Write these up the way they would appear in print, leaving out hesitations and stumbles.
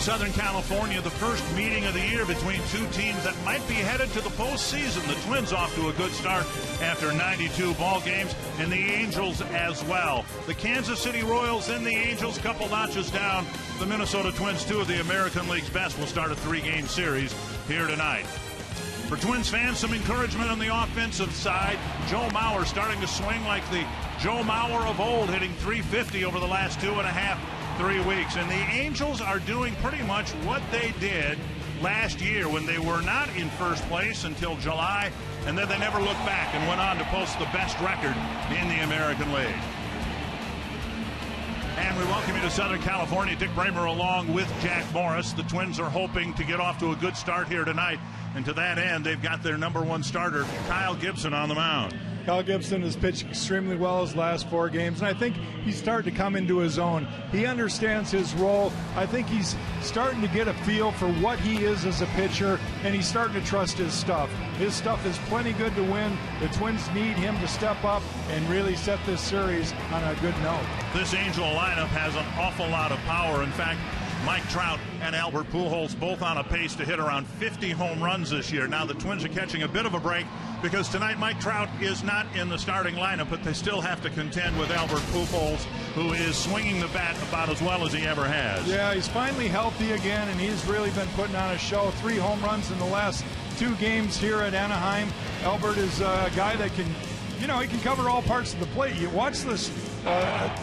Southern California, the first meeting of the year between two teams that might be headed to the postseason. The Twins off to a good start after 92 ball games, and the Angels as well. The Kansas City Royals and the Angels, couple notches down. The Minnesota Twins, two of the American League's best, will start a 3-game series here tonight. For Twins fans, some encouragement on the offensive side. Joe Mauer starting to swing like the Joe Mauer of old, hitting .350 over the last 3 weeks. And the Angels are doing pretty much what they did last year when they were not in first place until July, and then they never looked back and went on to post the best record in the American League. And we welcome you to Southern California. Dick Bramer along with Jack Morris. The Twins are hoping to get off to a good start here tonight. And to that end, they've got their number one starter, Kyle Gibson, on the mound. Kyle Gibson has pitched extremely well his last 4 games, and I think he's starting to come into his own. He understands his role. I think he's starting to get a feel for what he is as a pitcher, and he's starting to trust his stuff. His stuff is plenty good to win. The Twins need him to step up and really set this series on a good note. This Angel lineup has an awful lot of power. In fact, Mike Trout and Albert Pujols both on a pace to hit around 50 home runs this year. Now the Twins are catching a bit of a break because tonight Mike Trout is not in the starting lineup, but they still have to contend with Albert Pujols, who is swinging the bat about as well as he ever has. Yeah, he's finally healthy again, and he's really been putting on a show. 3 home runs in the last 2 games here at Anaheim. Albert is a guy that can, he can cover all parts of the plate. You watch this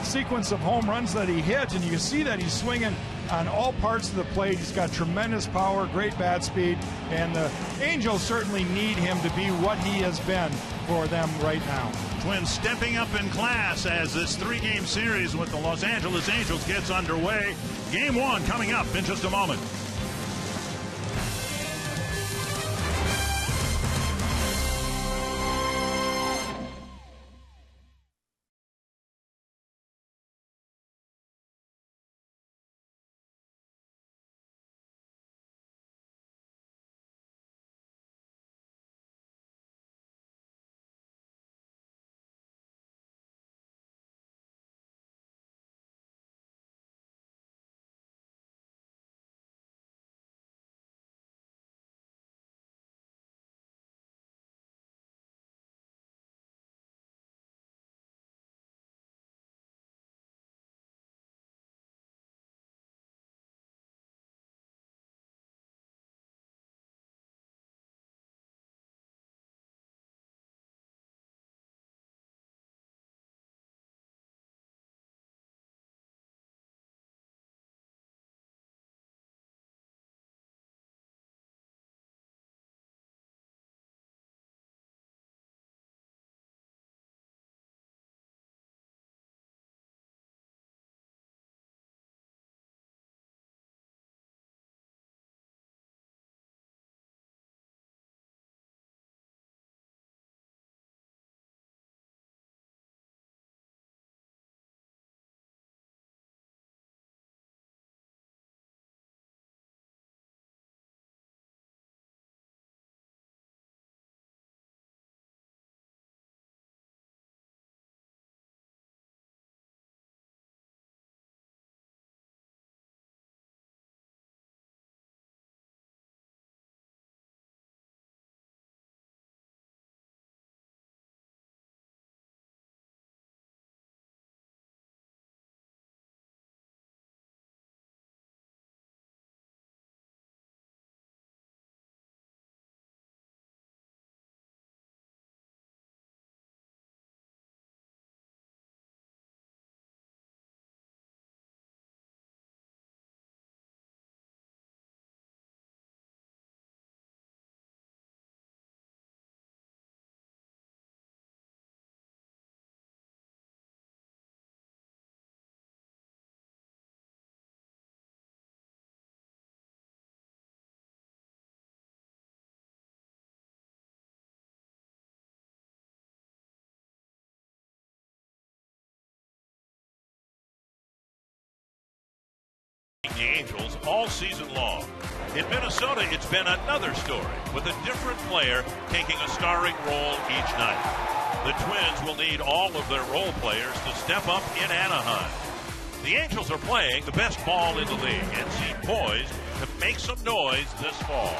sequence of home runs that he hit, and you see that he's swinging on all parts of the plate. He's got tremendous power, great bat speed, and the Angels certainly need him to be what he has been for them right now. Twins stepping up in class as this 3-game series with the Los Angeles Angels gets underway. Game 1 coming up in just a moment. The Angels all season long. In Minnesota, it's been another story with a different player taking a starring role each night. The Twins will need all of their role players to step up in Anaheim. The Angels are playing the best ball in the league and seem poised to make some noise this fall.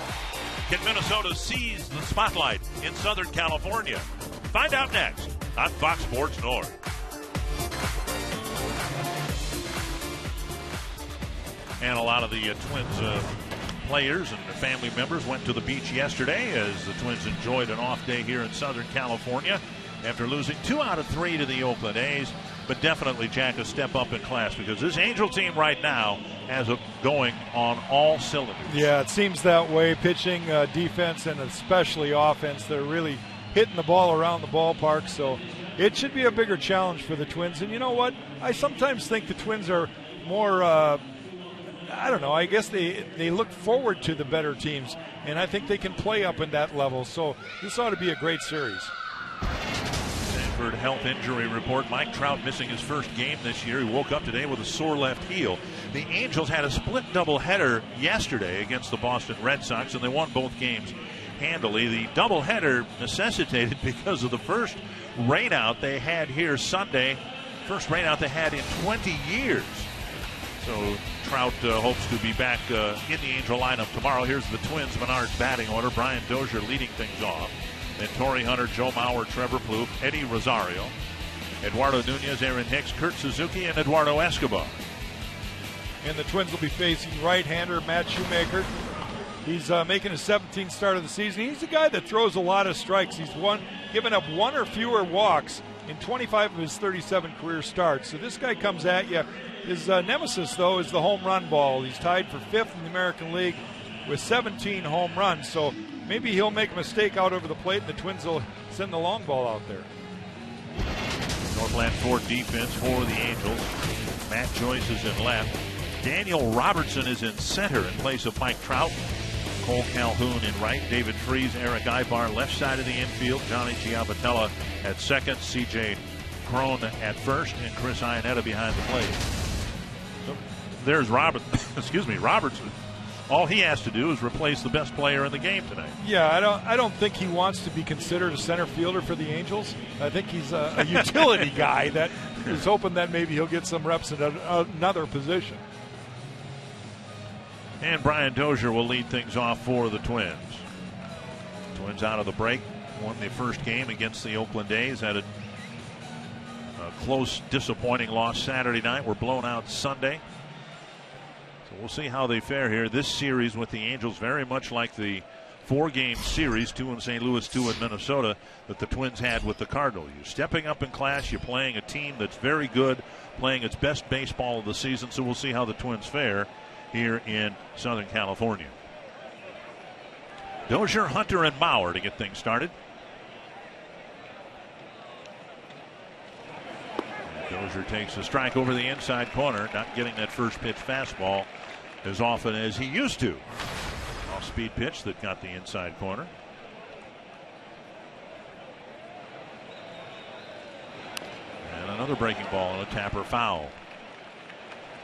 Can Minnesota seize the spotlight in Southern California? Find out next on Fox Sports North. And a lot of the Twins players and their family members went to the beach yesterday as the Twins enjoyed an off day here in Southern California after losing 2 out of 3 to the Oakland A's. But definitely, Jack, a step up in class because this Angel team right now has it going on all cylinders. Yeah, it seems that way. Pitching, defense, and especially offense. They're really hitting the ball around the ballpark. So it should be a bigger challenge for the Twins. And you know what? I sometimes think the Twins are more, I don't know, I guess they look forward to the better teams. And I think they can play up in that level. So this ought to be a great series. Health injury report. Mike Trout missing his first game this year. He woke up today with a sore left heel. The Angels had a split doubleheader yesterday against the Boston Red Sox, and they won both games handily. The doubleheader necessitated because of the first rainout they had here Sunday. First rainout they had in 20 years. So Trout hopes to be back in the Angel lineup tomorrow. Here's the Twins' Menards batting order. Brian Dozier leading things off. Then Torrey Hunter, Joe Mauer, Trevor Plouffe, Eddie Rosario, Eduardo Nunez, Aaron Hicks, Kurt Suzuki, and Eduardo Escobar. And the Twins will be facing right-hander Matt Shoemaker. He's making his 17th start of the season. He's a guy that throws a lot of strikes. He's given up 1 or fewer walks in 25 of his 37 career starts. So this guy comes at you. His nemesis, though, is the home run ball. He's tied for 5th in the American League with 17 home runs. So maybe he'll make a mistake out over the plate, and the Twins will send the long ball out there. Northland Ford defense for the Angels. Matt Joyce is in left. Daniel Robertson is in center in place of Mike Trout. Cole Calhoun in right. David Freese, Eric Ibar left side of the infield. Johnny Giavatella at second. C.J. Cron at first, and Chris Iannetta behind the plate. So there's Robertson. All he has to do is replace the best player in the game tonight. Yeah, I don't think he wants to be considered a center fielder for the Angels. I think he's a utility guy that is hoping that maybe he'll get some reps at another position. And Brian Dozier will lead things off for the Twins. Twins out of the break. Won the first game against the Oakland A's. Had a close, disappointing loss Saturday night. Were blown out Sunday. We'll see how they fare here. This series with the Angels very much like the 4-game series, 2 in St. Louis, 2 in Minnesota, that the Twins had with the Cardinals. You're stepping up in class. You're playing a team that's very good, playing its best baseball of the season. So we'll see how the Twins fare here in Southern California. Dozier, Hunter, and Mauer to get things started. Dozier takes a strike over the inside corner, not getting that first pitch fastball as often as he used to. Off-speed pitch that got the inside corner. And another breaking ball and a tapper foul.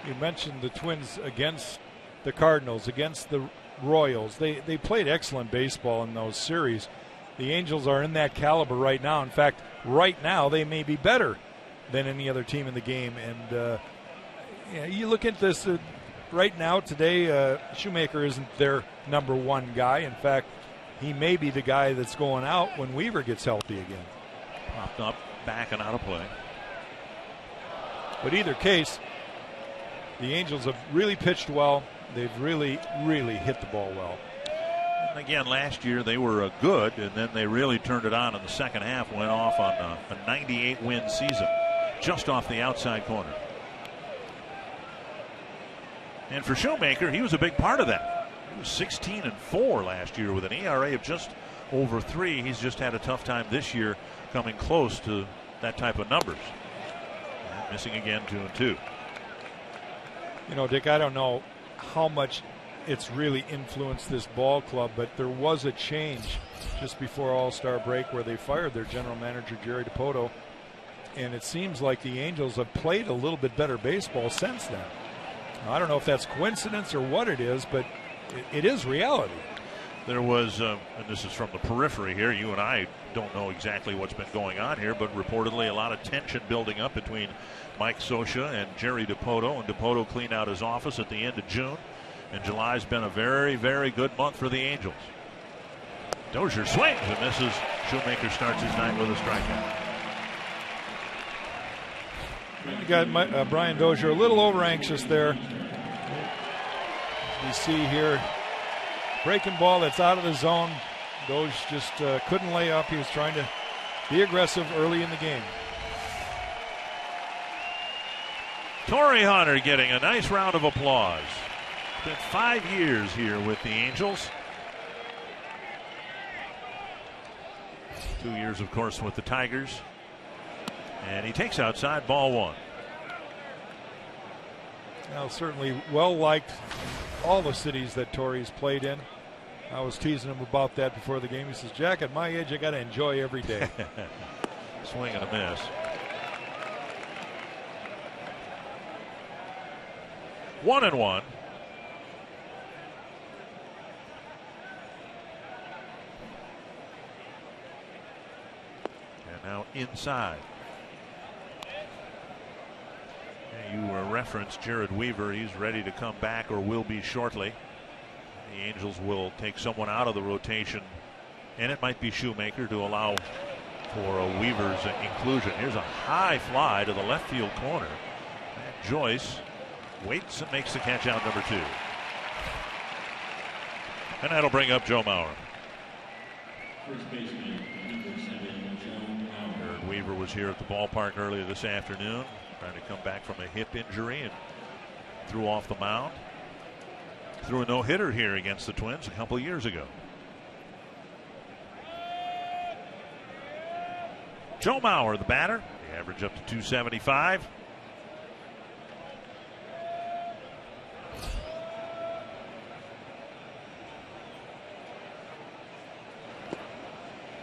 You mentioned the Twins against the Cardinals, against the Royals. They played excellent baseball in those series. The Angels are in that caliber right now. In fact, right now they may be better than any other team in the game. And you look at this right now today, Shoemaker isn't their number 1 guy. In fact, he may be the guy that's going out when Weaver gets healthy again. Popped up, back and out of play. But either case, the Angels have really pitched well. They've really, really hit the ball well. And again, last year they were good, and then they really turned it on in the second half, went off on a 98-win season, just off the outside corner. And for Shoemaker, he was a big part of that. He was 16-4 last year with an ERA of just over 3. He's just had a tough time this year coming close to that type of numbers. And missing again, 2-2. You know, Dick, I don't know how much it's really influenced this ball club, but there was a change just before All-Star break where they fired their general manager, Jerry DiPoto. And it seems like the Angels have played a little bit better baseball since then. Now, I don't know if that's coincidence or what it is, but it is reality. There was, and this is from the periphery here, you and I don't know exactly what's been going on here, but reportedly a lot of tension building up between Mike Scioscia and Jerry Dipoto, and Dipoto cleaned out his office at the end of June, and July's been a very, very good month for the Angels. Dozier swings and misses. Shoemaker starts his night with a strikeout. You got Brian Dozier a little over anxious there. You see here, breaking ball that's out of the zone. Dozier just couldn't lay up. He was trying to be aggressive early in the game. Torrey Hunter getting a nice round of applause. Spent 5 years here with the Angels. 2 years, of course, with the Tigers. And he takes outside, ball one. Now, certainly well liked all the cities that Torrey's played in. I was teasing him about that before the game. He says, Jack, at my age, I got to enjoy every day. Swing and a miss. 1-1. And now inside. You referenced Jared Weaver. He's ready to come back or will be shortly. The Angels will take someone out of the rotation, and it might be Shoemaker to allow for Weaver's inclusion. Here's a high fly to the left field corner. And Joyce waits and makes the catch out, number 2. And that'll bring up Joe Mauer. Jared Weaver was here at the ballpark earlier this afternoon, trying to come back from a hip injury, and threw off the mound. Threw a no-hitter here against the Twins a couple of years ago. Joe Mauer, the batter. The average up to 275.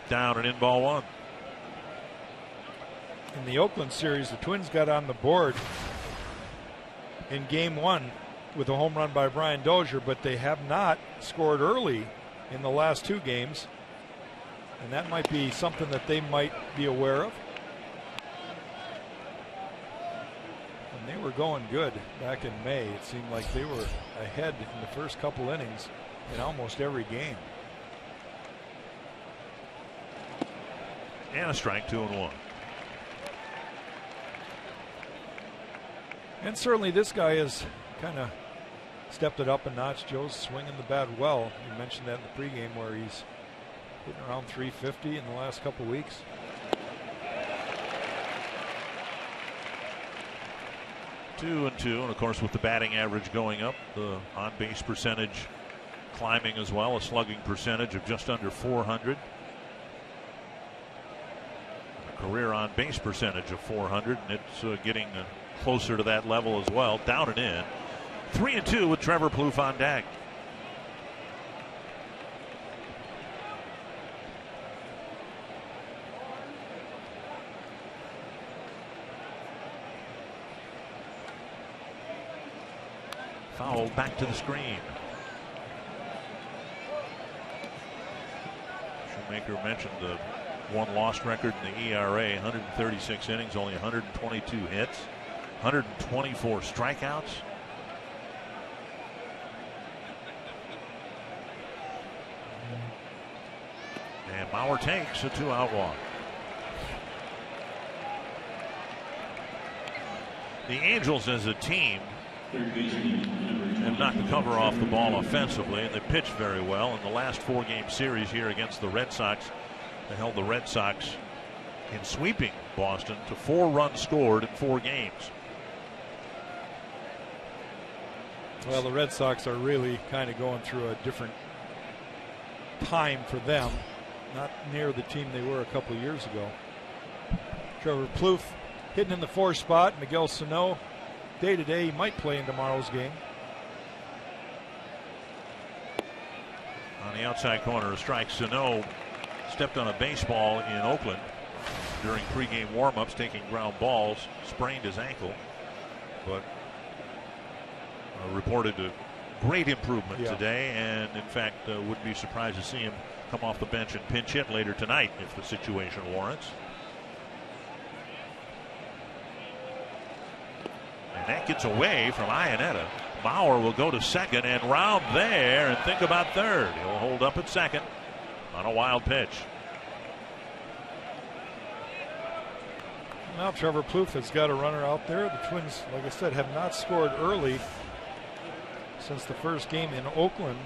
Down and in, ball one. In the Oakland series, the Twins got on the board in game 1 with a home run by Brian Dozier, but they have not scored early in the last 2 games, and that might be something that they might be aware of. And they were going good back in May. It seemed like they were ahead in the first couple innings in almost every game. And a strike, 2-1. And certainly this guy has kind of stepped it up a notch. Joe's swinging the bat well. You mentioned that in the pregame where he's hitting around 350 in the last couple weeks. Two and two, and of course with the batting average going up, the on-base percentage climbing as well, a slugging percentage of just under 400. A career on-base percentage of 400, and it's getting closer to that level as well. Down and in. 3-2 with Trevor Plouffe on deck. Foul back to the screen. Shoemaker mentioned the one lost record in the ERA, 136 innings, only 122 hits, 124 strikeouts. And Mauer takes a 2-out walk. The Angels as a team have knocked the cover off the ball offensively, and they pitched very well in the last 4-game series here against the Red Sox. They held the Red Sox in sweeping Boston to 4 runs scored in 4 games. Well, the Red Sox are really kind of going through a different time for them. Not near the team they were a couple of years ago. Trevor Plouffe hitting in the 4th spot. Miguel Sano, day to day, he might play in tomorrow's game. On the outside corner, a strike. Sano stepped on a baseball in Oakland during pregame warm-ups, taking ground balls, sprained his ankle, but reported to great improvement today, and in fact wouldn't be surprised to see him come off the bench and pinch hit later tonight if the situation warrants. And that gets away from Iannetta. Bauer will go to second and round there and think about third. He'll hold up at second on a wild pitch. Now Trevor Plouffe has got a runner out there. The Twins, like I said, have not scored early since the first game in Oakland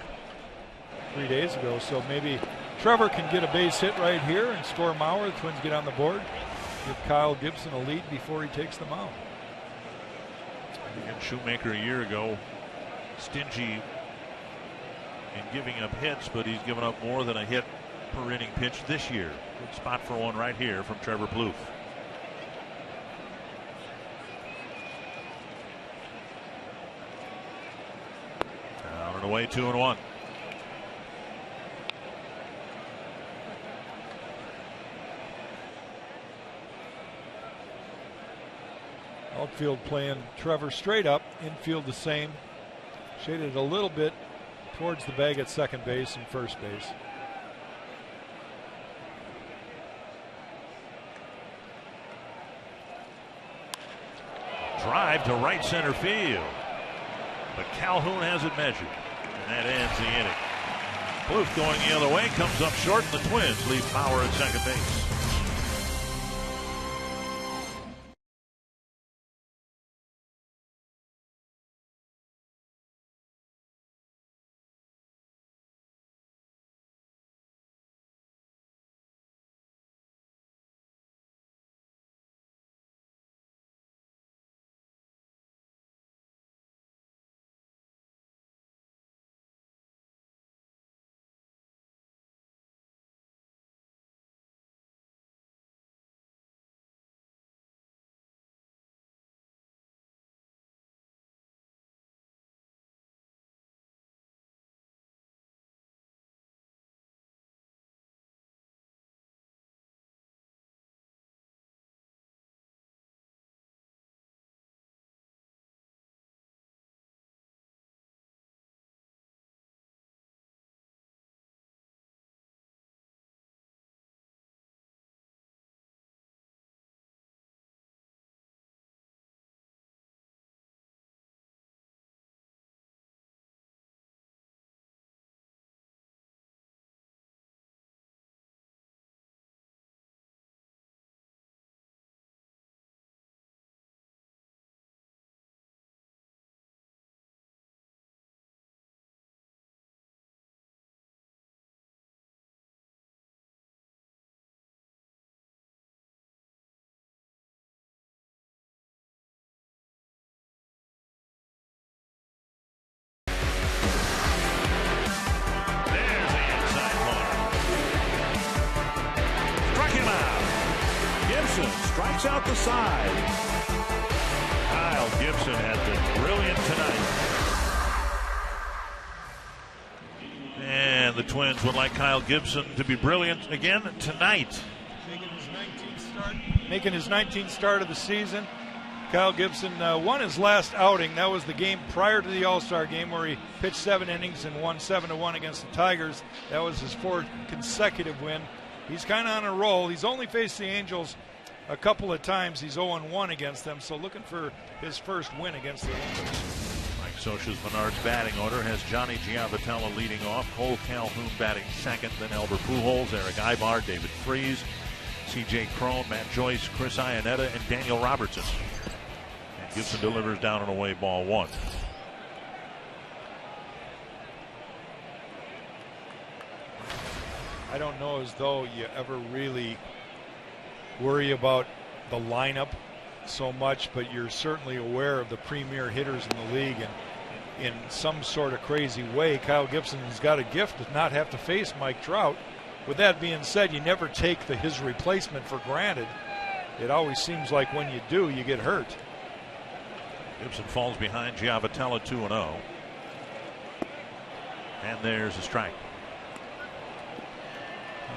3 days ago. So maybe Trevor can get a base hit right here and score Mauer. The Twins get on the board. Give Kyle Gibson a lead before he takes the mound. Again, Shoemaker a year ago, stingy in giving up hits, but he's given up more than a hit per inning pitch this year. Good spot for one right here from Trevor Plouffe. Down and away, 2-1. Outfield playing Trevor straight up, infield the same. Shaded a little bit towards the bag at second base and first base. Drive to right center field, but Calhoun has it measured, and that ends the inning. Plouffe going the other way, comes up short, and the Twins leave Bauer at second base. Strikes out the side. Kyle Gibson has been brilliant tonight. And the Twins would like Kyle Gibson to be brilliant again tonight. Making his 19th start of the season. Kyle Gibson won his last outing. That was the game prior to the All-Star game where he pitched 7 innings and won 7-1 against the Tigers. That was his 4th consecutive win. He's kind of on a roll. He's only faced the Angels a couple of times. He's 0-1 against them, so looking for his first win against the Angels. Mike Scioscia's Menards batting order has Johnny Giavotella leading off, Cole Calhoun batting second, then Albert Pujols, Eric Ibar, David Freese, C.J. Cron, Matt Joyce, Chris Iannetta, and Daniel Robertson. And Gibson delivers down and away, ball 1. I don't know as though you ever really worry about the lineup so much, but you're certainly aware of the premier hitters in the league, and in some sort of crazy way, Kyle Gibson has got a gift to not have to face Mike Trout. With that being said, you never take his replacement for granted. It always seems like when you do, you get hurt. Gibson falls behind Giavotella 2-0. And there's a strike.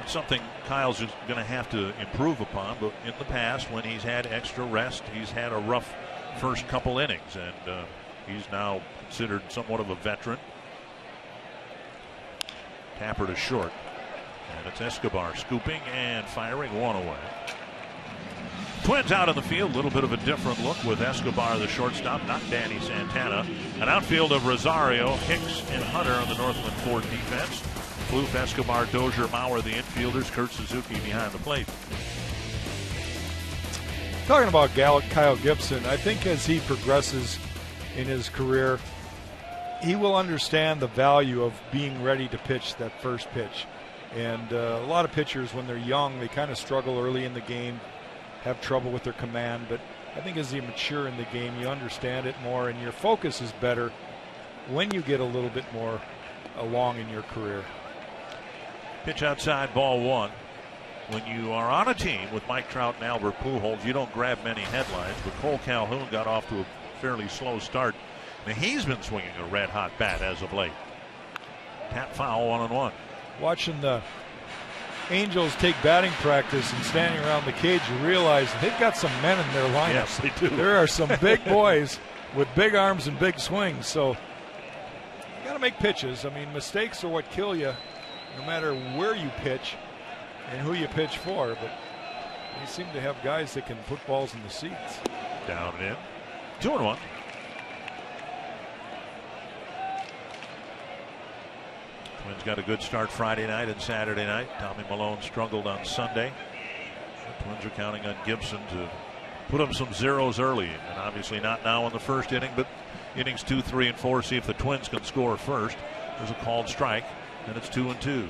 Something Kyle's just going to have to improve upon, but in the past when he's had extra rest, he's had a rough first couple innings, and he's now considered somewhat of a veteran. Tapper to short. And it's Escobar scooping and firing one away. Twins out in the field, a little bit of a different look with Escobar, the shortstop, not Danny Santana. An outfield of Rosario, Hicks, and Hunter on the Northland Ford defense. Plouffe, Escobar, Dozier, Mauer, the infielders. Kurt Suzuki behind the plate. Talking about Kyle Gibson, I think as he progresses in his career, he will understand the value of being ready to pitch that first pitch. And a lot of pitchers, when they're young, they kind of struggle early in the game, have trouble with their command. But I think as you mature in the game, you understand it more, and your focus is better when you get a little bit more along in your career. Pitch outside, ball one. When you are on a team with Mike Trout and Albert Pujols, you don't grab many headlines, but Cole Calhoun got off to a fairly slow start. Now he's been swinging a red-hot bat as of late. Tap foul, 1-1. Watching the Angels take batting practice and standing around the cage, you realize they've got some men in their lineup. Yes, they do. There are some big boys with big arms and big swings, so you got to make pitches. I mean, mistakes are what kill you, no matter where you pitch and who you pitch for. But they seem to have guys that can put balls in the seats. Down and in. 2-1. Twins got a good start Friday night and Saturday night. Tommy Malone struggled on Sunday. The Twins are counting on Gibson to put up some zeros early, and obviously not now in the first inning, but innings 2, 3, and 4. See if the Twins can score first. There's a called strike, and it's 2-2. There's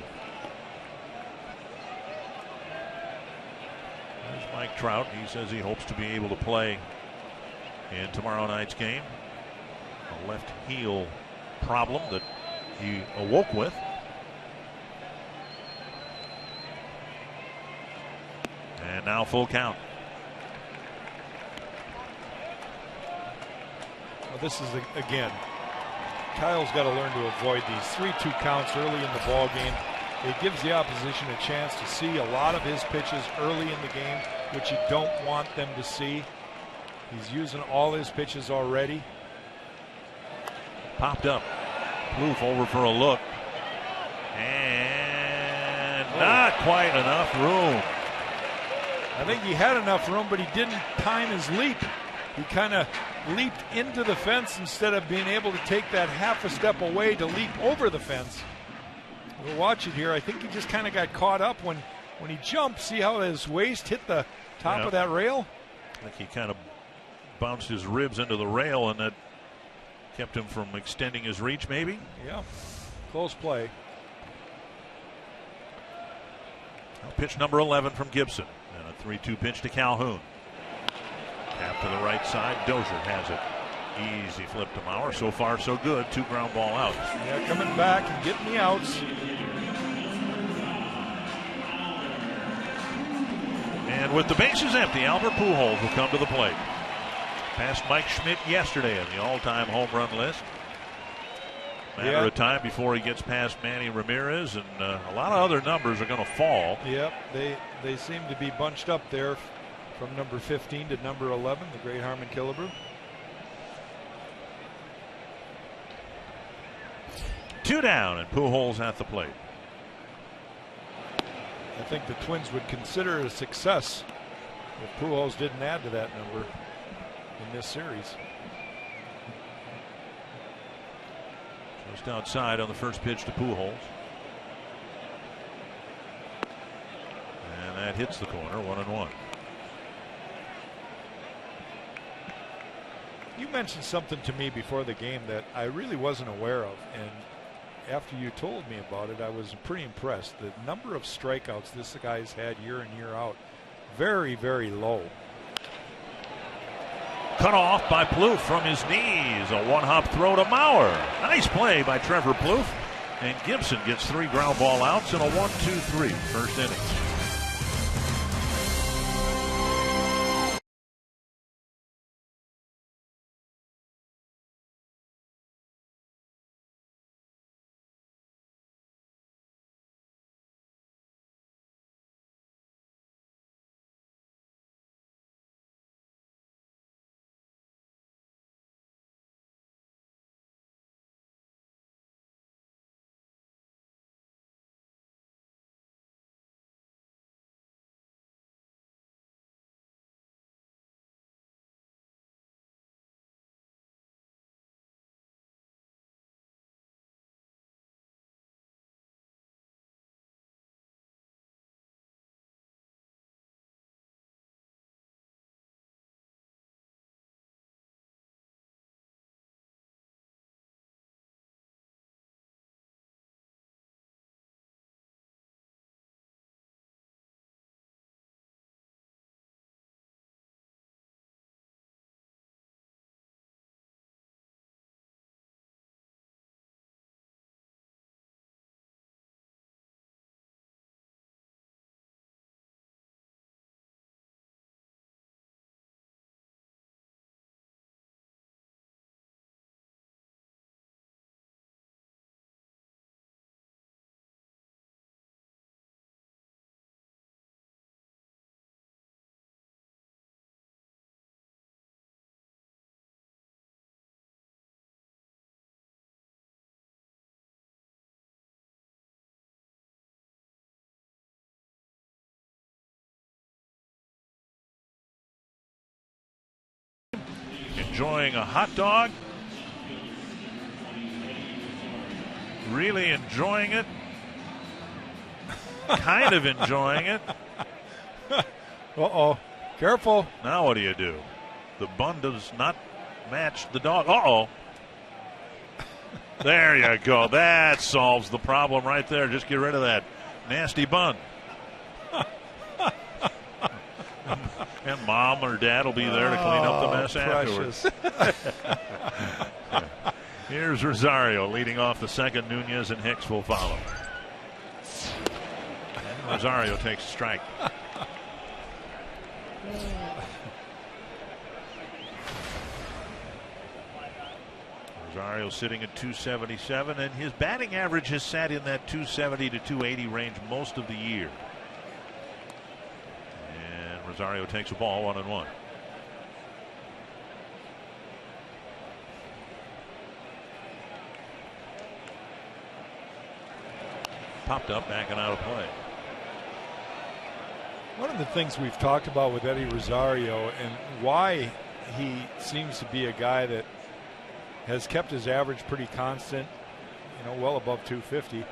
Mike Trout. He says he hopes to be able to play in tomorrow night's game. A left heel problem that he awoke with. And now full count. Well, this is, again, Kyle's got to learn to avoid these 3-2 counts early in the ball game. It gives the opposition a chance to see a lot of his pitches early in the game, which you don't want them to see. He's using all his pitches already. Popped up. Plouffe over for a look. And not quite enough room. I think he had enough room, but he didn't time his leap. He kind of leaped into the fence instead of being able to take that half a step away to leap over the fence. We'll watch it here. I think he just kind of got caught up when he jumped. See how his waist hit the top of that rail? I think he kind of bounced his ribs into the rail, and that kept him from extending his reach, maybe? Yeah, close play. Now pitch number 11 from Gibson, and a 3-2 pitch to Calhoun. Tap to the right side. Dozier has it. Easy flip to Mauer. So far, so good. 2 ground ball outs. Yeah, coming back and getting the outs. And with the bases empty, Albert Pujols will come to the plate. Passed Mike Schmidt yesterday in the all-time home run list. Matter of time before he gets past Manny Ramirez, and a lot of other numbers are going to fall. Yep, they seem to be bunched up there from number 15 to number 11, the great Harmon Killebrew. 2 down, and Pujols at the plate. I think the Twins would consider it a success if Pujols didn't add to that number in this series. Just outside on the first pitch to Pujols. And that hits the corner, 1-1. You mentioned something to me before the game that I really wasn't aware of, and after you told me about it, I was pretty impressed. The number of strikeouts this guy's had year in, year out, very, very low. Cut off by Plouffe from his knees. A one-hop throw to Mauer. Nice play by Trevor Plouffe. And Gibson gets 3 ground ball outs in a 1-2-3 first inning. enjoying a hot dog. Really enjoying it. Kind of enjoying it. Uh-oh. Careful. Now what do? The bun does not match the dog. Uh-oh. There you go. That solves the problem right there. Just get rid of that nasty bun. And mom or dad will be there to clean up the mess afterwards. Here's Rosario leading off the second. Nunez and Hicks will follow. And Rosario takes a strike. Rosario sitting at 277, and his batting average has sat in that 270 to 280 range most of the year. And Rosario takes a ball, 1-1. Popped up, backing out of play. One of the things we've talked about with Eddie Rosario and why he seems to be a guy that has kept his average pretty constant, well above 250,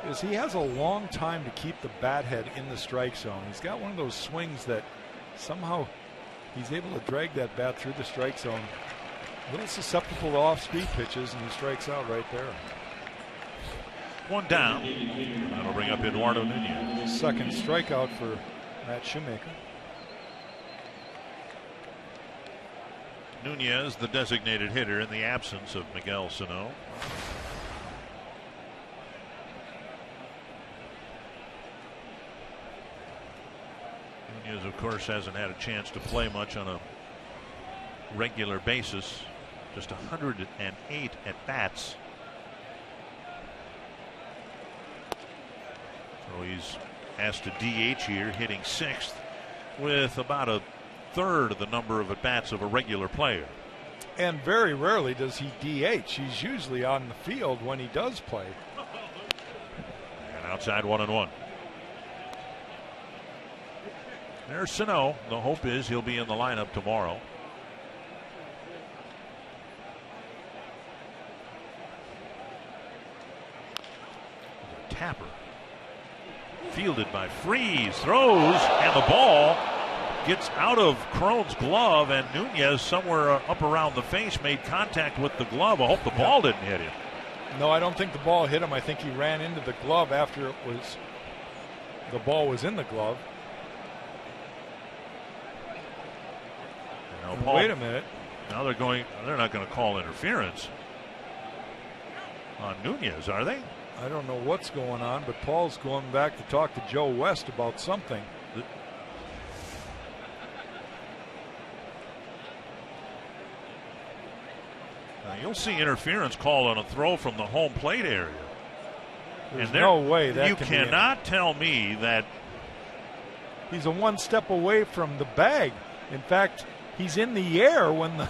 is he has a long time to keep the bat head in the strike zone. He's got one of those swings that somehow he's able to drag that bat through the strike zone. A little susceptible to off-speed pitches, and he strikes out right there. One down. That'll bring up Eduardo Nunez. Second strikeout for Matt Shoemaker. Nunez, the designated hitter in the absence of Miguel Sano. Nunez, of course, hasn't had a chance to play much on a regular basis. Just 108 at bats. So he's asked to DH here, hitting 6th with about a third of the number of at bats of a regular player. And very rarely does he DH. He's usually on the field when he does play. And outside, 1-1. There's Sano. The hope is he'll be in the lineup tomorrow. Tapper. Fielded by Freese. Throws, and the ball gets out of Cron's glove, and Nunez, somewhere up around the face, made contact with the glove. I hope the ball didn't hit him. No, I don't think the ball hit him. I think he ran into the glove after the ball was in the glove. Paul, wait a minute. Now they're not going to call interference on Nunez, are they? I don't know what's going on, but Paul's going back to talk to Joe West about something. Now you'll see interference called on a throw from the home plate area. There's no way that you cannot tell me that he's a one step away from the bag. In fact, he's in the air when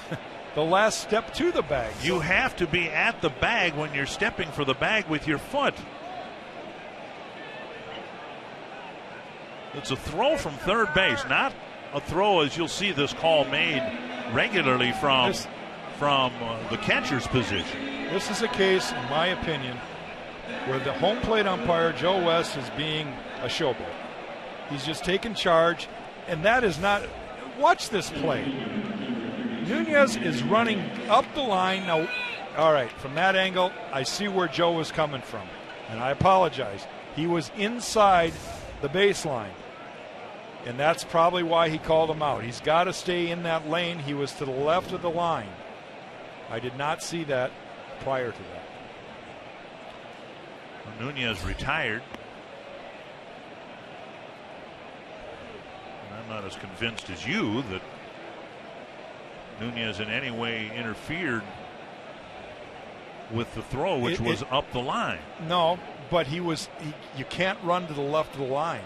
the last step to the bag. You have to be at the bag when you're stepping for the bag with your foot. It's a throw from third base, not a throw as you'll see this call made regularly from the catcher's position. This is a case, in my opinion, where the home plate umpire, Joe West, is being a showboat. He's just taking charge, and that is not. Watch this play. Nunez is running up the line. Now, all right, from that angle, I see where Joe was coming from, and I apologize. He was inside the baseline, and that's probably why he called him out. He's got to stay in that lane. He was to the left of the line. I did not see that prior to that. Well, Nunez retired. And I'm not as convinced as you that Nunez in any way interfered with the throw, which was up the line. No, but you can't run to the left of the line.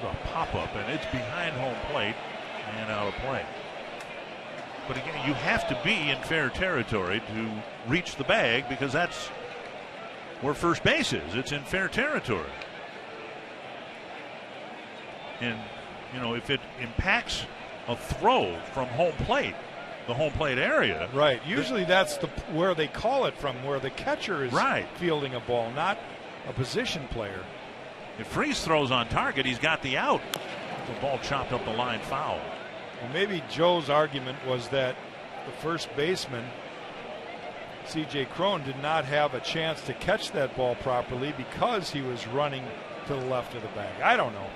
There's a pop-up, and it's behind home plate and out of play. But again, you have to be in fair territory to reach the bag, because that's where first base is. It's in fair territory. And, if it impacts a throw from home plate, the home plate area. Right. Usually that's where they call it from, where the catcher is fielding a ball, not a position player. If Freese throws on target, he's got the out. The ball chopped up the line, foul. Well, maybe Joe's argument was that the first baseman, C.J. Cron, did not have a chance to catch that ball properly because he was running to the left of the bag. I don't know.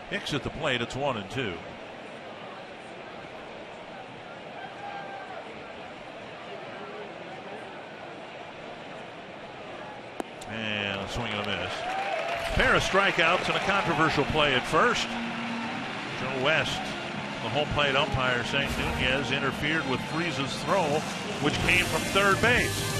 Hicks at the plate. It's 1-2. And a swing and a miss. Pair of strikeouts and a controversial play at first. Joe West, the home plate umpire, saying Nunez interfered with Freese's throw, which came from third base.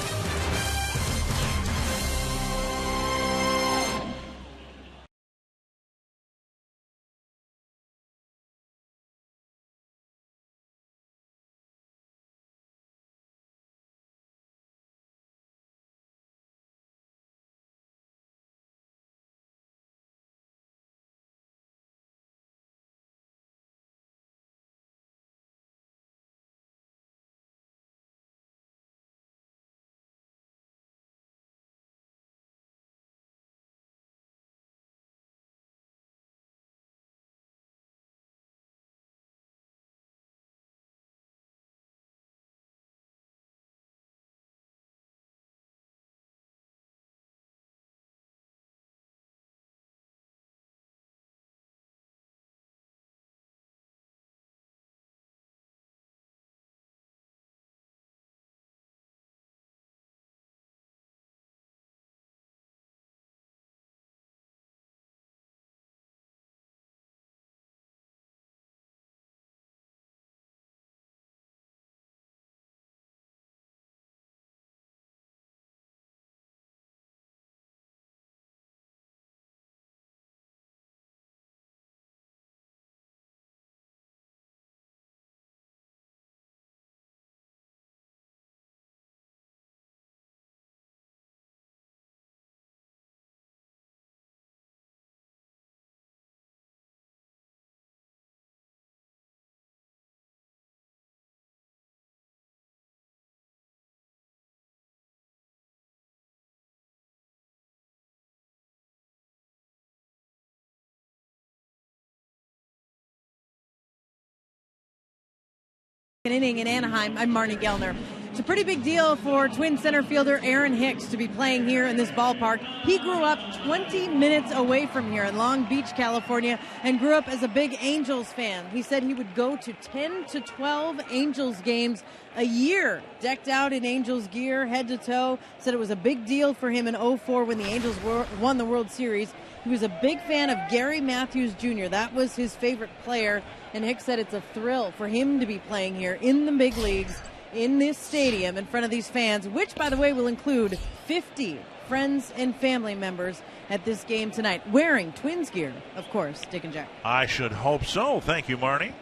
Inning in Anaheim. I'm Marnie Gellner. It's a pretty big deal for Twin center fielder Aaron Hicks to be playing here in this ballpark. He grew up 20 minutes away from here in Long Beach, California, and grew up as a big Angels fan. He said he would go to 10 to 12 Angels games a year, decked out in Angels gear, head to toe. Said it was a big deal for him in 2004 when the Angels won the World Series. He was a big fan of Gary Matthews Jr. That was his favorite player. And Hicks said it's a thrill for him to be playing here in the big leagues, in this stadium, in front of these fans, which, by the way, will include 50 friends and family members at this game tonight, wearing Twins gear, of course, Dick and Jack. I should hope so. Thank you, Marnie.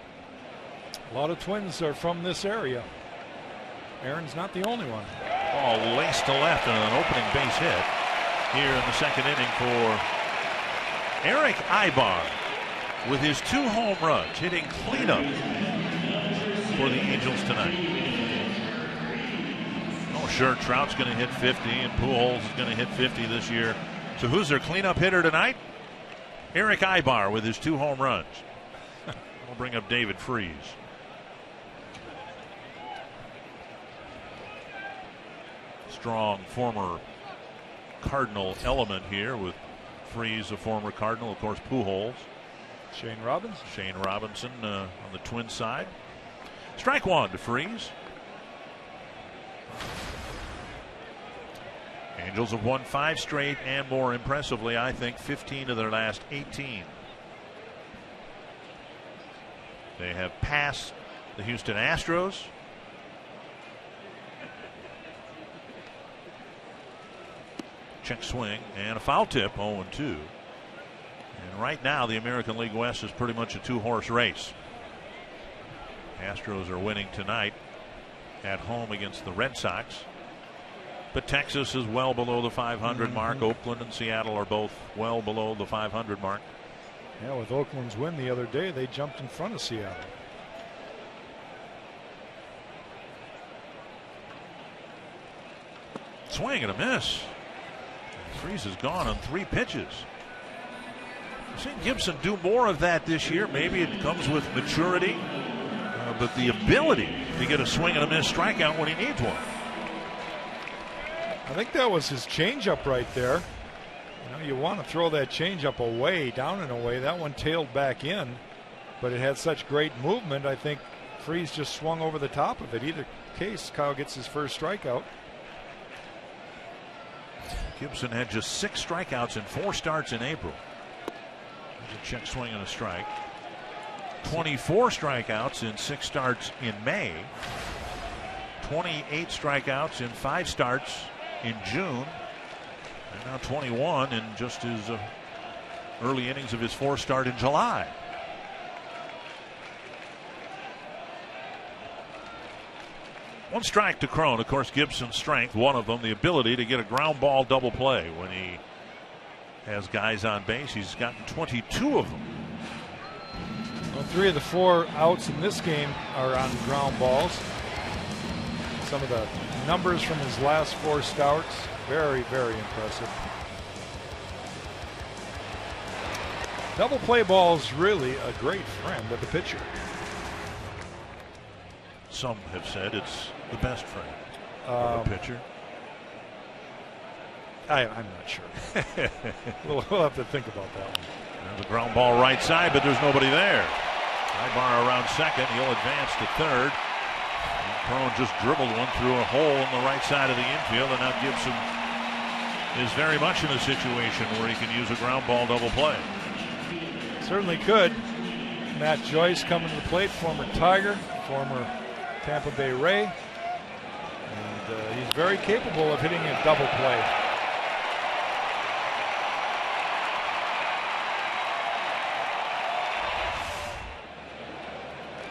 A lot of Twins are from this area. Aaron's not the only one. Ball laced to left and an opening base hit here in the second inning for Eric Ibar, with his 2 home runs, hitting cleanup for the Angels tonight. Oh, sure, Trout's going to hit 50, and Pujols is going to hit 50 this year. So who's their cleanup hitter tonight? Eric Ibar with his 2 home runs. We'll bring up David Freese. Strong former Cardinal element here with Freese, a former Cardinal, of course, Pujols. Shane Robinson on the Twins side. Strike 1 to Freese. Angels have won 5 straight, and more impressively, I think, 15 of their last 18. They have passed the Houston Astros. Check swing and a foul tip, 0-2. And right now, the American League West is pretty much a 2-horse race. Astros are winning tonight at home against the Red Sox. But Texas is well below the 500 mark. Oakland and Seattle are both well below the 500 mark. Yeah, with Oakland's win the other day, they jumped in front of Seattle. Swing and a miss. Freese is gone on 3 pitches. I've seen Gibson do more of that this year. Maybe it comes with maturity, but the ability to get a swing and a miss strikeout when he needs one. I think that was his changeup right there. You know, you want to throw that changeup away, down and away. That one tailed back in, but it had such great movement. I think Freese just swung over the top of it. Either case, Kyle gets his first strikeout. Gibson had just 6 strikeouts in 4 starts in April. There's a check swing and a strike. 24 strikeouts in 6 starts in May. 28 strikeouts in 5 starts in June. And now 21 in just his early innings of his 4th start in July. One strike to Cron. Of course, Gibson's strength, one of them, the ability to get a ground ball double play when he has guys on base. He's gotten 22 of them. Well, 3 of the 4 outs in this game are on ground balls. Some of the numbers from his last 4 starts, very, very impressive. Double play ball is really a great friend of the pitcher. Some have said it's the best friend of a pitcher. I'm not sure. We'll have to think about that one. There's a ground ball right side, but there's nobody there. Ibar around second. He'll advance to third. Cron just dribbled one through a hole on the right side of the infield, and now Gibson is very much in a situation where he can use a ground ball double play. Certainly could. Matt Joyce coming to the plate, former Tiger, former Tampa Bay Ray, and he's very capable of hitting a double play.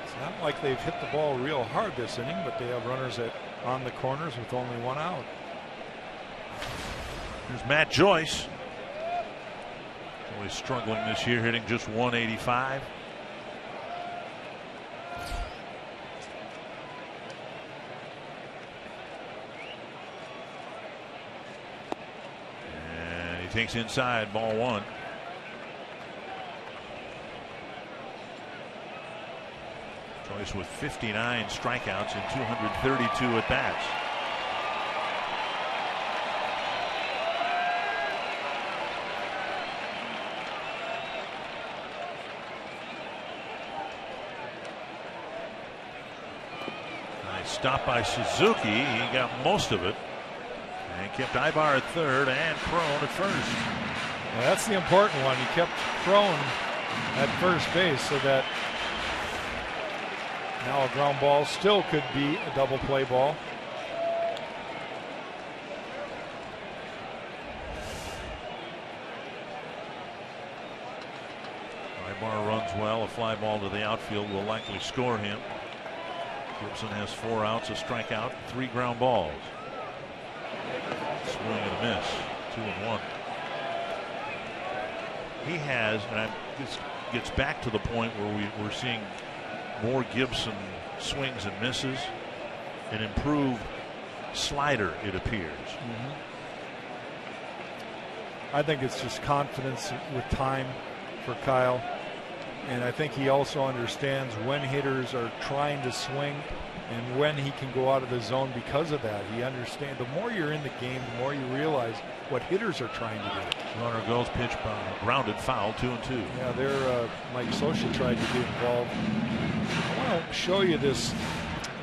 It's not like they've hit the ball real hard this inning, but they have runners on the corners with only 1 out. Here's Matt Joyce. Always struggling this year, hitting just 185. Takes inside, ball 1. Joyce with 59 strikeouts and 232 at bats. Nice stop by Suzuki. He got most of it. And kept Ibar at third and Cron at first. Well, that's the important one. He kept Cron at first base so that now a ground ball still could be a double play ball. Ibar runs well. A fly ball to the outfield will likely score him. Gibson has 4 outs, a strikeout, 3 ground balls. Swing and a miss. 2-1. He has, and this gets back to the point where we're seeing more Gibson swings and misses, an improved slider, it appears. Mm-hmm. I think it's just confidence with time for Kyle, and I think he also understands when hitters are trying to swing and when he can go out of the zone because of that. He understands. The more you're in the game, the more you realize what hitters are trying to do. Runner goes, pitch grounded foul, 2-2. Yeah, there Mike Socha tried to get involved. I want to show you this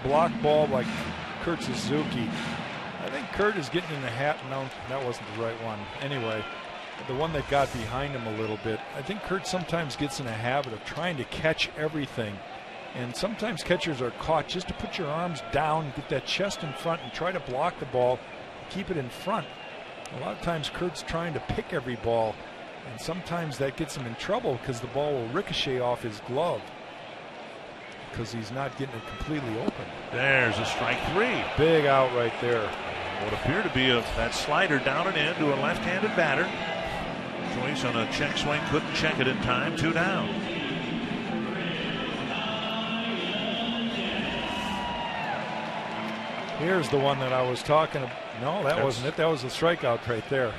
block ball by Kurt Suzuki. I think Kurt is getting in the hat. No, that wasn't the right one. Anyway, the one that got behind him a little bit. I think Kurt sometimes gets in a habit of trying to catch everything. And sometimes catchers are caught just to put your arms down, get that chest in front, and try to block the ball, keep it in front. A lot of times Kurt's trying to pick every ball, and sometimes that gets him in trouble because the ball will ricochet off his glove because he's not getting it completely open. There's a strike 3. Big out right there. What appeared to be that slider down and in to a left-handed batter. Joyce on a check swing, couldn't check it in time. 2 down. Here's the one that I was talking about. No, that wasn't it. That was a strikeout right there.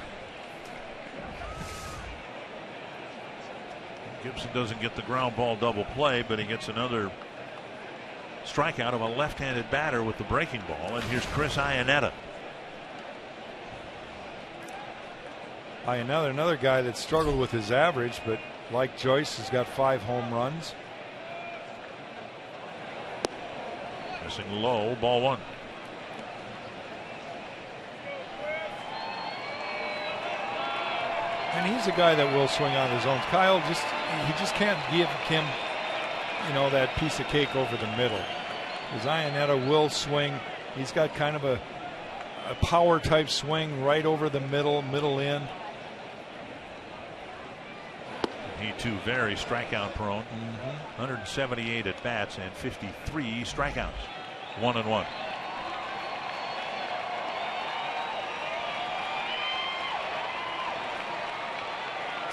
Gibson doesn't get the ground ball double play, but he gets another strikeout of a left-handed batter with the breaking ball. And here's Chris Iannetta. Iannetta, another guy that struggled with his average, but like Joyce, has got 5 home runs. Missing low, ball 1. And he's a guy that will swing on his own. Kyle he just can't give him, that piece of cake over the middle. Because Iannetta will swing. He's got kind of a power type swing right over the middle in. He too very strikeout prone. 178 at bats and 53 strikeouts. 1-1.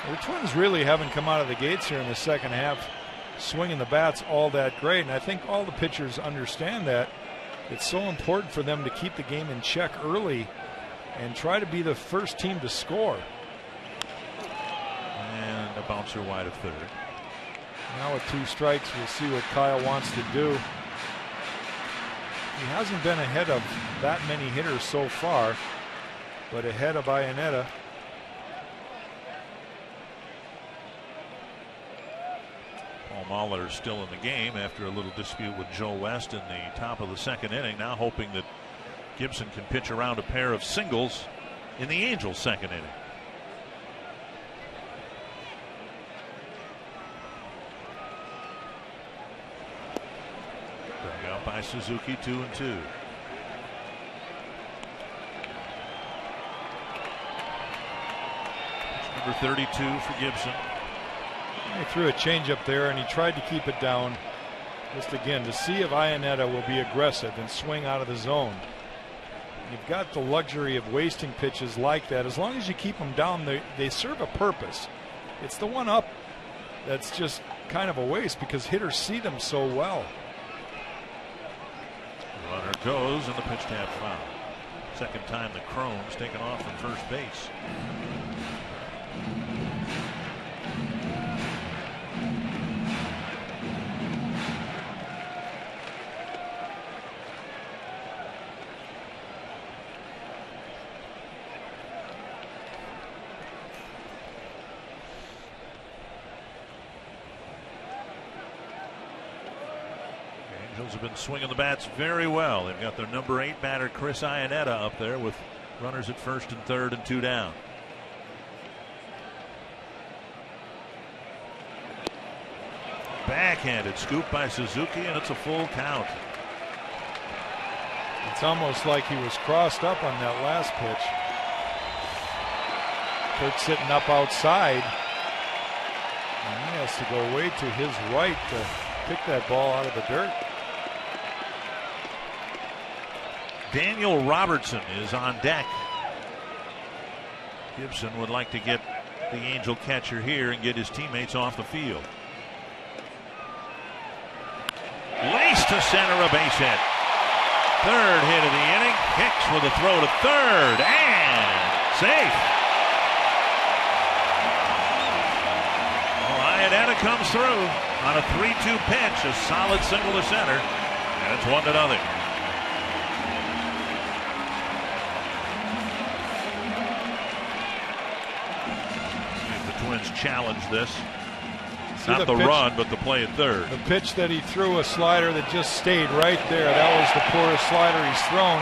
The Twins really haven't come out of the gates here in the second half swinging the bats all that great, and I think all the pitchers understand that. It's so important for them to keep the game in check early and try to be the first team to score. And a bouncer wide of third. Now with 2 strikes, we'll see what Kyle wants to do. He hasn't been ahead of that many hitters so far, but ahead of Iannetta. Paul Molitor still in the game after a little dispute with Joe West in the top of the second inning. Now hoping that Gibson can pitch around a pair of singles in the Angels' second inning. Dug out by Suzuki, 2-2. Number 32 for Gibson. He threw a changeup there and he tried to keep it down, just again to see if Iannetta will be aggressive and swing out of the zone. You've got the luxury of wasting pitches like that. As long as you keep them down, they serve a purpose. It's the one up that's just kind of a waste because hitters see them so well. Runner goes and the pitch tap foul. Second time the Chrome's taken off from first base. Angels have been swinging the bats very well. They've got their number 8 batter Chris Iannetta up there with runners at first and third and 2 down. Backhanded scoop by Suzuki and it's a full count. It's almost like he was crossed up on that last pitch. Kurt sitting up outside. And he has to go way to his right to pick that ball out of the dirt. Daniel Robertson is on deck. Gibson would like to get the Angel catcher here and get his teammates off the field. Laced to center, a base hit. Third hit of the inning. Hicks with a throw to third and safe. Iannetta comes through on a 3-2 pitch, a solid single to center, and it's 1-0. Twins challenge this. Not the run, but the play at third. The pitch that he threw, a slider that just stayed right there. That was the poorest slider he's thrown.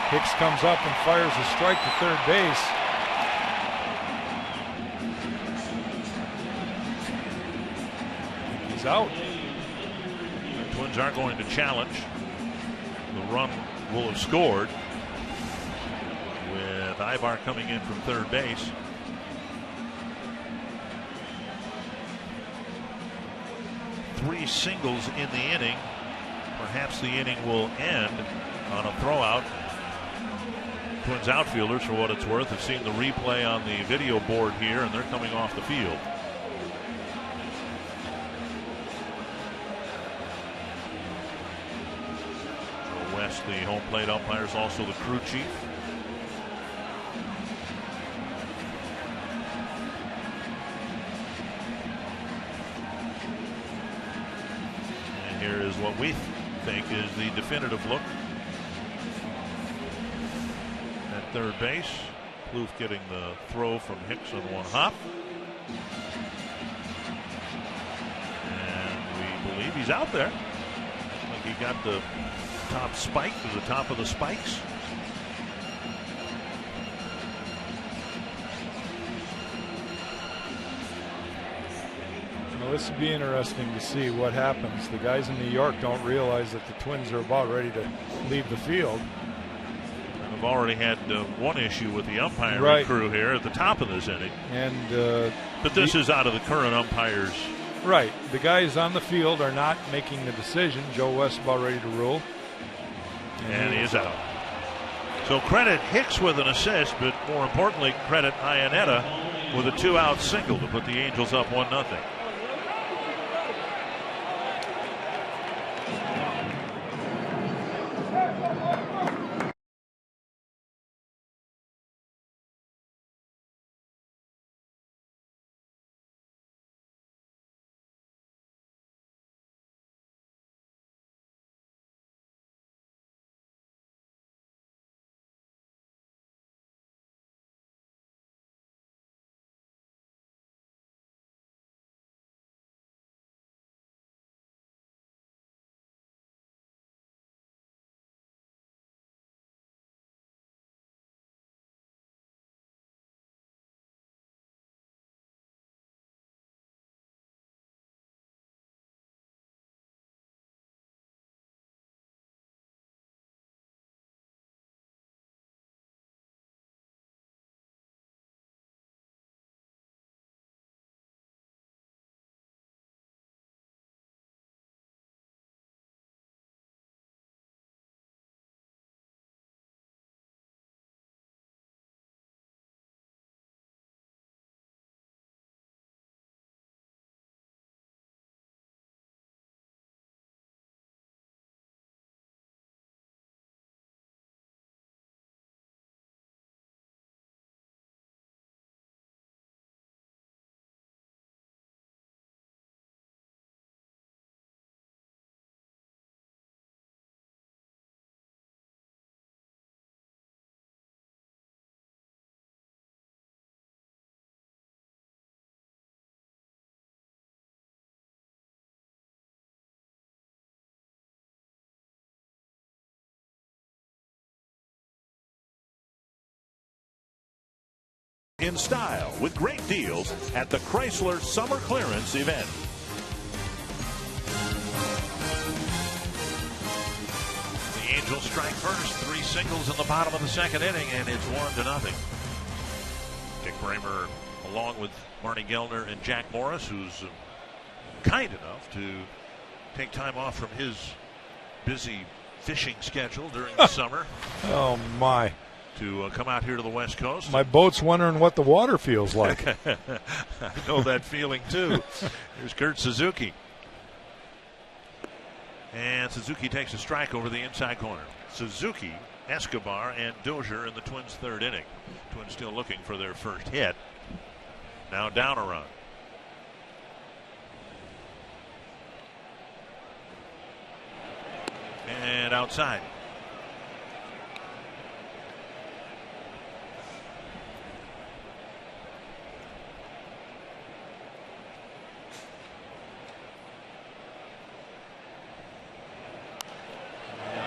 Hicks comes up and fires a strike to third base. He's out. The Twins aren't going to challenge. The run will have scored with Ibar coming in from third base. Three singles in the inning. Perhaps the inning will end on a throwout Twins outfielders, for what it's worth, have seen the replay on the video board here, and they're coming off the field. Joe West, the home plate umpire, is also the crew chief. And here is what we think is the definitive look. At third base, Plouffe getting the throw from Hicks on one hop. And we believe he's out there. Like he got the top spike to the top of the spikes. Well, this would be interesting to see what happens. The guys in New York don't realize that the Twins are about ready to leave the field. We've already had one issue with the umpiring crew here at the top of this inning. And but this is out of the current umpires. Right. The guys on the field are not making the decision. Joe West about ready to rule. And he is out. So credit Hicks with an assist, but more importantly, credit Iannetta with a 2-out single to put the Angels up 1-0. In style with great deals at the Chrysler Summer Clearance event. The Angels strike first, 3 singles in the bottom of the second inning, and it's 1-0. Dick Bramer, along with Marnie Gellner and Jack Morris, who's kind enough to take time off from his busy fishing schedule during the summer. Oh, my. To come out here to the West Coast. My boat's wondering what the water feels like. I know that feeling, too. Here's Kurt Suzuki. And Suzuki takes a strike over the inside corner. Suzuki, Escobar, and Dozier in the Twins' third inning. Twins still looking for their first hit. Now down a run. And outside.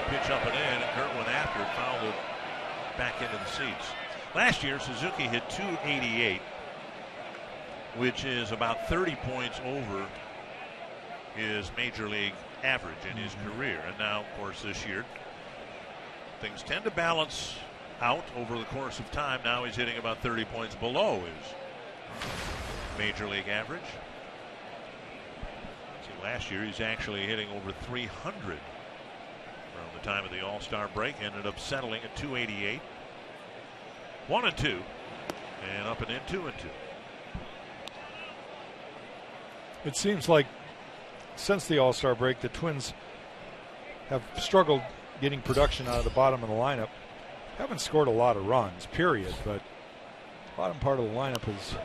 Pitch up and in, and Kurt went after it, fouled it back into the seats. Last year, Suzuki hit .288, which is about 30 points over his major league average in his career. And now, of course, this year, things tend to balance out over the course of time. Now he's hitting about 30 points below his major league average. See, last year, he's actually hitting over 300. From the time of the All-Star break, ended up settling at .288. 1-2. And up and in 2-2. It seems like since the All-Star break, the Twins have struggled getting production out of the bottom of the lineup. Haven't scored a lot of runs, period, but the bottom part of the lineup has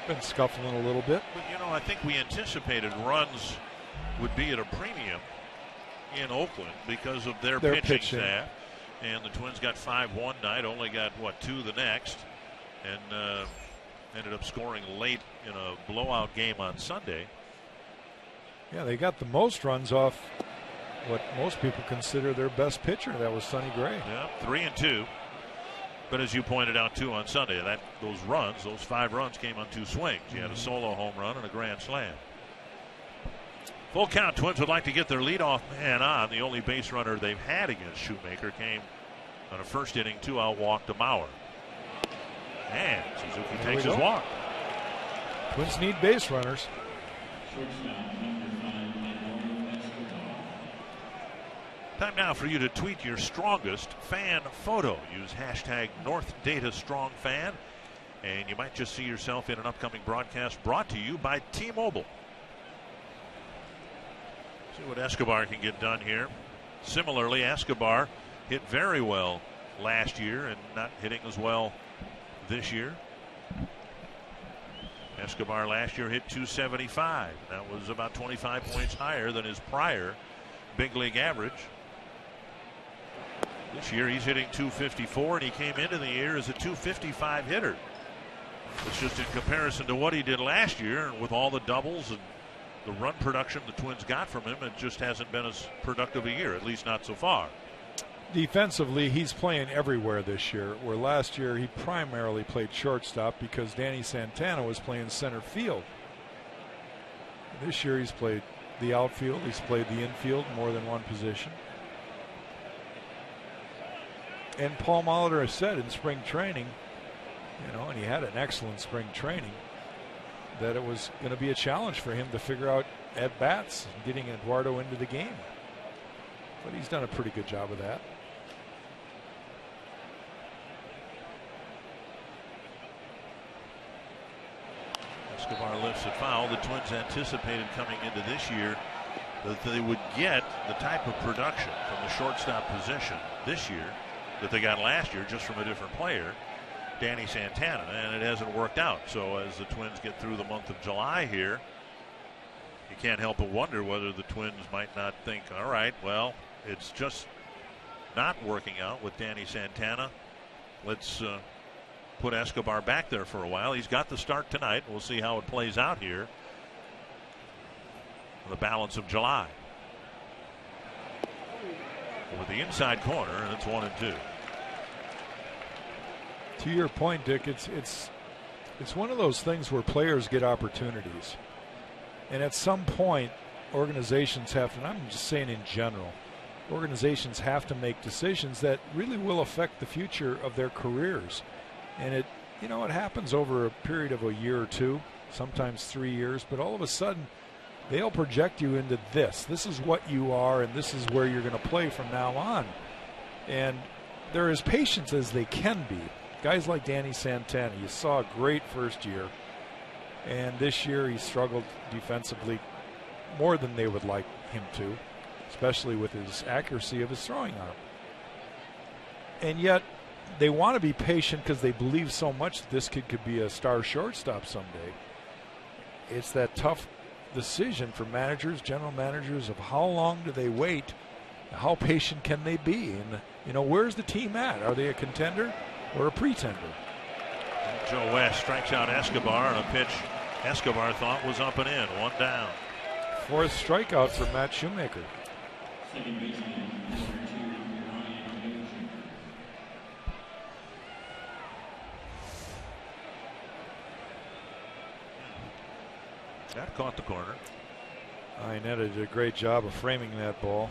been scuffling a little bit. But, you know, I think we anticipated runs would be at a premium in Oakland because of their pitching staff. And the Twins got 5 one night, only got, 2 the next, and ended up scoring late in a blowout game on Sunday. Yeah, they got the most runs off what most people consider their best pitcher. That was Sonny Gray. Yeah, 3-2. But as you pointed out, too, on Sunday, those 5 runs came on 2 swings. You had a solo home run and a grand slam. Full count. Twins would like to get their leadoff man on. The only base runner they've had against Shoemaker came on a first inning 2-out walk to Mauer. And Suzuki takes his walk. Twins need base runners. Time now for you to tweet your strongest fan photo. Use hashtag NorthDataStrongFan, and you might just see yourself in an upcoming broadcast brought to you by T-Mobile. See what Escobar can get done here. Similarly, Escobar hit very well last year and not hitting as well this year. Escobar last year hit .275. That was about 25 points higher than his prior big league average. This year he's hitting .254, and he came into the year as a .255 hitter. It's just in comparison to what he did last year, and with all the doubles and the run production the Twins got from him, it just hasn't been as productive a year, at least not so far. Defensively, he's playing everywhere this year, where last year he primarily played shortstop because Danny Santana was playing center field. This year he's played the outfield, he's played the infield, more than one position. And Paul Molitor has said in spring training, and he had an excellent spring training, that it was going to be a challenge for him to figure out at bats, getting Eduardo into the game. But he's done a pretty good job of that. Escobar lifts it foul. The Twins anticipated coming into this year that they would get the type of production from the shortstop position this year that they got last year, just from a different player, Danny Santana, and it hasn't worked out. So as the Twins get through the month of July here, you can't help but wonder whether the Twins might not think, all right, well, it's just not working out with Danny Santana. Let's put Escobar back there for a while. He's got the start tonight. We'll see how it plays out here for the balance of July. Over the inside corner, and it's 1-2. To your point, Dick, it's one of those things where players get opportunities, and at some point organizations have to, and I'm just saying in general, organizations have to make decisions that really will affect the future of their careers. And it happens over a period of a year or two, sometimes 3 years, but all of a sudden they'll project you into this is what you are, and this is where you're going to play from now on. And they're as patient as they can be. Guys like Danny Santana, you saw a great first year, and this year he struggled defensively more than they would like him to, especially with his accuracy of his throwing arm. And yet they want to be patient because they believe so much that this kid could be a star shortstop someday. It's that tough decision for managers, general managers, of how long do they wait, how patient can they be, and where's the team at? Are they a contender or a pretender? And Joe West strikes out Escobar on a pitch Escobar thought was up and in. 1 down. 4th strikeout for Matt Shoemaker. That caught the corner. Iannetta did a great job of framing that ball.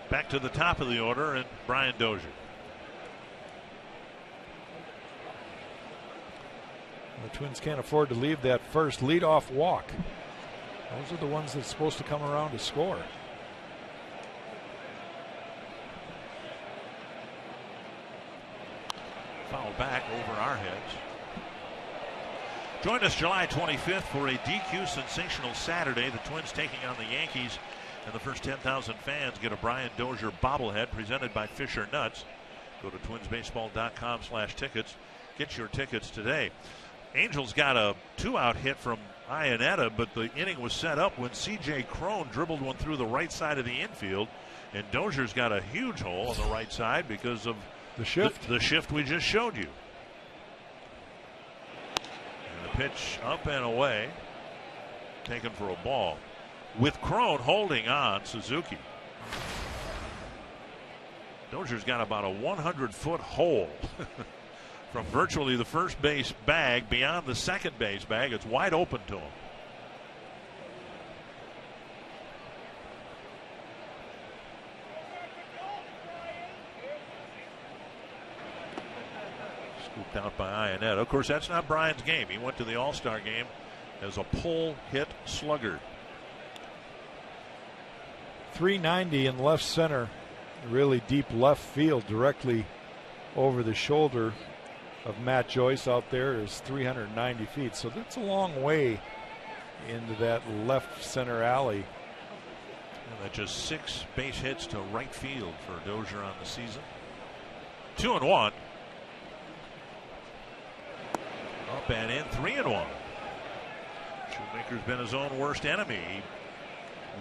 Back to the top of the order, and Brian Dozier. The Twins can't afford to leave that first leadoff walk. Those are the ones that's supposed to come around to score. fouled back over our heads. Join us July 25th for a DQ sensational Saturday. The Twins taking on the Yankees, and the first 10,000 fans get a Brian Dozier bobblehead presented by Fisher Nuts. Go to twinsbaseball.com/tickets. Get your tickets today. Angels got a 2-out hit from Iannetta, but the inning was set up when C.J. Cron dribbled one through the right side of the infield, and Dozier's got a huge hole on the right side because of the shift. The shift we just showed you. And the pitch up and away, taken for a ball. With Cron holding on Suzuki. Dozier's got about a 100-foot hole from virtually the first base bag beyond the second base bag. It's wide open to him. Scooped out by Iannetta. Of course, that's not Brian's game. He went to the All-Star game as a pull hit slugger. 390 in left center. Really deep left field, directly over the shoulder of Matt Joyce out there is 390 feet. So that's a long way into that left center alley. And that's just 6 base hits to right field for Dozier on the season. 2-1. Up and in, 3-1. Shoemaker's been his own worst enemy.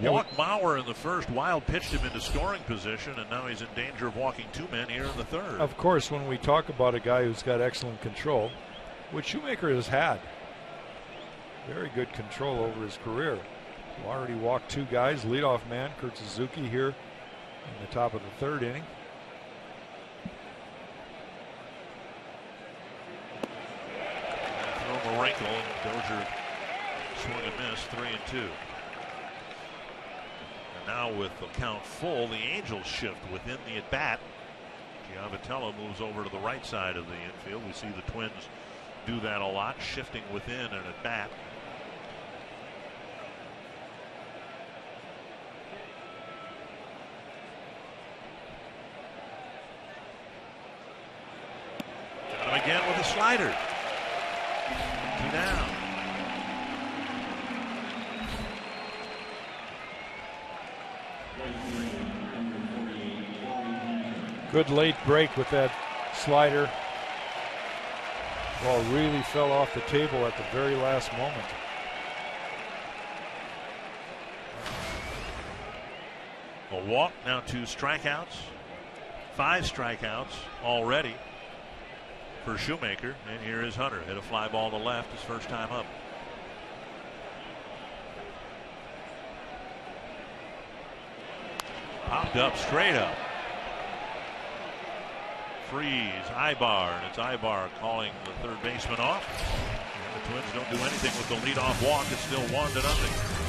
He walked Mauer in the first, Wild pitched him into scoring position, and now he's in danger of walking 2 men here in the third. Of course, when we talk about a guy who's got excellent control, which Shoemaker has had, very good control over his career. Already walked 2 guys, leadoff man Kurt Suzuki here in the top of the third inning. Throw him a wrinkle, and Dozier swung and missed, 3-2. Now with the count full, the Angels shift within the at-bat. Giavatello moves over to the right side of the infield. We see the Twins do that a lot, shifting within an at-bat. Got him again with a slider. 2 down. Good late break with that slider. Ball really fell off the table at the very last moment. A walk, now 2 strikeouts. 5 strikeouts already for Shoemaker. And here is Hunter. Hit a fly ball to left his first time up. Popped up, straight up. Freeze, Ibar, and it's Ibar calling the third baseman off. And the Twins don't do anything with the leadoff walk. It's still 1-0.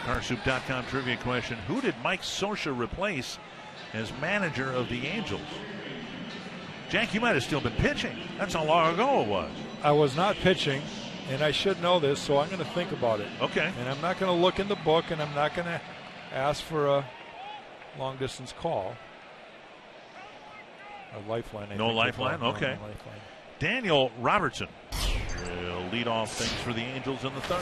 Carsoup.com trivia question. Who did Mike Scioscia replace as manager of the Angels? Jack, you might have still been pitching. That's how long ago it was. I was not pitching, and I should know this, so I'm going to think about it. Okay. And I'm not going to look in the book, and I'm not going to ask for a long-distance call. A lifeline. No lifeline? Okay. Lifeline. Daniel Robertson will lead off things for the Angels in the third.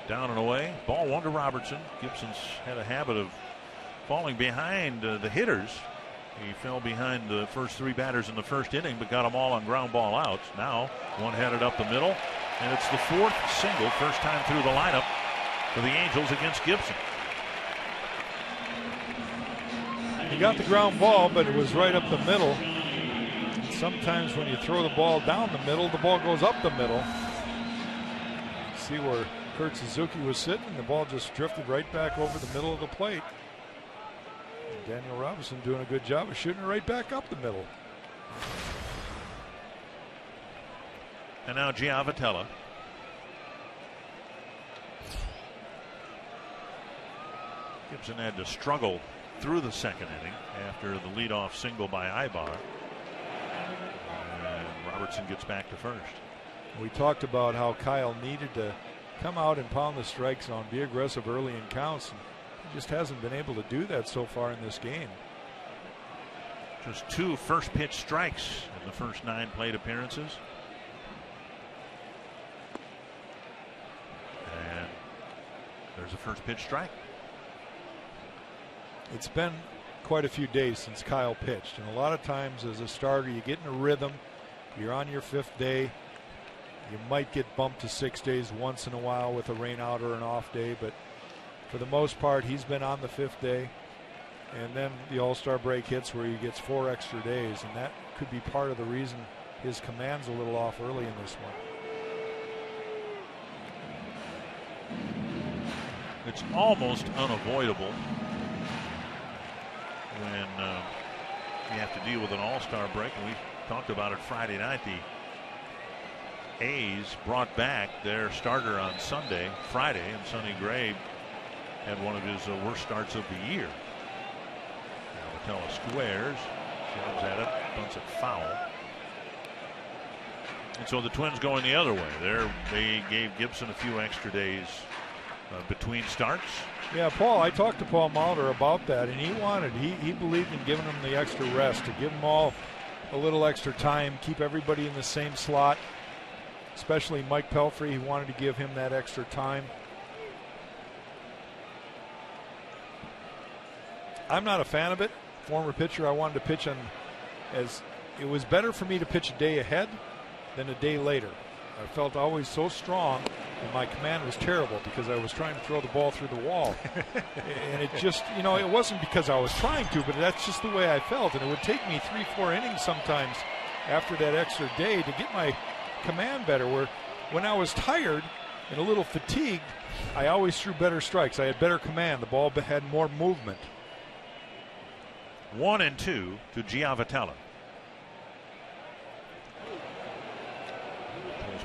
Down and away. Ball 1 to Robertson. Gibson's had a habit of falling behind the hitters. He fell behind the first 3 batters in the first inning, but got them all on ground ball outs. Now, one headed up the middle, and it's the 4th single, first time through the lineup for the Angels against Gibson. He got the ground ball, but it was right up the middle. Sometimes when you throw the ball down the middle, the ball goes up the middle. See where Kurt Suzuki was sitting, the ball just drifted right back over the middle of the plate. And Daniel Robinson doing a good job of shooting it right back up the middle. And now Giavotella. Gibson had to struggle through the second inning after the leadoff single by Ibar. And Robertson gets back to first. We talked about how Kyle needed to come out and pound the strike zone, be aggressive early in counts. And he just hasn't been able to do that so far in this game. Just 2 first pitch strikes in the first 9 plate appearances. And there's a first pitch strike. It's been quite a few days since Kyle pitched, and a lot of times as a starter you get in a rhythm. You're on your 5th day. You might get bumped to 6 days once in a while with a rain out or an off day, but for the most part he's been on the 5th day, and then the All-Star break hits where he gets 4 extra days, and that could be part of the reason his command's a little off early in this one. It's almost unavoidable when you have to deal with an All-Star break, and we talked about it Friday night. The A's brought back their starter on Sunday, Friday, and Sonny Gray had one of his worst starts of the year. Matella squares, jabs at it, bunts it foul. And so the Twins going the other way. They gave Gibson a few extra days between starts. Yeah, Paul, I talked to Paul Molitor about that, and he believed in giving them the extra rest, to give them all a little extra time, keep everybody in the same slot. Especially Mike Pelfrey, he wanted to give him that extra time. I'm not a fan of it. Former pitcher, I wanted to pitch on, as it was better for me to pitch a day ahead than a day later. I felt always so strong, and my command was terrible because I was trying to throw the ball through the wall. And it just, it wasn't because I was trying to, but that's just the way I felt. And it would take me 3-4 innings sometimes after that extra day to get my command better, where when I was tired and a little fatigued, I always threw better strikes. I had better command. The ball had more movement. 1-2 to Giavotella.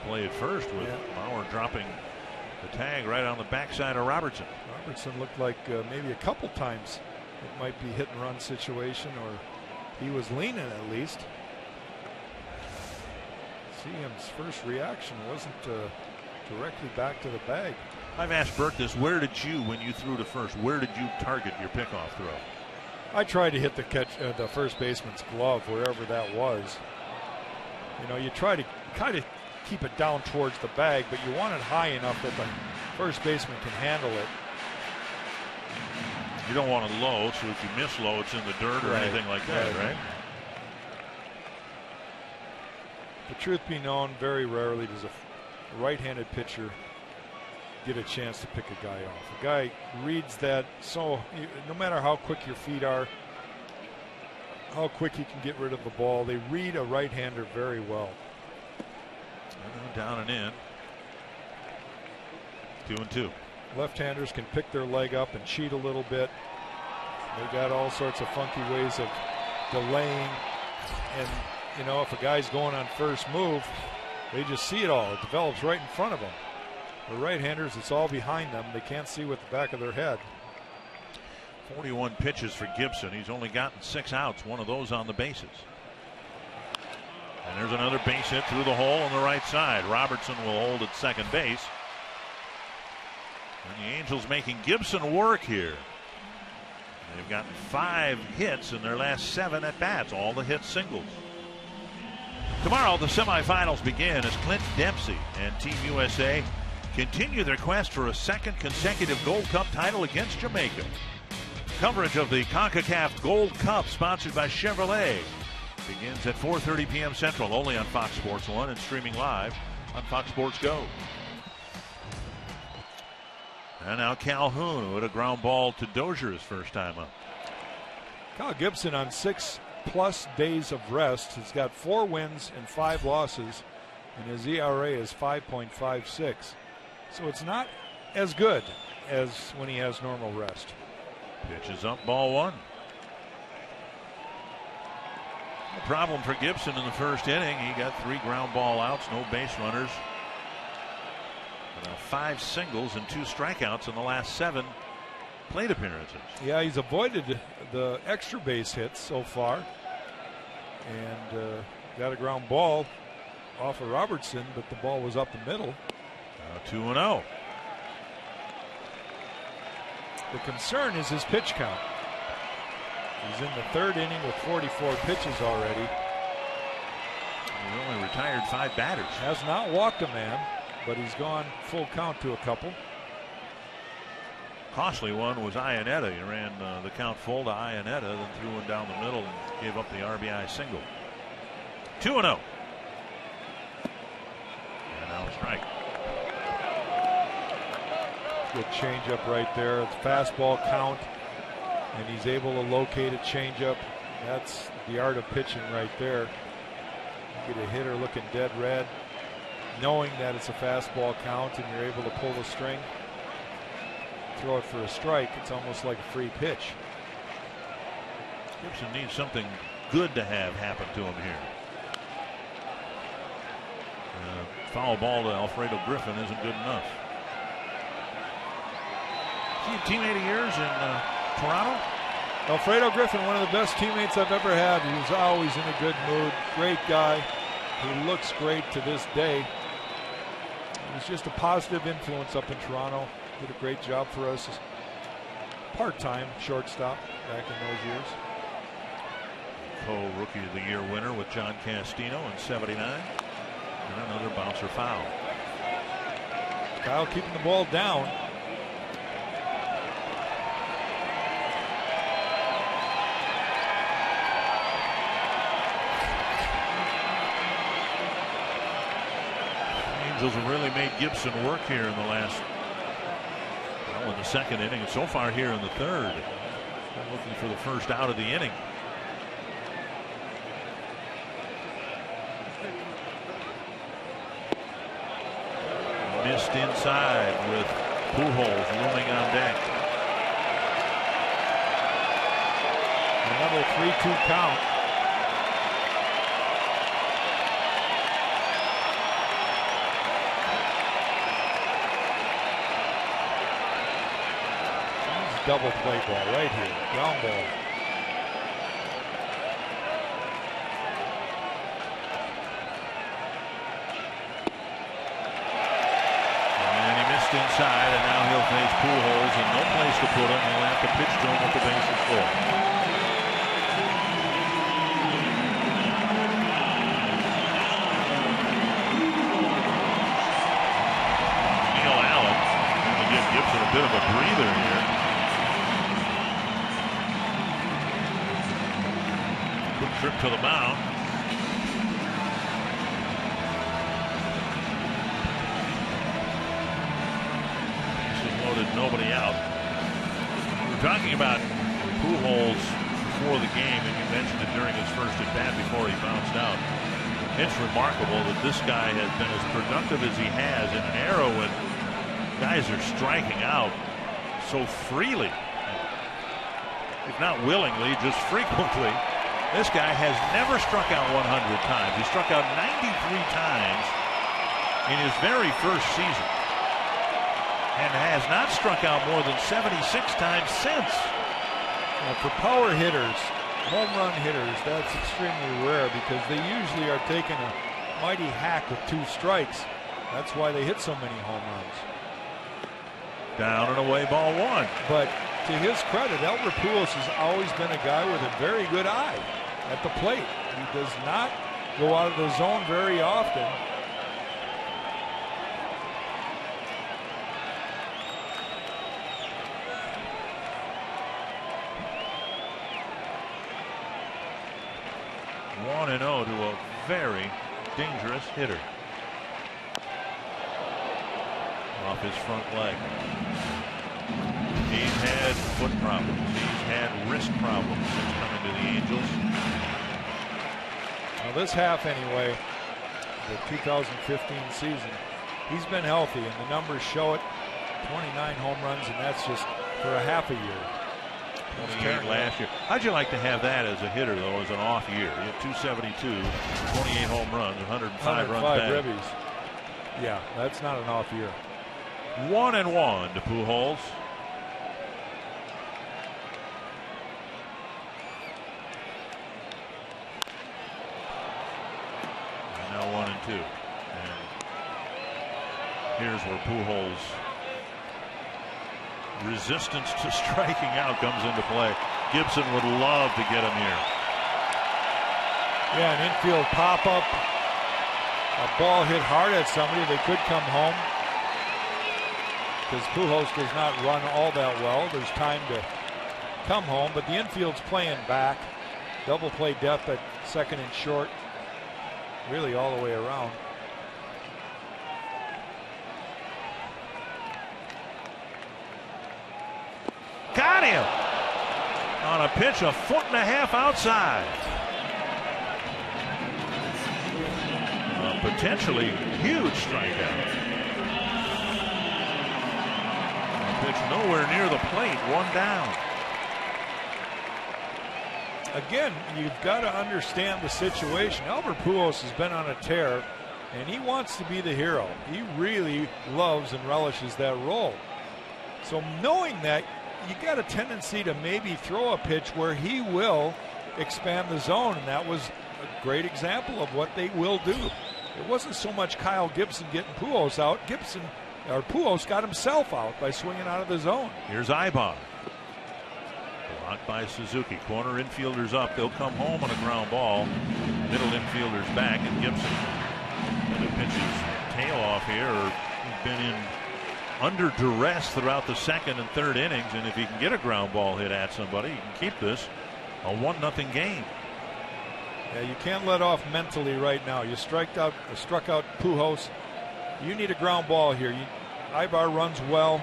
Play at first with Bauer dropping the tag right on the backside of Robertson. Robertson looked like maybe a couple times it might be hit and run situation, or he was leaning at least. CM's first reaction wasn't directly back to the bag. I've asked Bert this: where did you, when you threw to first, where did you target your pickoff throw? I tried to hit the first baseman's glove, wherever that was. You try to kind of keep it down towards the bag, but you want it high enough that the first baseman can handle it. You don't want it low, so if you miss low, it's in the dirt or anything like that, right? The truth be known, very rarely does a right-handed pitcher get a chance to pick a guy off. A guy reads that, so no matter how quick your feet are, how quick you can get rid of the ball, they read a right-hander very well. Down and in. 2-2. Left-handers can pick their leg up and cheat a little bit. They got all sorts of funky ways of delaying And, you know, if a guy's going on first move, they just see it all. It develops right in front of them. The right-handers, it's all behind them. They can't see with the back of their head. 41 pitches for Gibson. He's only gotten 6 outs, one of those on the bases. And there's another base hit through the hole on the right side. Robertson will hold at second base. And the Angels making Gibson work here. They've gotten 5 hits in their last 7 at bats, all the hits singles. Tomorrow the semifinals begin as Clint Dempsey and Team USA continue their quest for a second consecutive Gold Cup title against Jamaica. Coverage of the CONCACAF Gold Cup, sponsored by Chevrolet, begins at 4:30 p.m. Central, only on Fox Sports 1 and streaming live on Fox Sports Go. And now Calhoun, who had a ground ball to Dozier his first time up. Kyle Gibson on 6+ days of rest. He's got 4 wins and 5 losses, and his ERA is 5.56. So it's not as good as when he has normal rest. Pitch is up, ball 1. A problem for Gibson in the first inning. He got 3 ground ball outs, no base runners. 5 singles and 2 strikeouts in the last 7 plate appearances. Yeah, he's avoided the extra base hits so far, and got a ground ball off of Robertson, but the ball was up the middle. 2-0. The concern is his pitch count. He's in the 3rd inning with 44 pitches already. He only retired 5 batters. Has not walked a man, but he's gone full count to a couple. Costly one was Iannetta. He ran the count full to Iannetta, then threw one down the middle and gave up the RBI single. 2-0. And now a strike. Good changeup right there. It's fastball count, and he's able to locate a changeup. That's the art of pitching right there. You get a hitter looking dead red, knowing that it's a fastball count, and you're able to pull the string, throw it for a strike. It's almost like a free pitch. Gibson needs something good to have happen to him here. Foul ball to Alfredo Griffin isn't good enough. Is he a teammate of yours in Toronto? Alfredo Griffin, one of the best teammates I've ever had. He was always in a good mood. Great guy. He looks great to this day. He was just a positive influence up in Toronto. Did a great job for us. Part-time shortstop back in those years. Co-Rookie of the Year winner with John Castino in '79. And another bouncer foul. Kyle keeping the ball down. Angels have really made Gibson work here in the last, well, in the 2nd inning, and so far here in the 3rd. They're looking for the first out of the inning. Missed inside with Pujols looming on deck. Another 3-2 count. Double play ball right here. Ground ball. And he missed inside, and now he'll face Pujols and no place to put him. He'll have to pitch to him with the bases full. Neil Allen going to give Gibson a bit of a breather here. Trip to the mound. Bases loaded, nobody out. We're talking about Pujols before the game, and you mentioned it during his first at bat before he bounced out. It's remarkable that this guy has been as productive as he has in an era when guys are striking out so freely, if not willingly, just frequently. This guy has never struck out 100 times. He struck out 93 times in his very first season and has not struck out more than 76 times since. Well, for power hitters, home run hitters, that's extremely rare because they usually are taking a mighty hack with 2 strikes. That's why they hit so many home runs. Down and away, ball 1. But to his credit, Albert Pujols has always been a guy with a very good eye at the plate. He does not go out of the zone very often. One and 0 to a very dangerous hitter. Off his front leg. He's had foot problems. He's had wrist problems since coming to the Angels. Well, this half anyway, the 2015 season, he's been healthy and the numbers show it. 29 home runs, and that's just for a half a year. 28 last year. How'd you like to have that as a hitter, though, as an off year? You have 272, 28 home runs, 105 runs back. Ribbies. Yeah, that's not an off year. 1-1 to Pujols. And now 1-2. And here's where Pujols' resistance to striking out comes into play. Gibson would love to get him here. Yeah, an infield pop-up. A ball hit hard at somebody. They could come home. Because Pujols does not run all that well. There's time to come home, but the infield's playing back. Double play depth at second and short. Really all the way around. Got him on a pitch a foot and a half outside. A potentially huge strikeout. Pitch nowhere near the plate, 1 down. Again, you've got to understand the situation. Albert Pujols has been on a tear, and he wants to be the hero. He really loves and relishes that role. So knowing that, you got a tendency to maybe throw a pitch where he will expand the zone, and that was a great example of what they will do. It wasn't so much Kyle Gibson getting Pujols out. Pujols got himself out by swinging out of the zone. Here's Ibar. Blocked by Suzuki. Corner infielders up. They'll come home on a ground ball. Middle infielders back, and Gibson going to pitch his tail off here. He's been in under duress throughout the second and third innings, and if he can get a ground ball hit at somebody, he can keep this a 1-0 game. Yeah, you can't let off mentally right now. You struck out Pujols. You need a ground ball here. Ibar runs well.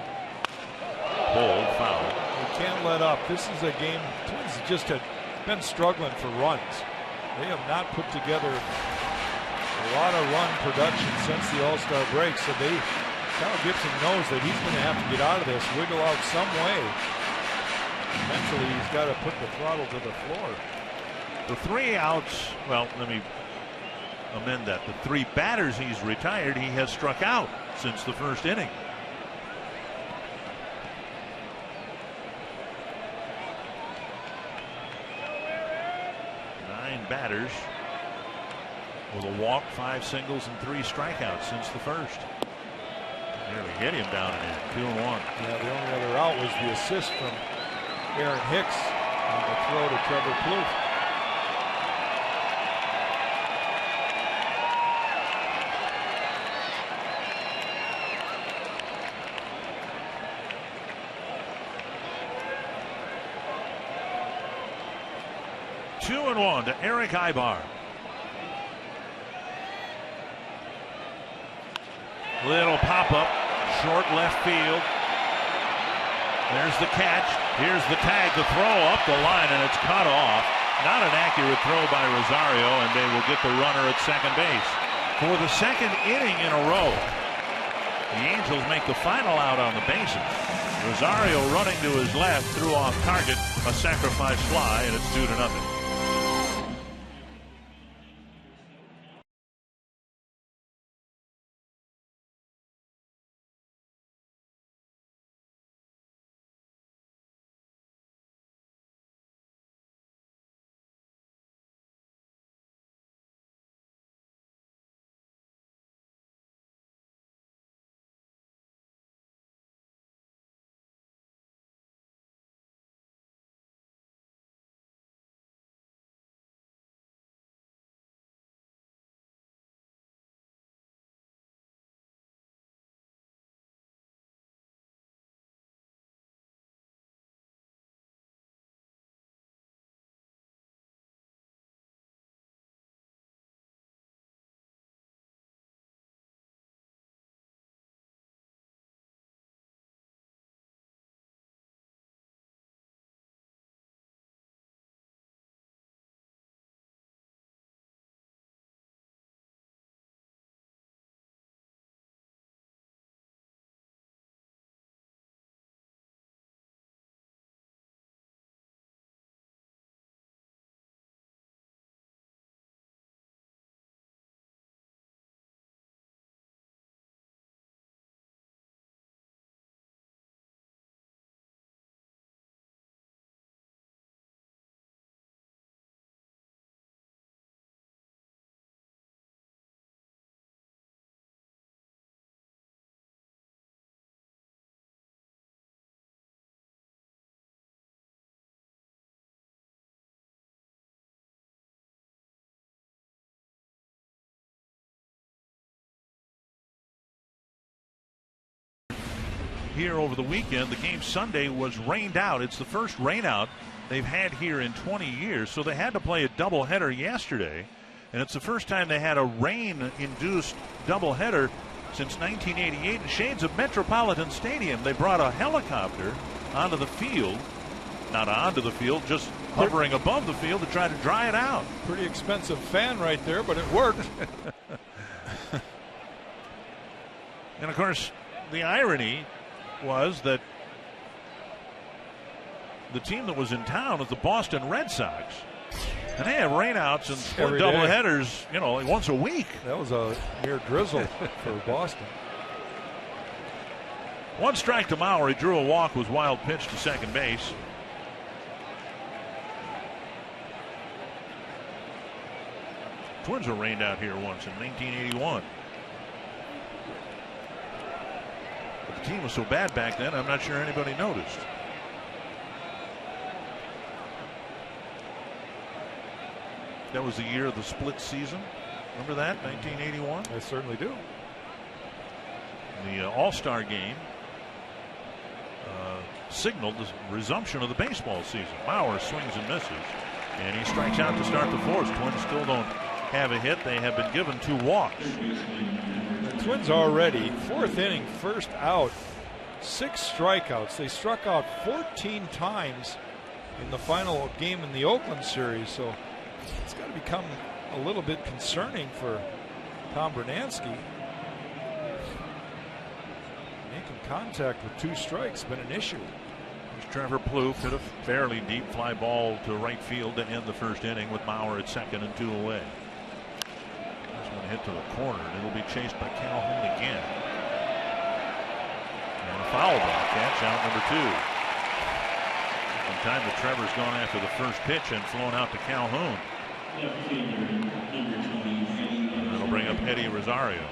Bold foul. You can't let up. This is a game. Twins just have been struggling for runs. They have not put together a lot of run production since the All-Star break. So Kyle Gibson knows that he's going to have to get out of this, wiggle out some way. Eventually, he's got to put the throttle to the floor. The 3 outs. Well, let me amend that. The 3 batters he's retired, he has struck out since the first inning. Nine batters with a walk, 5 singles, and 3 strikeouts since the first. Nearly hit him down in 2-1. Yeah, the only other out was the assist from Aaron Hicks on the throw to Trevor Plouffe. Two and 1 to Eric Ibar. Little pop-up, short left field. There's the catch. Here's the tag, the throw up the line, and it's cut off. Not an accurate throw by Rosario, and they will get the runner at second base. For the second inning in a row, the Angels make the final out on the bases. Rosario running to his left, threw off target, a sacrifice fly, and it's 2-0. here over the weekend. The game Sunday was rained out. It's the first rain out they've had here in 20 years, so they had to play a doubleheader yesterday, and it's the first time they had a rain-induced doubleheader since 1988 in shades of Metropolitan Stadium. They brought a helicopter onto the field, not onto the field, just hovering above the field to try to dry it out. Pretty expensive fan right there, but it worked. And of course, the irony was that the team that was in town was the Boston Red Sox. And they have rainouts and split doubleheaders, like once a week. That was a mere drizzle for Boston. 1 strike to Mauer. He drew a walk with wild pitch to second base. Twins were rained out here once in 1981. But the team was so bad back then, I'm not sure anybody noticed. That was the year of the split season. Remember that, 1981? I certainly do. The All-Star game signaled the resumption of the baseball season. Mauer swings and misses, and he strikes out to start the fourth. Twins still don't have a hit. They have been given 2 walks. The Twins already, 4th inning, first out, 6 strikeouts. They struck out 14 times in the final game in the Oakland series, so it's got to become a little bit concerning for Tom Bernansky. Making contact with 2 strikes has been an issue. There's Trevor Plouffe hit a fairly deep fly ball to right field to end the first inning with Mauer at second and 2 away. This one hit to the corner, and it'll be chased by Calhoun again. And a foul ball catch, out number 2. In time that Trevor's gone after the first pitch and flown out to Calhoun. And that'll bring up Eddie Rosario.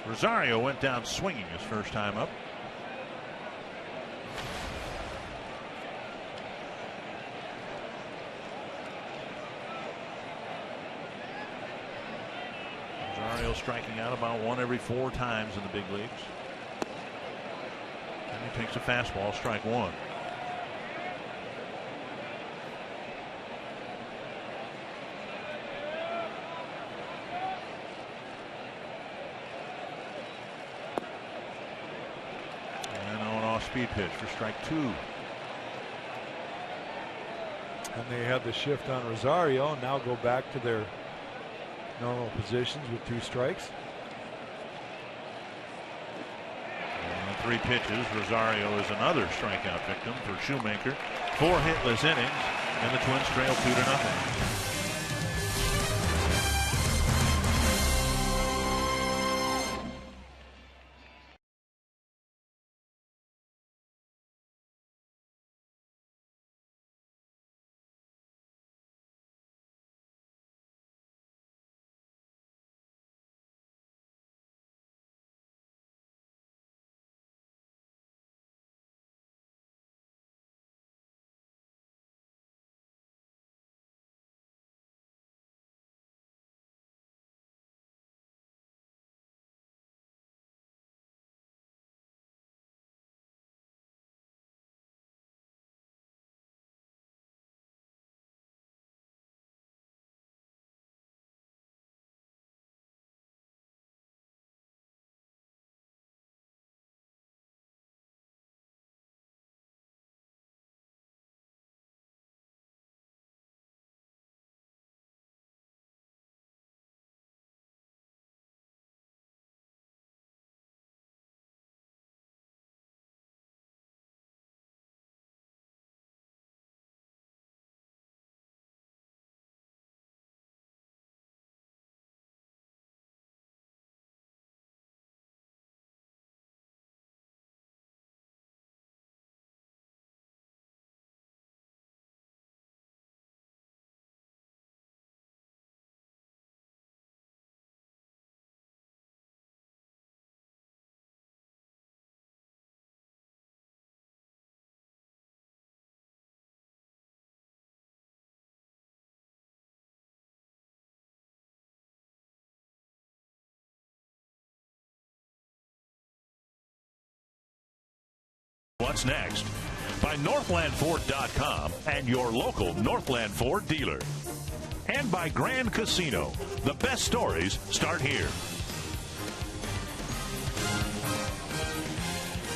Rosario went down swinging his first time up. Rosario striking out about 1 every 4 times in the big leagues. And he takes a fastball, strike 1. Speed pitch for strike 2. And they had the shift on Rosario and now go back to their normal positions with 2 strikes. And 3 pitches. Rosario is another strikeout victim for Shoemaker. 4 hitless innings, and the Twins trail 2-0. What's next? By NorthlandFord.com and your local Northland Ford dealer. And by Grand Casino. The best stories start here.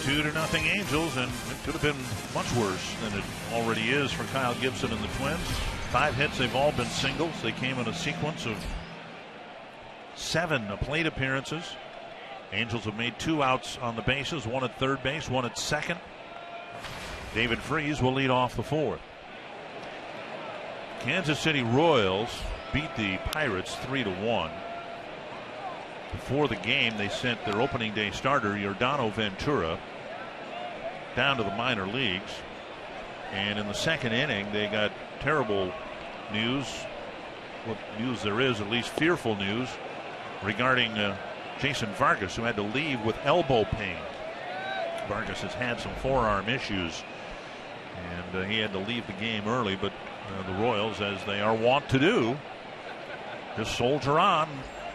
2-0 Angels, and it could have been much worse than it already is for Kyle Gibson and the Twins. 5 hits, they've all been singles. They came in a sequence of 7 plate appearances. Angels have made 2 outs on the bases, 1 at third base, 1 at second. David Freese will lead off the 4th. Kansas City Royals beat the Pirates 3-1. Before the game, they sent their opening day starter, Yordano Ventura, down to the minor leagues. And in the second inning, they got terrible news. What news there is, at least fearful news, regarding Jason Vargas, who had to leave with elbow pain. Vargas has had some forearm issues, and he had to leave the game early. But the Royals, as they are wont to do, just soldier on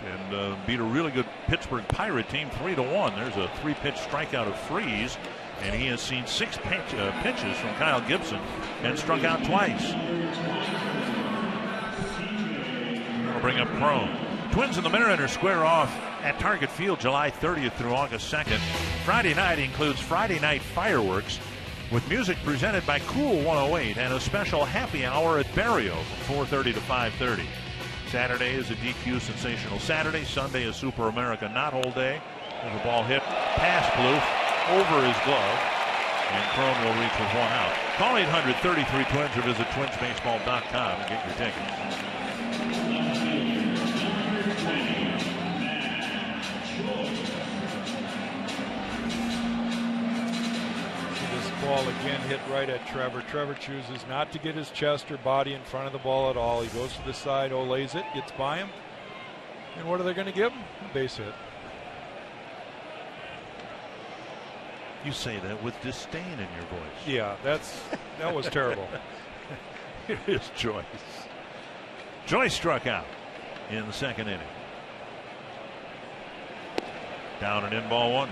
and beat a really good Pittsburgh Pirate team 3-1. There's a 3-pitch strikeout of Freese, and he has seen 6 pitches from Kyle Gibson and struck out twice. We'll bring up Crone. Twins and the Mariners square off at Target Field July 30th through August 2nd. Friday night includes Friday night fireworks with music presented by Cool 108 and a special happy hour at Barrio from 4:30 to 5:30. Saturday is a DQ Sensational Saturday. Sunday is Super America Knothole Day. There's a ball hit past Plouffe over his glove, and Crone will reach with 1 out. Call 800-33-TWINS or visit twinsbaseball.com and get your tickets. Ball again hit right at Trevor. Trevor chooses not to get his chest or body in front of the ball at all. He goes to the side, olays it, gets by him. And what are they going to give him? A base hit. You say that with disdain in your voice. Yeah, that was terrible. It is Joyce. Joyce struck out in the second inning. Down and in, ball 1.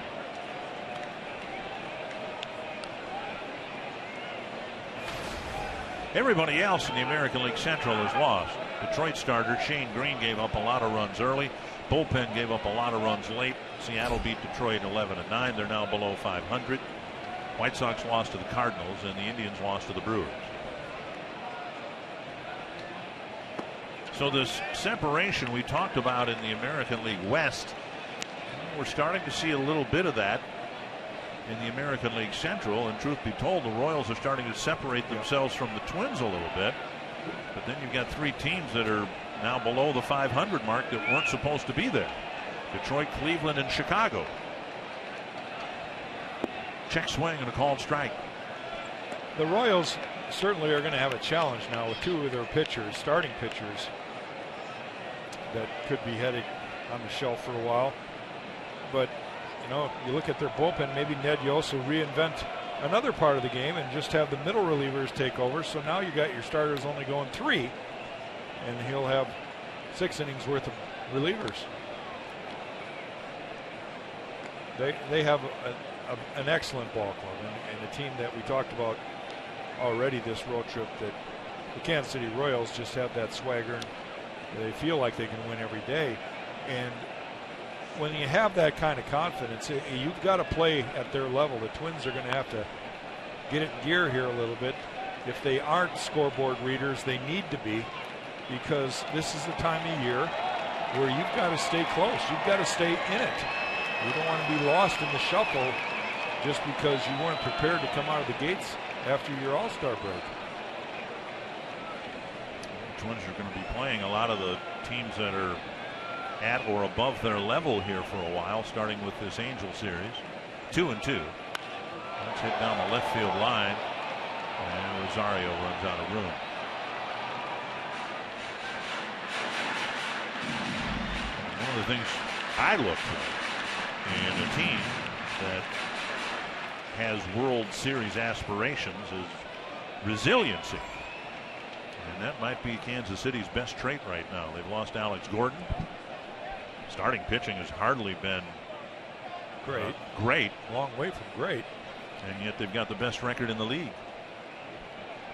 Everybody else in the American League Central has lost. Detroit starter Shane Green gave up a lot of runs early. Bullpen gave up a lot of runs late. Seattle beat Detroit 11-9. They're now below 500. White Sox lost to the Cardinals, and the Indians lost to the Brewers. So this separation we talked about in the American League West, we're starting to see a little bit of that in the American League Central, and truth be told, the Royals are starting to separate themselves from the Twins a little bit. But then you've got 3 teams that are now below the 500 mark that weren't supposed to be there. Detroit, Cleveland, and Chicago. Check swing and a called strike. The Royals certainly are going to have a challenge now with 2 of their pitchers, starting pitchers, that could be heading on the shelf for a while. But you know, you look at their bullpen, maybe Ned Yost will reinvent another part of the game and just have the middle relievers take over. So now you got your starters only going 3, and he'll have 6 innings worth of relievers. They have an excellent ball club, and a team that we talked about already this road trip, that the Kansas City Royals just have that swagger, and they feel like they can win every day. And when you have that kind of confidence, you've got to play at their level. The Twins are going to have to get it in gear here a little bit. If they aren't scoreboard readers, they need to be, because this is the time of year where you've got to stay close. You've got to stay in it. You don't want to be lost in the shuffle just because you weren't prepared to come out of the gates after your All-Star break. The Twins are going to be playing a lot of the teams that are at or above their level here for a while, starting with this Angel series. 2-2. That's hit down the left field line, and Rosario runs out of room. One of the things I look for in a team that has World Series aspirations is resiliency. And that might be Kansas City's best trait right now. They've lost Alex Gordon. Starting pitching has hardly been great. Long way from great. and yet they've got the best record in the league.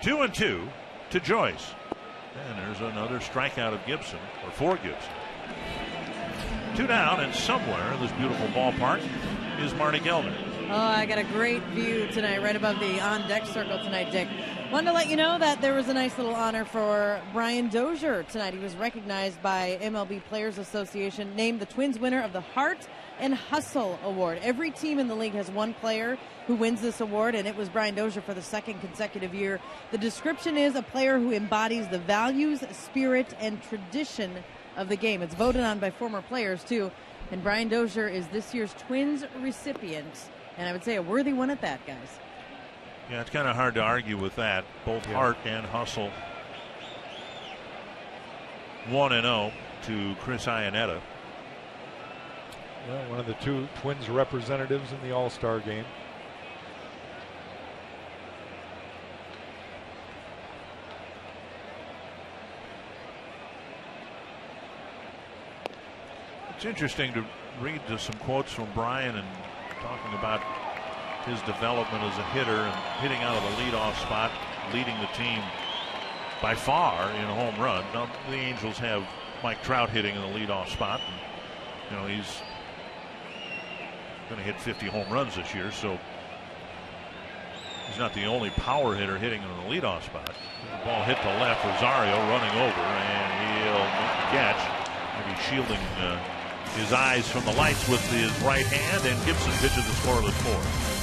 2-2 to Joyce. And there's another strikeout of Gibson, or for Gibson. 2 down, and somewhere in this beautiful ballpark is Marty Gellner. Oh, I got a great view tonight, right above the on-deck circle tonight, Dick. Wanted to let you know that there was a nice little honor for Brian Dozier tonight. He was recognized by MLB Players Association, named the Twins winner of the Heart and Hustle Award. Every team in the league has one player who wins this award, and it was Brian Dozier for the second consecutive year. The description is a player who embodies the values, spirit, and tradition of the game. It's voted on by former players, too. And Brian Dozier is this year's Twins recipient. And I would say a worthy one at that, guys. Yeah, it's kind of hard to argue with that. Both Hart and Hustle 1-0 to Chris Iannetta. Well, one of the 2 Twins representatives in the All-Star game. It's interesting to read some quotes from Brian and talking about his development as a hitter and hitting out of the leadoff spot, leading the team by far in a home run. Now, the Angels have Mike Trout hitting in the leadoff spot. And, he's going to hit 50 home runs this year, so he's not the only power hitter hitting in the leadoff spot. The ball hit to left, Rosario running over, and he'll make the catch. Maybe shielding his eyes from the lights with his right hand, and Gibson pitches a scoreless 4.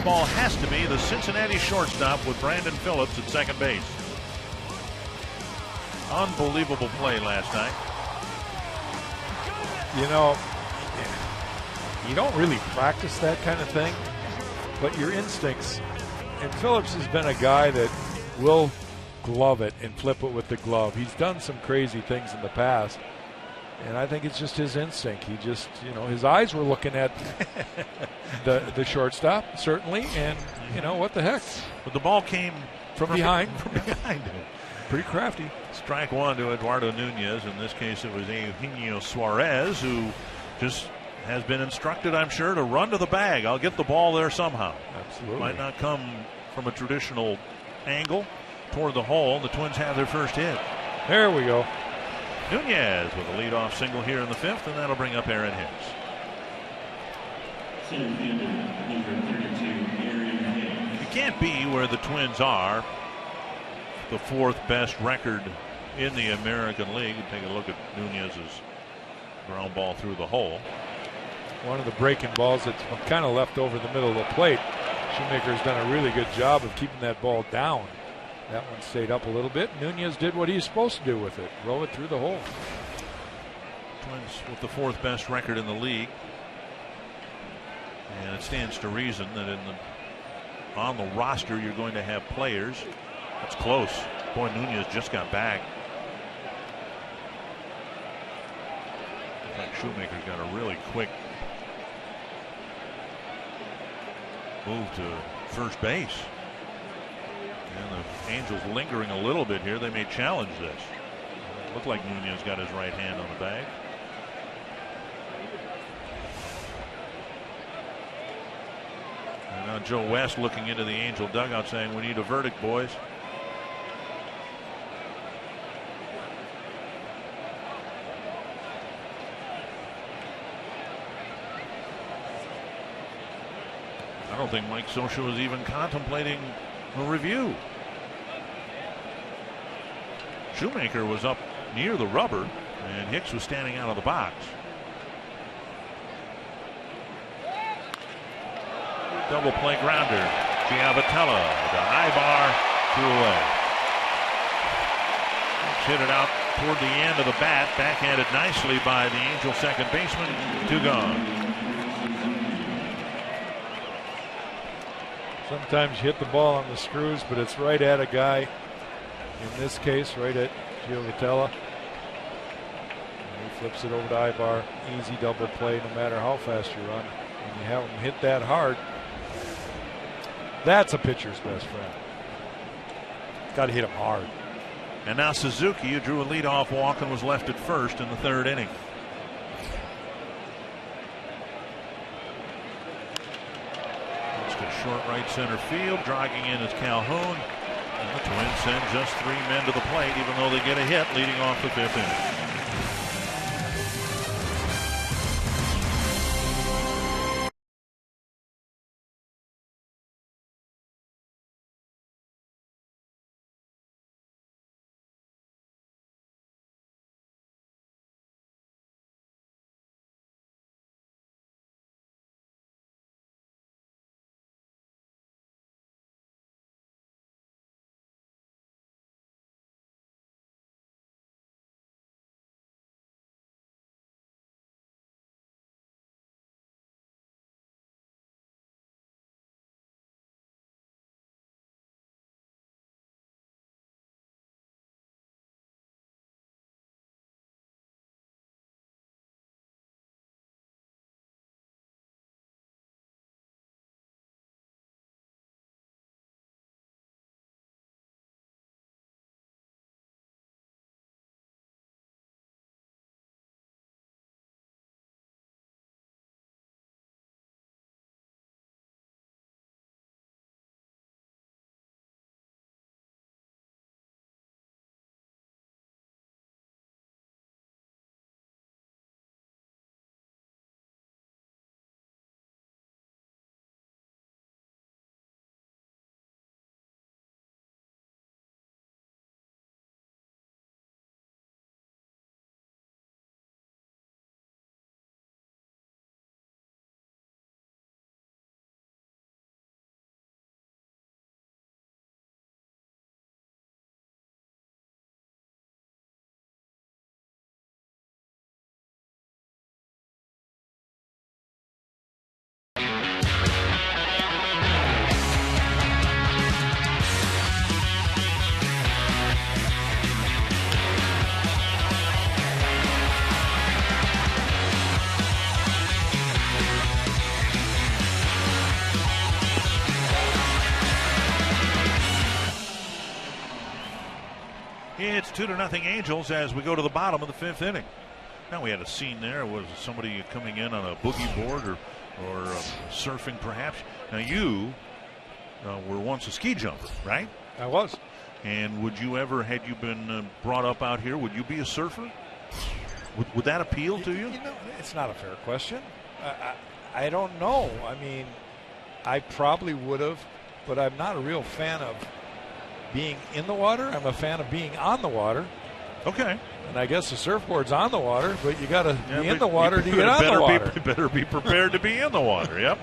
Ball has to be the Cincinnati shortstop with Brandon Phillips at second base. Unbelievable play last night. You don't really practice that kind of thing, but your instincts. And Phillips has been a guy that will glove it and flip it with the glove. He's done some crazy things in the past. And I think it's just his instinct. He just, his eyes were looking at the shortstop, certainly, and, what the heck. But the ball came from behind. From behind. Pretty crafty. Strike 1 to Eduardo Nunez. In this case, it was Eugenio Suarez, who just has been instructed, I'm sure, to run to the bag. I'll get the ball there somehow. Absolutely. Might not come from a traditional angle toward the hole. The Twins have their first hit. There we go. Nunez with a leadoff single here in the 5th, and that'll bring up Aaron Hicks. You can't be where the Twins are, the 4th best record in the American League. Take a look at Nunez's ground ball through the hole. One of the breaking balls that's kind of left over the middle of the plate. Shoemaker's done a really good job of keeping that ball down. That one stayed up a little bit. Nunez did what he's supposed to do with it. Roll it through the hole. Twins with the 4th best record in the league. And it stands to reason that on the roster you're going to have players. That's close. Boy, Nunez just got back. I think Shoemaker's got a really quick move to first base. And the Angels lingering a little bit here. They may challenge this. Looked like Nunez got his right hand on the bag. And now Joe West looking into the Angel dugout saying, we need a verdict, boys. I don't think Mike Scioscia was even contemplating a review. Shoemaker was up near the rubber, and Hicks was standing out of the box. Double play grounder. Giavotella, the Ibar, 2 away. Hit it out toward the end of the bat, backhanded nicely by the Angel second baseman. 2 gone. Sometimes you hit the ball on the screws, but it's right at a guy. In this case, right at Giavotella. He flips it over to Ibar. Easy double play, no matter how fast you run. When you have him hit that hard, that's a pitcher's best friend. Got to hit him hard. And now Suzuki, who drew a leadoff walk and was left at first in the 3rd inning. Short right center field. Dragging in is Calhoun. And the Twins send just 3 men to the plate, even though they get a hit leading off the 5th inning. It's 2-0 Angels as we go to the bottom of the 5th inning. Now we had a scene there. Was somebody coming in on a boogie board or surfing perhaps? Now you were once a ski jumper, right? I was. And would you ever, had you been brought up out here, would you be a surfer? Would that appeal to you? You know, it's not a fair question. I don't know. I mean, I probably would have, but I'm not a real fan of being in the water. I'm a fan of being on the water. Okay. And I guess the surfboard's on the water, but you got to be in the water to get on the water. Better be prepared to be in the water. Yep.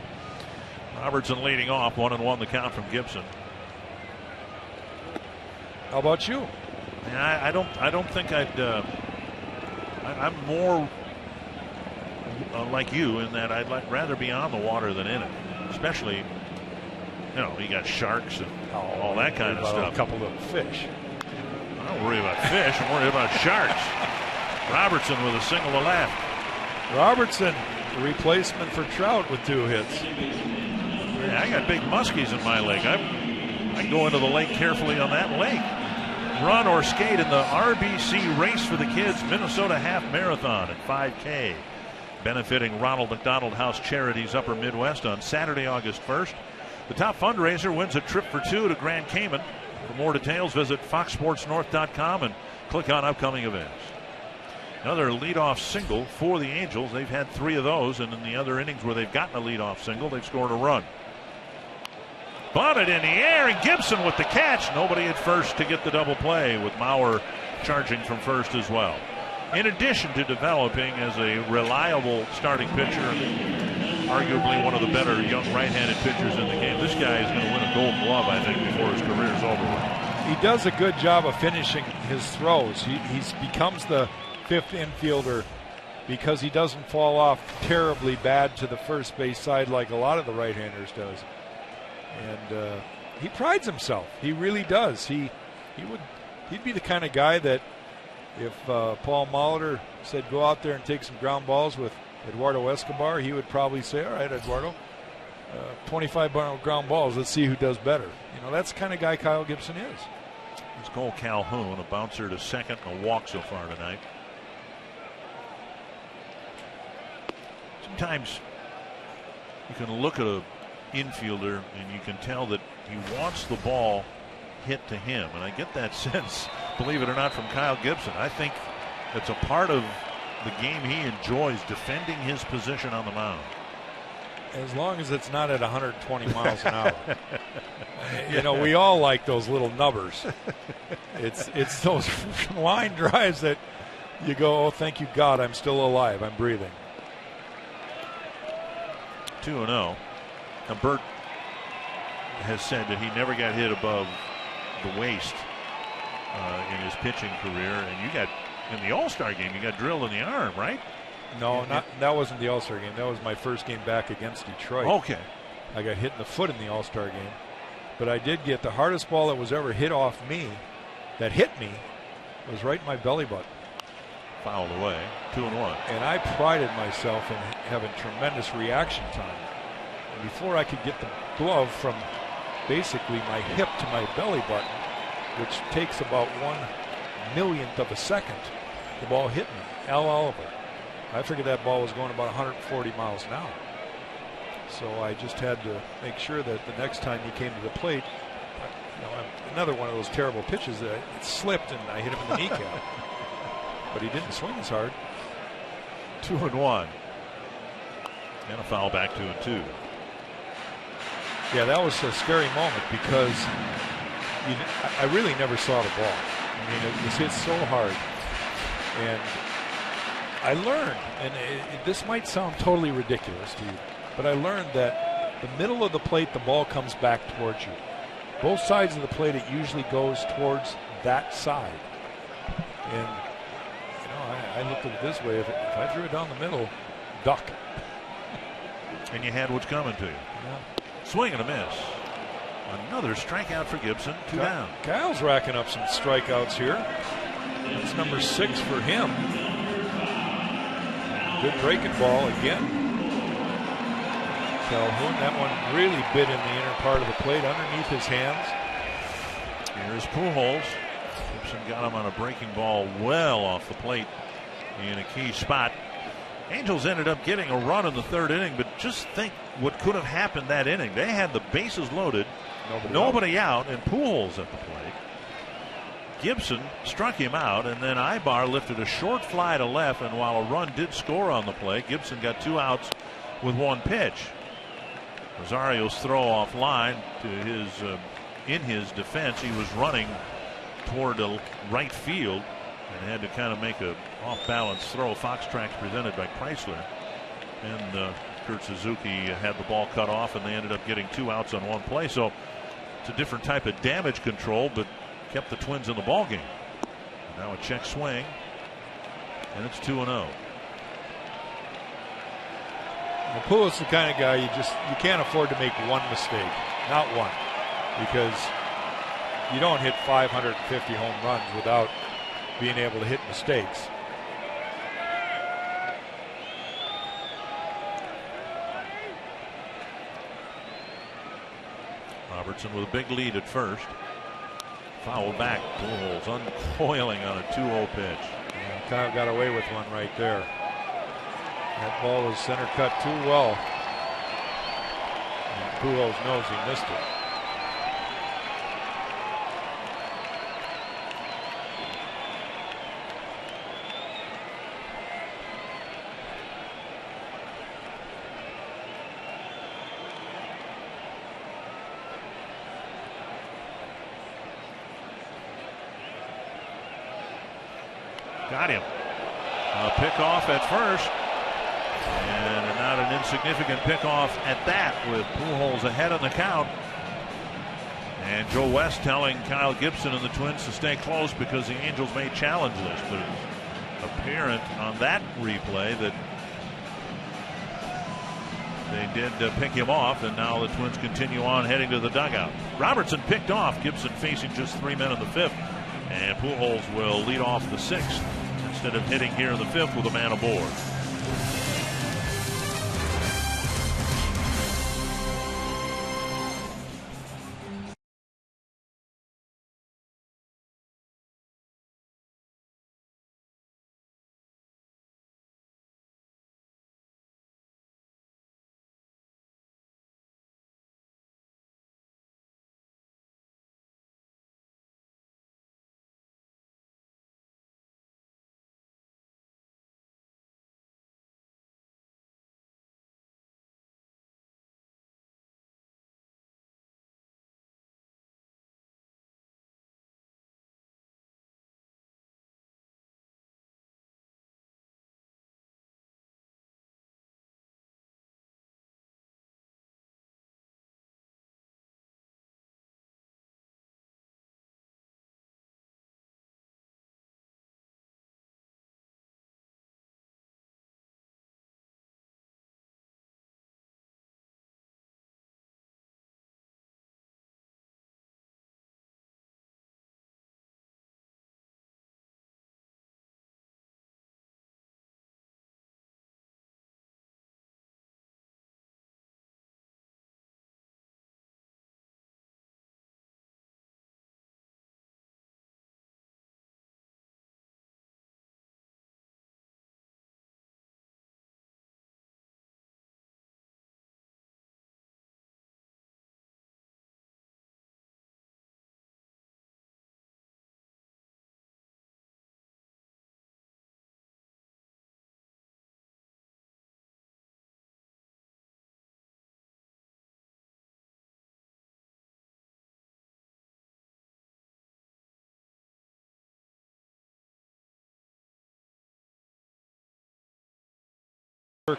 Robertson leading off, 1-1 the count from Gibson. How about you? Yeah, I don't think I'd. I'm more like you in that I'd rather be on the water than in it, especially, you got sharks and all that kind of stuff. A couple of fish. I don't worry about fish. I'm worried about sharks. Robertson with a single to left. Robertson, the replacement for Trout with 2 hits. Yeah, I got big muskies in my lake. I go into the lake carefully on that lake. Run or skate in the RBC Race for the Kids Minnesota Half Marathon at 5K. Benefiting Ronald McDonald House Charities Upper Midwest on Saturday, August 1st. The top fundraiser wins a trip for 2 to Grand Cayman. For more details, visit foxsportsnorth.com and click on upcoming events. Another leadoff single for the Angels. They've had 3 of those, and in the other innings where they've gotten a leadoff single, they've scored a run. Bunted in the air, and Gibson with the catch. Nobody at first to get the double play, with Mauer charging from first as well. In addition to developing as a reliable starting pitcher, arguably one of the better young right-handed pitchers in the game, this guy is going to win a Gold Glove, I think, before his career is over. He does a good job of finishing his throws. He becomes the 5th infielder because he doesn't fall off terribly bad to the first base side like a lot of the right-handers does. And he prides himself. He really does. He'd be the kind of guy that if Paul Molitor said go out there and take some ground balls with Eduardo Escobar, he would probably say, all right, Eduardo, 25 ground balls. Let's see who does better. That's the kind of guy Kyle Gibson is. It's Cole Calhoun, a bouncer to second and a walk so far tonight. Sometimes you can look at a infielder and you can tell that he wants the ball hit to him, and I get that sense, believe it or not, from Kyle Gibson. I think it's a part of the game he enjoys, defending his position on the mound. As long as it's not at 120 miles an hour. We all like those little nubbers. It's those line drives that you go, oh, thank you God, I'm still alive, I'm breathing. 2-0. Now Bert has said that he never got hit above the waist in his pitching career, and you got in the All-Star game you got drilled in the arm, right? No, that wasn't the All-Star game. That was my first game back against Detroit. Okay. I got hit in the foot in the All-Star game, but I did get the hardest ball that was ever hit off me, that hit me, was right in my belly button. Fouled away. 2-1. And I prided myself in having tremendous reaction time. And before I could get the glove from basically my hip to my belly button, which takes about 1/1,000,000th of a second, the ball hit me. Al Oliver. I figured that ball was going about 140 miles an hour. So I just had to make sure that the next time he came to the plate, another one of those terrible pitches that it slipped and I hit him in the kneecap. But he didn't swing as hard. 2-1. And a foul back 2-2. Yeah, that was a scary moment because I really never saw the ball. I mean, it was hit so hard. And I learned, and this might sound totally ridiculous to you, but I learned that the middle of the plate, the ball comes back towards you. Both sides of the plate, it usually goes towards that side. And, I looked at it this way. If I threw it down the middle, duck. And you had what's coming to you. Yeah. Swing and a miss. Another strikeout for Gibson. 2 down. Kyle's racking up some strikeouts here. It's number 6 for him. Good breaking ball again. Calhoun, that one really bit in the inner part of the plate underneath his hands. Here's Pujols. Gibson got him on a breaking ball well off the plate in a key spot. Angels ended up getting a run in the 3rd inning, but just think what could have happened that inning. They had the bases loaded, nobody out, and Pujols at the plate. Gibson struck him out, and then Ibar lifted a short fly to left, and while a run did score on the play, Gibson got 2 outs with 1 pitch. Rosario's throw off line to his in his defense. He was running toward the right field and had to kind of make a off-balance throw. Fox Tracks presented by Chrysler, and Kurt Suzuki had the ball cut off, and they ended up getting 2 outs on 1 play. So it's a different type of damage control, but kept the Twins in the ball game. Now a check swing, and it's 2-0. Well, Pujols is the kind of guy you can't afford to make one mistake, not one, because you don't hit 550 home runs without being able to hit mistakes. Robertson with a big lead at first. Foul back. Pujols uncoiling on a 2-0 pitch. Yeah, kind of got away with one right there. That ball was center cut too well. And Pujols knows he missed it. Got him. A pickoff at first. And not an insignificant pickoff at that, with Pujols ahead on the count. And Joe West telling Kyle Gibson and the Twins to stay close because the Angels may challenge this. But it's apparent on that replay that they did pick him off, and now the Twins continue on heading to the dugout. Robertson picked off. Gibson facing just 3 men in the 5th. And Pujols will lead off the 6th instead of hitting here in the 5th with a man aboard.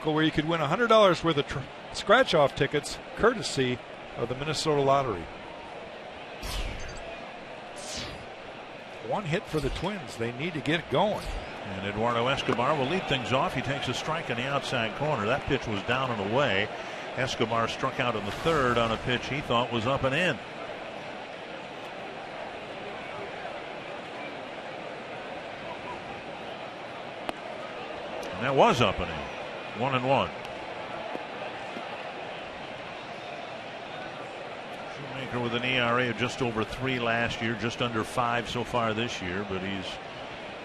Where you could win $100 worth of scratch-off tickets courtesy of the Minnesota Lottery. One hit for the Twins. They need to get going. And Eduardo Escobar will lead things off. He takes a strike in the outside corner. That pitch was down and away. Escobar struck out in the 3rd on a pitch he thought was up and in. And that was up and in. 1-1. Shoemaker with an ERA of just over 3 last year, just under 5 so far this year, but he's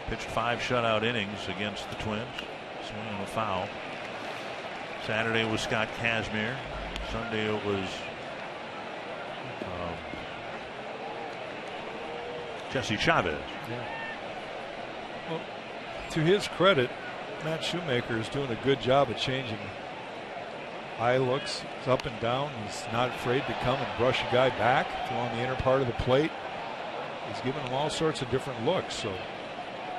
pitched 5 shutout innings against the Twins. Swinging a foul. Saturday was Scott Kazmir. Sunday it was Jesse Chavez. Yeah. Well, to his credit, Matt Shoemaker is doing a good job of changing eye looks. He's up and down. He's not afraid to come and brush a guy back along the inner part of the plate. He's giving him all sorts of different looks. So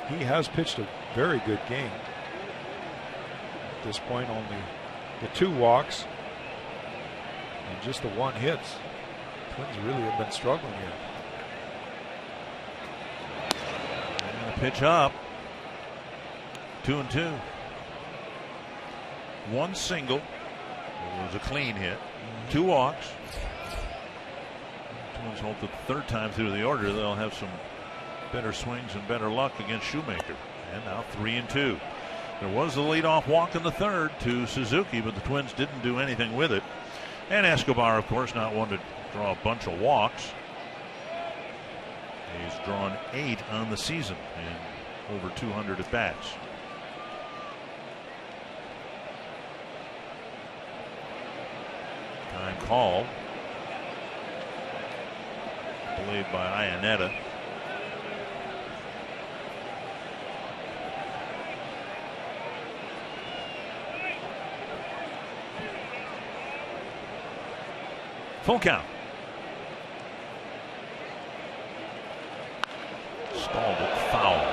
he has pitched a very good game. At this point, only the 2 walks and just the 1 hits. Twins really have been struggling here. And a pitch up. 2-2. 1 single, It was a clean hit. 2 walks. Twins hope that the third time through the order they'll have some better swings and better luck against Shoemaker. And now 3-2. There was the leadoff walk in the third to Suzuki, but the Twins didn't do anything with it. And Escobar, of course, not one to draw a bunch of walks. He's drawn 8 on the season and over 200 at bats. Time called. Played by Iannetta. Full count. Stalled it foul.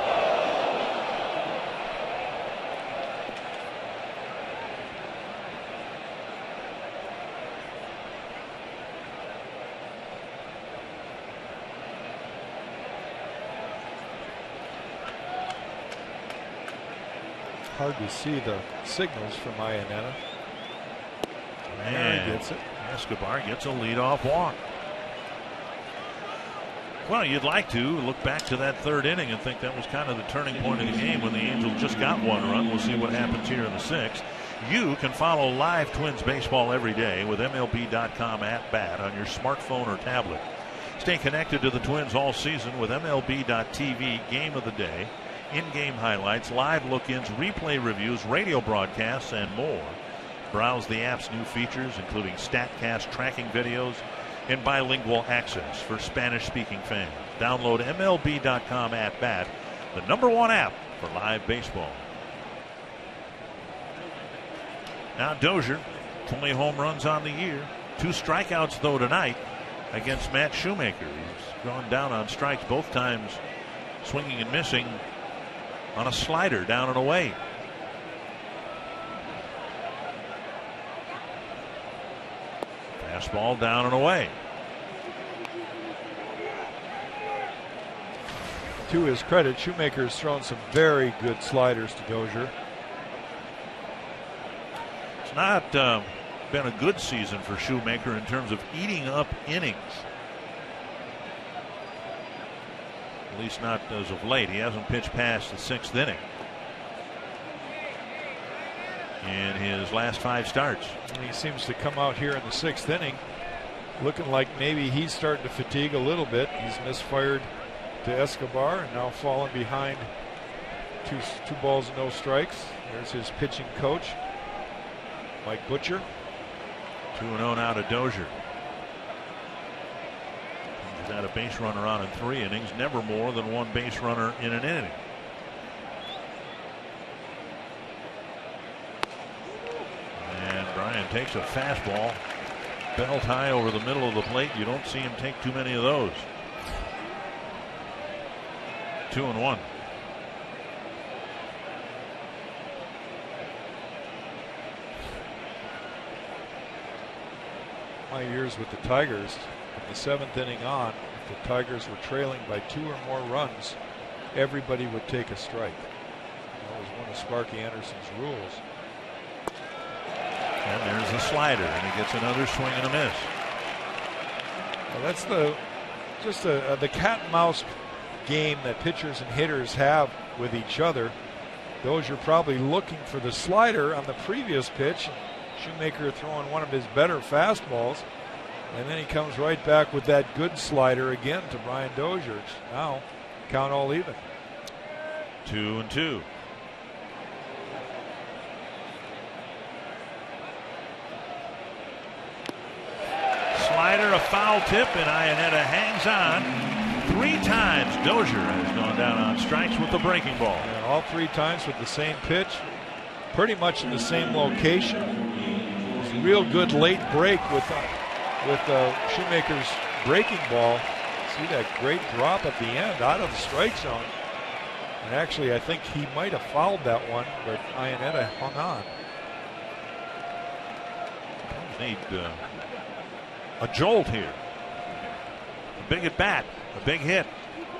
Hard to see the signals from Iannetta. And gets it. Escobar gets a leadoff walk. Well, you'd like to look back to that third inning and think that was kind of the turning point of the game when the Angels just got 1 run. We'll see what happens here in the 6th. You can follow live Twins baseball every day with MLB.com @bat on your smartphone or tablet. Stay connected to the Twins all season with MLB.tv Game of the Day, in-game highlights, live look-ins, replay reviews, radio broadcasts, and more. Browse the app's new features, including StatCast tracking videos and bilingual access for Spanish-speaking fans. Download MLB.com @bat, the #1 app for live baseball. Now Dozier, 20 home runs on the year. 2 strikeouts, though, tonight against Matt Shoemaker. He's gone down on strikes both times, swinging and missing on a slider down and away. Fastball down and away. To his credit, Shoemaker has thrown some very good sliders to Dozier. It's not been a good season for Shoemaker in terms of eating up innings. At least not as of late. He hasn't pitched past the 6th inning in his last 5 starts. And he seems to come out here in the 6th inning looking like maybe he's starting to fatigue a little bit. He's misfired to Escobar and now falling behind 2 balls and no strikes. There's his pitching coach, Mike Butcher. 2-0 now to Dozier. He's had a base runner on in 3 innings, never more than 1 base runner in an inning. And Bryan takes a fastball belt high over the middle of the plate. You don't see him take too many of those. 2-1. My years with the Tigers, from the 7th inning on, if the Tigers were trailing by 2 or more runs, everybody would take a strike. That was one of Sparky Anderson's rules. And there's the slider, and he gets another swing and a miss. Well, that's the cat and mouse game that pitchers and hitters have with each other. Dozier probably looking for the slider on the previous pitch. Shoemaker throwing one of his better fastballs, and then he comes right back with that good slider again to Brian Dozier. Now count all even. 2-2. Slider, a foul tip, and Iannetta hangs on. 3 times Dozier has gone down on strikes with the breaking ball. And all 3 times with the same pitch, pretty much in the same location. It was a real good late break with Shoemaker's breaking ball. See that great drop at the end out of the strike zone. And actually, I think he might have fouled that one, but Iannetta hung on. Need a jolt here. A big at bat, a big hit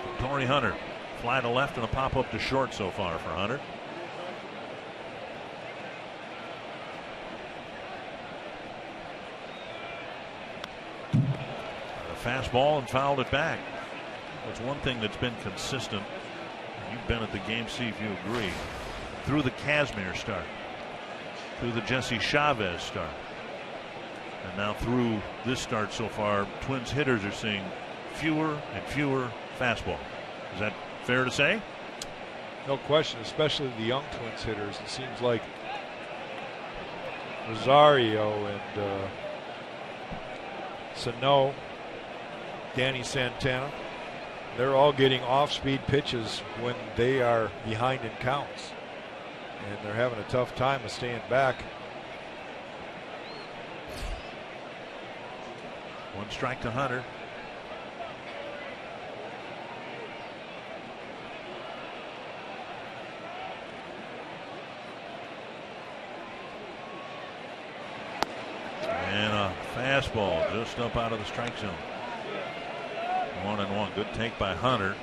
from Torrey Hunter. Fly to left and a pop up to short so far for Hunter. fastball and fouled it back. It's one thing that's been consistent. You've been at the game, see if you agree. Through the Kazmir start, through the Jesse Chavez start, and now through this start so far, Twins hitters are seeing fewer and fewer fastballs. Is that fair to say? No question, especially the young Twins hitters. It seems like Rosario and Sano, Danny Santana, they're all getting off-speed pitches when they are behind in counts. And they're having a tough time of staying back. 1 strike to Hunter. And a fastball just up out of the strike zone. 1-1. Good take by Hunter.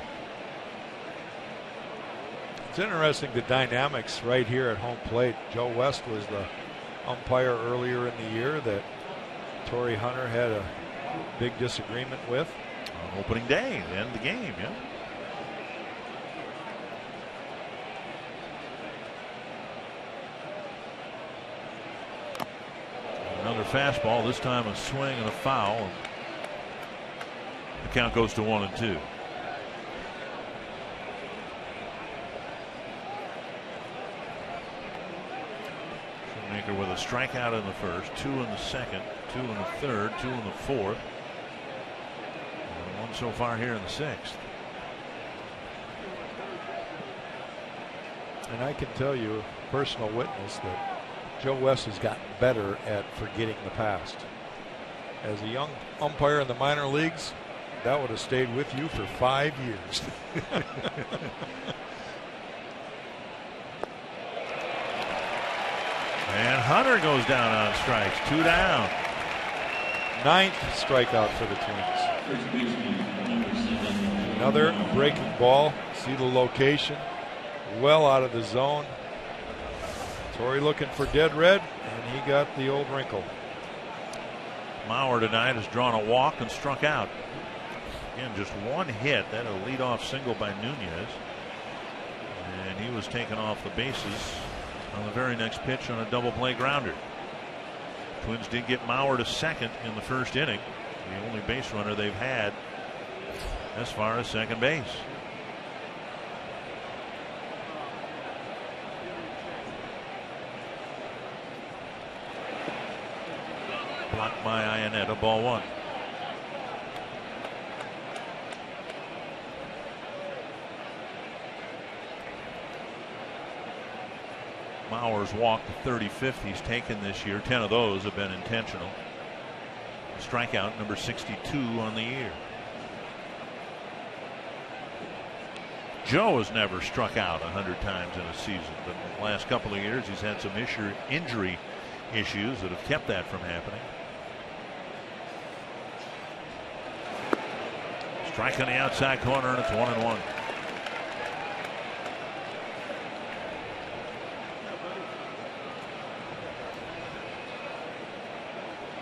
It's interesting, the dynamics right here at home plate. Joe West was the umpire earlier in the year that Torrey Hunter had a big disagreement with. On opening day, the end of the game, yeah. Another fastball, this time a swing and a foul. The count goes to 1-2. Shoemaker with a strikeout in the first, 2 in the second, 2 in the third, 2 in the fourth, and 1 so far here in the sixth. And I can tell you, personal witness, that Joe West has gotten better at forgetting the past. As a young umpire in the minor leagues, that would have stayed with you for 5 years. And Hunter goes down on strikes, 2 down. 9th strikeout for the Twins. Another breaking ball. See the location. Well out of the zone. Torrey looking for dead red, and he got the old wrinkle. Mauer tonight has drawn a walk and struck out. Again, just 1 hit. That a leadoff single by Nunez. And he was taken off the bases on the very next pitch on a double play grounder. Twins did get Mauer to second in the first inning. The only base runner they've had as far as second base. Blocked by Iannetta, ball 1. Mauer's walked the 35th he's taken this year. 10 of those have been intentional. Strikeout number 62 on the year. Joe has never struck out 100 times in a season, but in the last couple of years he's had some injury issues that have kept that from happening. Strike on the outside corner, and it's 1-1.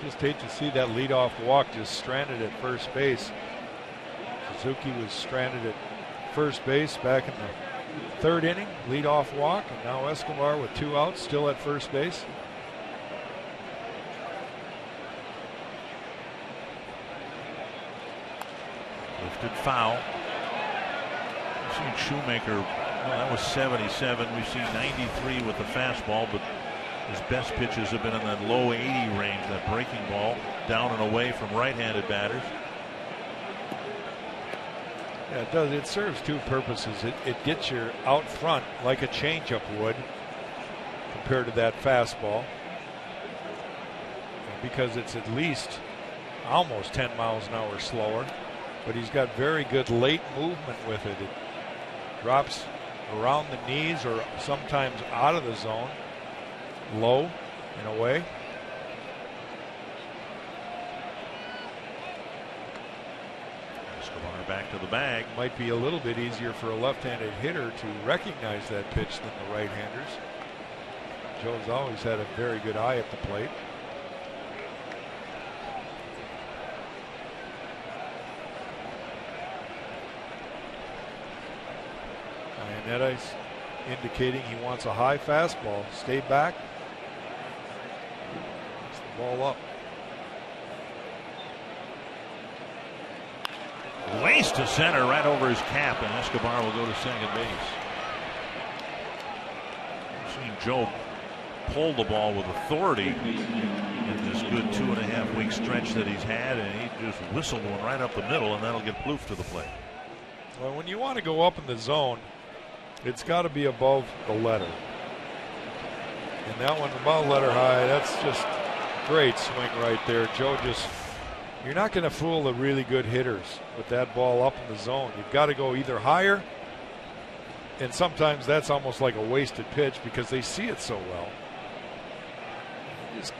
Just hate to see that leadoff walk just stranded at first base. Suzuki was stranded at first base back in the 3rd inning. Leadoff walk, and now Escobar with 2 outs still at first base. Lifted foul. We've seen Shoemaker, well, that was 77. We've seen 93 with the fastball, but his best pitches have been in that low 80 range, that breaking ball down and away from right-handed batters. Yeah, it does. It serves 2 purposes. It gets you out front like a changeup would compared to that fastball, because it's at least almost 10 miles an hour slower. But he's got very good late movement with it. It drops around the knees or sometimes out of the zone, low and away. Escobar back to the bag. Might be a little bit easier for a left-handed hitter to recognize that pitch than the right-handers. Joe's always had a very good eye at the plate. Nede's indicating he wants a high fastball. Stay back. Puts the ball up. Lace to center right over his cap, and Escobar will go to second base. I've seen Joe pull the ball with authority in this good 2.5 week stretch that he's had, and he just whistled one right up the middle, and that'll get Plouffe to the plate. Well, when you want to go up in the zone, it's got to be above the letter. And that one about letter high, that's just great swing right there. Joe just, you're not going to fool the really good hitters with that ball up in the zone. You've got to go either higher, and sometimes that's almost like a wasted pitch because they see it so well.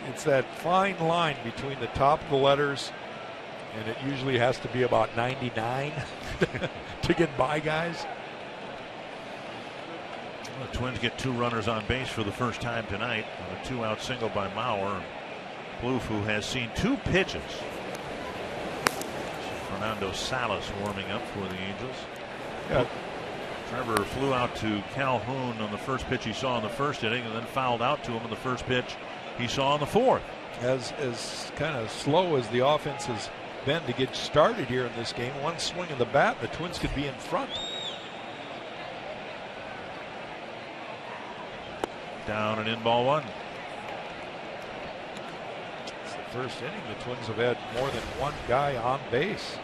It's that fine line between the top of the letters, and it usually has to be about 99 to get by guys. Well, the Twins get 2 runners on base for the first time tonight on a 2-out single by Mauer. Plouffe, who has seen 2 pitches. Fernando Salas warming up for the Angels. Yeah. Trevor flew out to Calhoun on the first pitch he saw in the first inning, and then fouled out to him in the first pitch he saw in the fourth. As kind of slow as the offense has been to get started here in this game, one swing of the bat, the Twins could be in front. Down and in, ball 1. It's the first inning. The Twins have had more than one guy on base.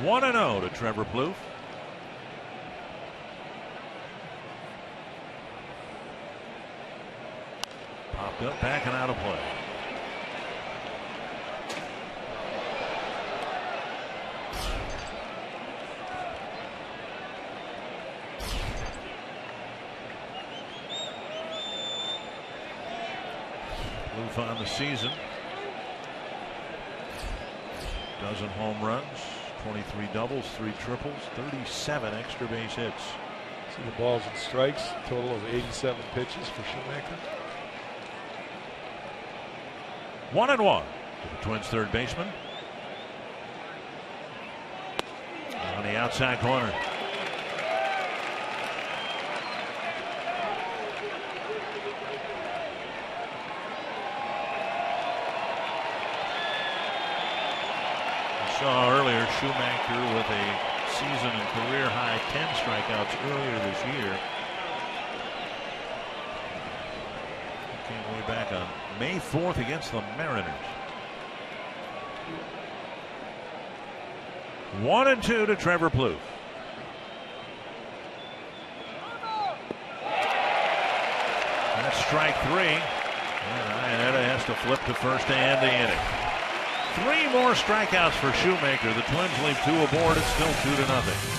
One and 0 to Trevor Plouffe. Popped up, back and out of play. Plouffe on the season. Dozen home runs. 23 doubles, 3 triples, 37 extra base hits. See the balls and strikes, total of 87 pitches for Shoemaker. 1-1 to the Twins' third baseman. On the outside corner. Saw earlier Shoemaker with a season and career high 10 strikeouts earlier this year. Came way back on May 4th against the Mariners. 1-2 to Trevor Plouffe. That's strike 3. And Etta has to flip to first to end the inning. 3 more strikeouts for Shoemaker. The Twins leave 2 aboard. It's still 2-0.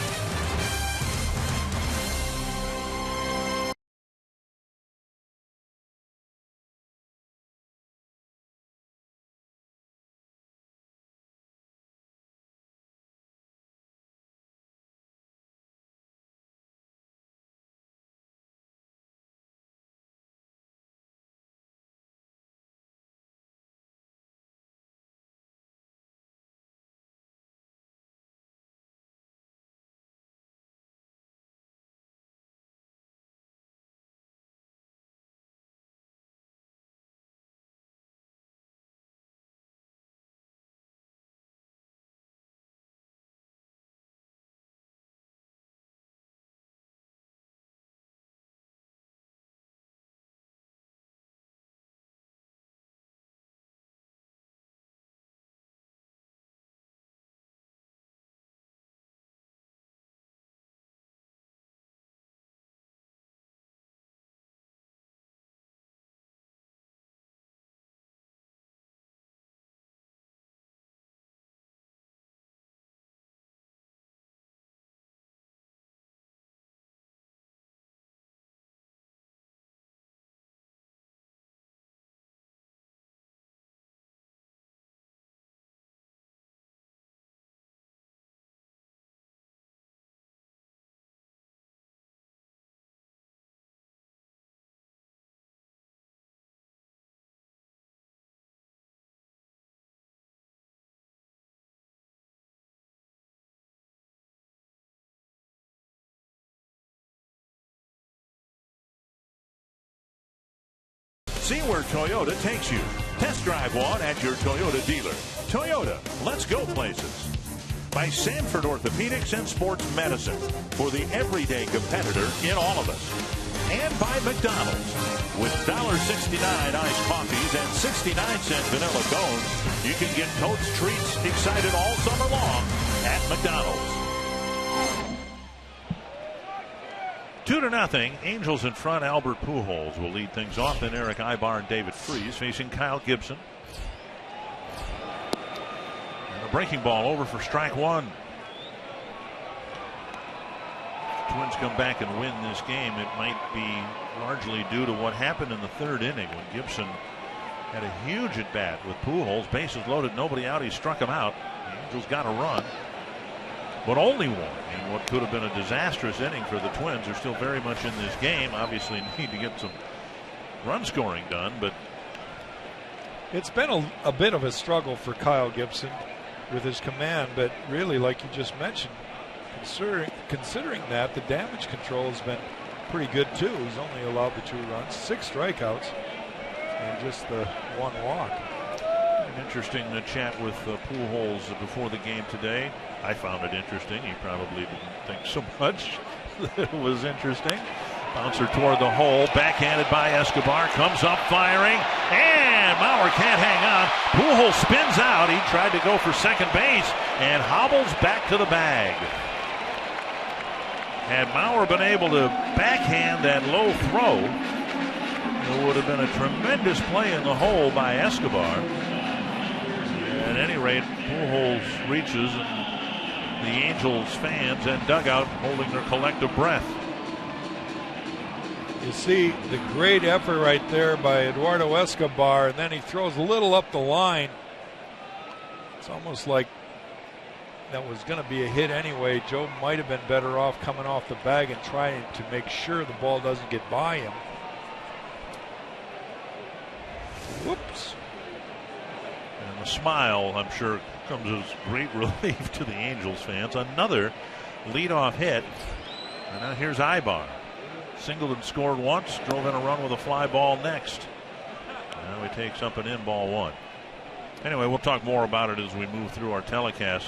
See where Toyota takes you. Test drive one at your Toyota dealer. Toyota, let's go places. By Sanford Orthopedics and Sports Medicine, for the everyday competitor in all of us. And by McDonald's, with $1.69 iced coffees and 69-cent vanilla cones, you can get Totes treats excited all summer long at McDonald's. 2-0. Angels in front. Albert Pujols will lead things off. Then Eric Ibar and David Freese facing Kyle Gibson. And a breaking ball over for strike one. Twins come back and win this game. It might be largely due to what happened in the third inning when Gibson had a huge at bat with Pujols. Bases loaded, nobody out. He struck him out. The Angels got a run, but only one in what could have been a disastrous inning for the Twins. They're still very much in this game. Obviously need to get some run scoring done, but it's been a bit of a struggle for Kyle Gibson with his command, but really, like you just mentioned, considering that, the damage control has been pretty good too. He's only allowed the 2 runs, 6 strikeouts, and just the 1 walk. An interesting chat with Pujols before the game today. I found it interesting. He probably didn't think so much. It was interesting. Bouncer toward the hole, backhanded by Escobar, comes up firing, and Mauer can't hang on. Pujols spins out. He tried to go for second base and hobbles back to the bag. Had Mauer been able to backhand that low throw, it would have been a tremendous play in the hole by Escobar. At any rate, Pujols reaches, and the Angels fans and dugout holding their collective breath. You see the great effort right there by Eduardo Escobar, and then he throws a little up the line. It's almost like that was going to be a hit anyway. Joe might have been better off coming off the bag and trying to make sure the ball doesn't get by him. Whoops. And the smile, I'm sure, comes as great relief to the Angels fans. Another leadoff hit. And now here's Ibar. Singled and scored once, drove in a run with a fly ball next. Now he takes up an in ball 1. Anyway, we'll talk more about it as we move through our telecast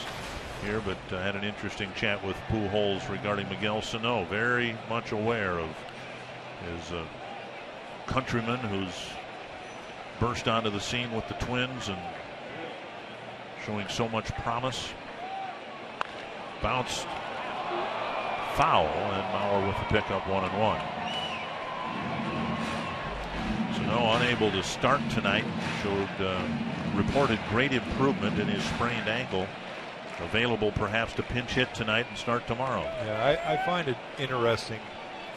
here, but had an interesting chat with Pujols regarding Miguel Sano. Very much aware of his countryman who's burst onto the scene with the Twins and showing so much promise. Bounced foul, and Mauer with the pickup 1-1. Sano unable to start tonight. Showed reported great improvement in his sprained ankle. Available perhaps to pinch hit tonight and start tomorrow. Yeah, I find it interesting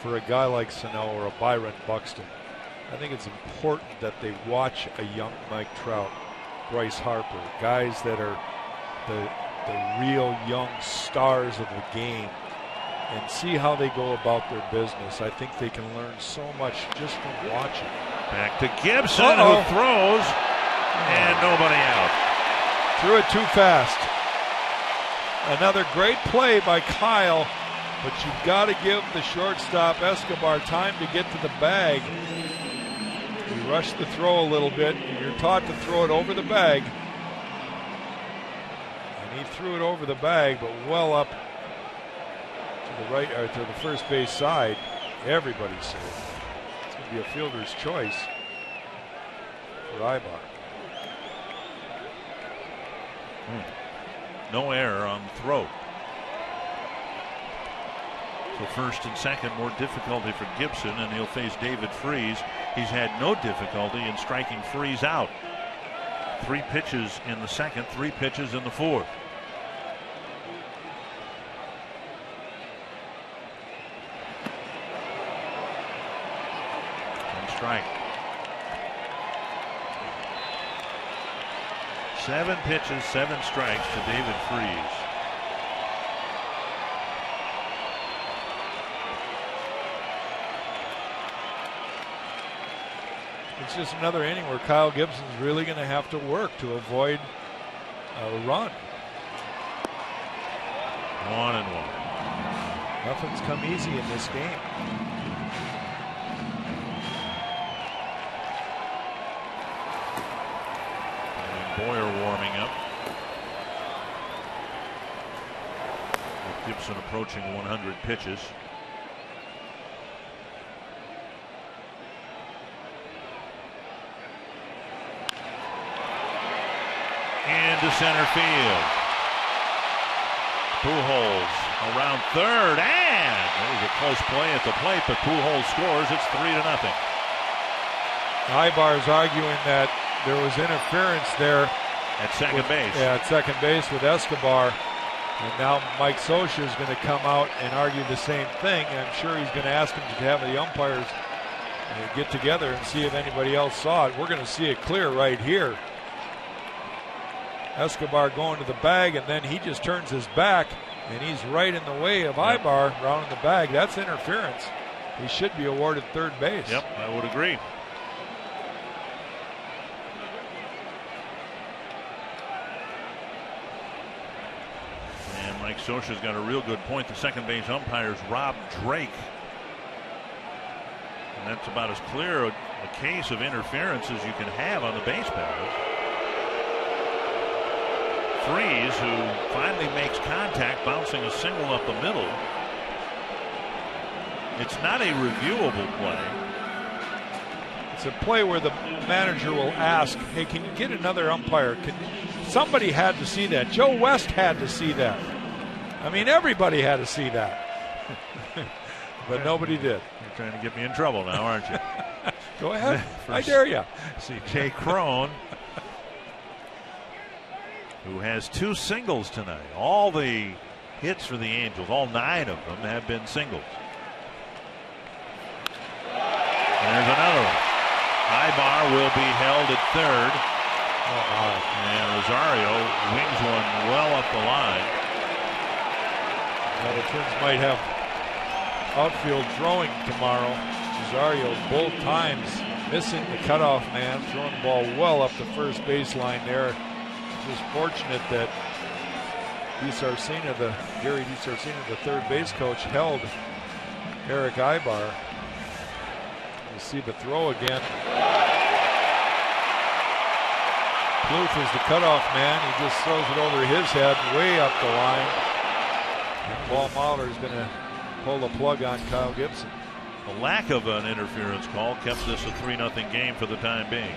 for a guy like Sano or a Byron Buxton. I think it's important that they watch a young Mike Trout, Bryce Harper, guys that are the real young stars of the game, and see how they go about their business. I think they can learn so much just from watching. Back to Gibson, who throws, and nobody out. Threw it too fast. Another great play by Kyle, but you've got to give the shortstop Escobar time to get to the bag. You rush the throw a little bit. You're taught to throw it over the bag. And he threw it over the bag, but well up to the right, or to the first base side. Everybody's safe. It's going to be a fielder's choice for Ibar. No error on the throw. So first and second, more difficulty for Gibson, and he'll face David Freese. He's had no difficulty in striking Freese out. 3 pitches in the second, 3 pitches in the fourth. And strike. 7 pitches, 7 strikes to David Freese. It's just another inning where Kyle Gibson's really going to have to work to avoid a run. 1-1. Nothing's come easy in this game. Boyer warming up. With Gibson approaching 100 pitches. Into center field. Pujols around third, and there was a close play at the plate, but Pujols scores. It's 3-0. Ibar's arguing that there was interference there at second base. Yeah, at second base with Escobar. And now Mike Scioscia is going to come out and argue the same thing. And I'm sure he's going to ask him to have the umpires get together and see if anybody else saw it. We're going to see it clear right here. Escobar going to the bag, and then he just turns his back, and he's right in the way of Ibar rounding the bag. That's interference. He should be awarded third base. Yep, I would agree. And Mike Scioscia's got a real good point. The second base umpire's Rob Drake. And that's about as clear a case of interference as you can have on the base paths. Freese, who finally makes contact, bouncing a single up the middle. It's not a reviewable play. It's a play where the manager will ask, hey, can you get another umpire? Somebody had to see that. Joe West had to see that. I mean, everybody had to see that. But nobody did. You're trying to get me in trouble now, aren't you? Go ahead. I dare you. See, Jay Crone, who has 2 singles tonight. All the hits for the Angels, all 9 of them, have been singles. And there's another one. Ibar will be held at third. And Rosario wings one well up the line. Well, the Twins might have outfield throwing tomorrow. Rosario both times missing the cutoff man, throwing the ball well up the first baseline there. Just fortunate that Gary DiSarcina, the third base coach, held Eric Ibar. You see the throw again. Plouffe is the cutoff man. He just throws it over his head, way up the line. And Paul Mahler is going to pull the plug on Kyle Gibson. The lack of an interference call kept this a 3-0 game for the time being.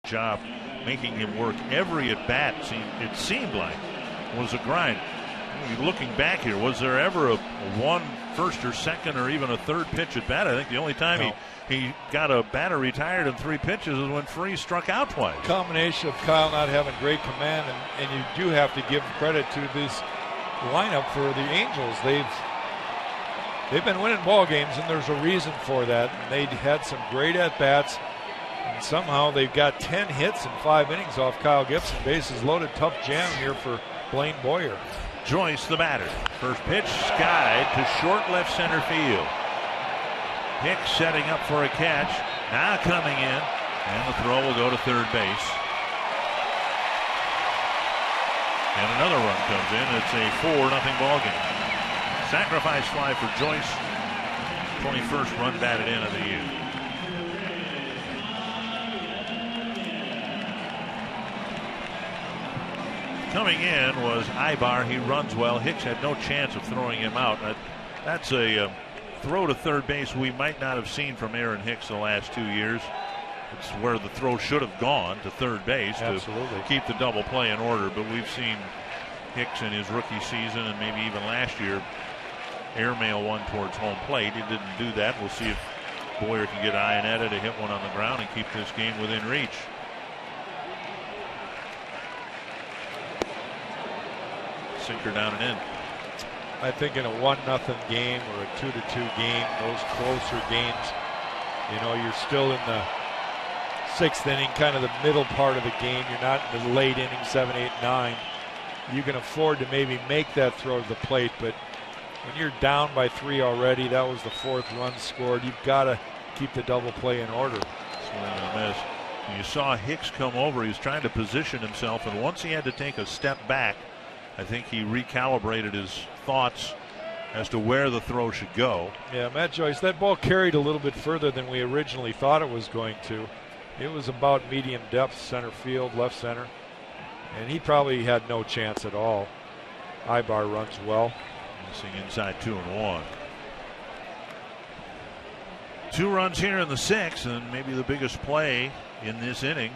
Job making him work every at bat. It seemed like was a grind. Looking back here, was there ever a one first or second or even a third pitch at bat? I think the only time he got a batter retired in 3 pitches is when Freese struck out twice. Combination of Kyle not having great command, and you do have to give credit to this lineup for the Angels. They've been winning ball games, and there's a reason for that. And they had some great at bats. And somehow they've got 10 hits in 5 innings off Kyle Gibson. Bases loaded, tough jam here for Blaine Boyer. Joyce, the batter. First pitch skied to short left center field. Hicks setting up for a catch. Now coming in, and the throw will go to third base. And another run comes in. It's a 4-0 ball game. Sacrifice fly for Joyce. 21st run batted in of the year. Coming in was Ibar. He runs well. Hicks had no chance of throwing him out. That's a throw to third base we might not have seen from Aaron Hicks the last 2 years. It's where the throw should have gone, to third base. Absolutely. To keep the double play in order. But we've seen Hicks in his rookie season and maybe even last year airmail one towards home plate. He didn't do that. We'll see if Boyer can get Iannetta to hit one on the ground and keep this game within reach. Sinker down and in. I think in a 1-0 game or a 2-2 game, those closer games, you know, you're still in the 6th inning, kind of the middle part of the game. You're not in the late inning, 7, 8, 9. You can afford to maybe make that throw to the plate, but when you're down by 3 already, that was the 4th run scored. You've got to keep the double play in order. Swing and a miss. You saw Hicks come over. He was trying to position himself, and once he had to take a step back, I think he recalibrated his thoughts as to where the throw should go. Yeah, Matt Joyce, that ball carried a little bit further than we originally thought it was going to. It was about medium depth, center field, left center, and he probably had no chance at all. Ibar runs well. Missing inside 2-1. 2 runs here in the 6th, and maybe the biggest play in this inning.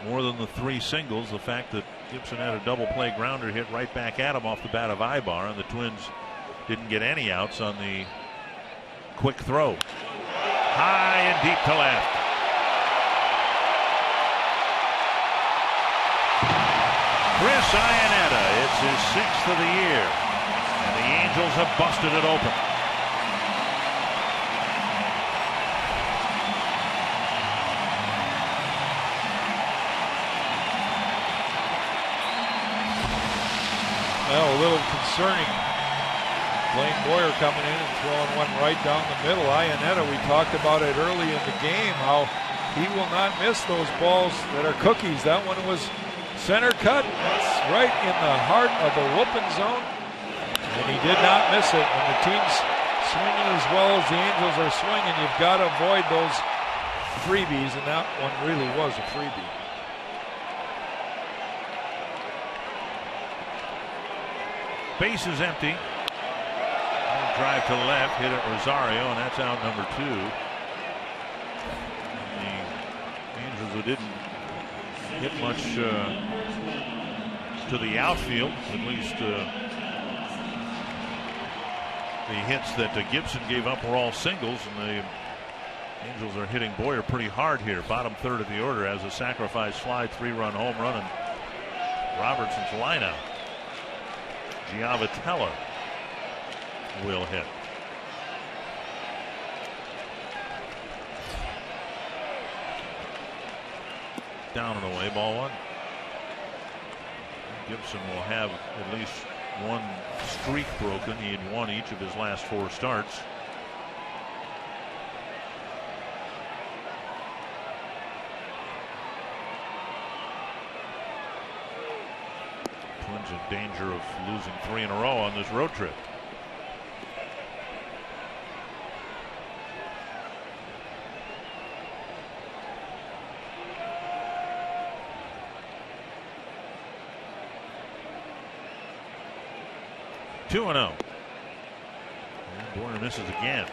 More than the 3 singles, the fact that Gibson had a double play grounder hit right back at him off the bat of Ibar, and the Twins didn't get any outs on the quick throw. High and deep to left. Chris Iannetta, it's his 6th of the year, and the Angels have busted it open. Well, a little concerning. Blaine Boyer coming in and throwing one right down the middle. Iannetta, we talked about it early in the game, how he will not miss those balls that are cookies. That one was center cut. It's right in the heart of the whooping zone. And he did not miss it. When the team's swinging as well as the Angels are swinging, you've got to avoid those freebies, and that one really was a freebie. Base is empty. Drive to left, hit at Rosario, and that's out number 2. The Angels, who didn't hit much to the outfield, at least the hits that Gibson gave up were all singles, and the Angels are hitting Boyer pretty hard here. Bottom 3rd of the order as a sacrifice fly, 3-run home run, and Robertson's lineout. Giavotella will hit. Down and away, ball 1. Gibson will have at least one streak broken. He had won each of his last 4 starts. Twins in danger of losing 3 in a row on this road trip. Two and 0. And Boyer misses again.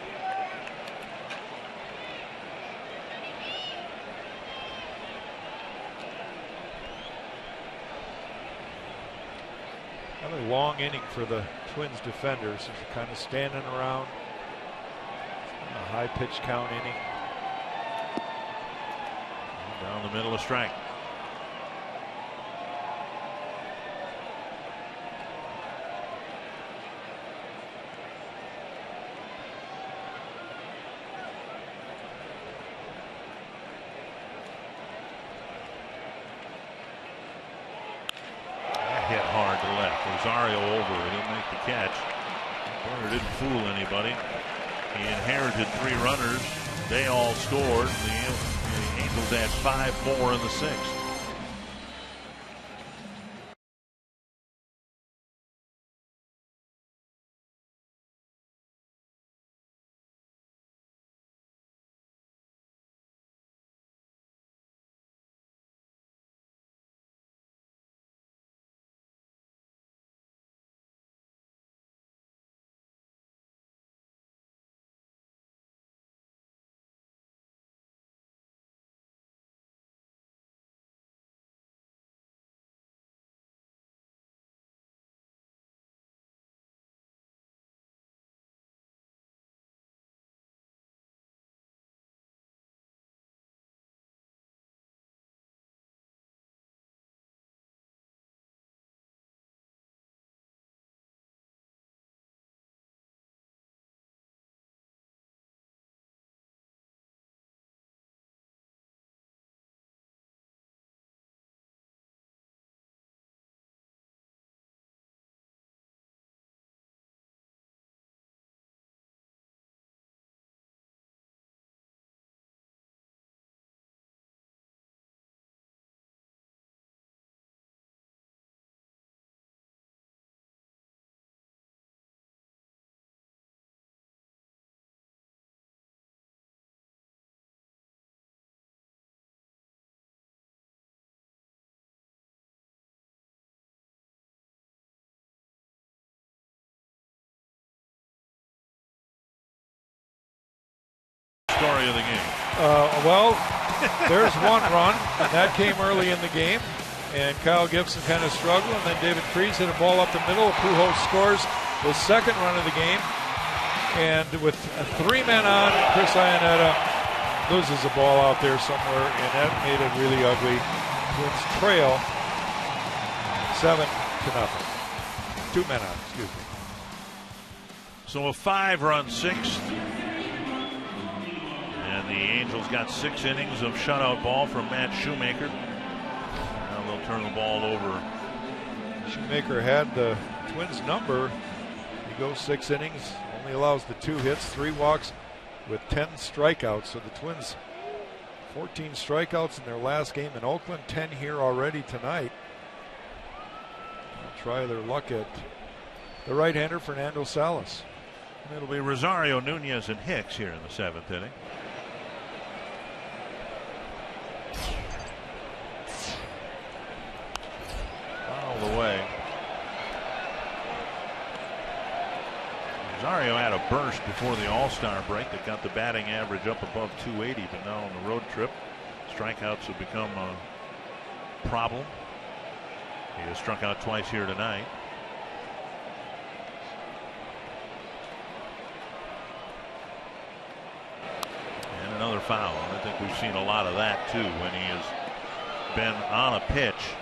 Another long inning for the Twins defenders. Just kind of standing around. A high pitch count inning. Down the middle of strike. Hit hard to Rosario over. He didn't make the catch. Turner didn't fool anybody. He inherited 3 runners. They all scored. The Angels had 5 more in the 6th. Story of the game. Well, there's one run, and that came early in the game. And Kyle Gibson kind of struggled, and then David Freese hit a ball up the middle. Pujols scores the second run of the game. And with 3 men on, Chris Iannetta loses a ball out there somewhere, and that made it really ugly. Twins trail 7-0. 2 men on, excuse me. So a 5-run 6th. And the Angels got 6 innings of shutout ball from Matt Shoemaker. Now they'll turn the ball over. Shoemaker had the Twins number. He goes 6 innings, only allows the 2 hits, 3 walks with 10 strikeouts. So the Twins 14 strikeouts in their last game in Oakland, 10 here already tonight. They'll try their luck at the right-hander Fernando Salas. It'll be Rosario, Nunez, and Hicks here in the 7th inning. Fouled away. Rosario had a burst before the All-Star break that got the batting average up above 280, but now on the road trip, strikeouts have become a problem. He has struck out twice here tonight. And another foul. I think we've seen a lot of that too. When he has been on a pitch,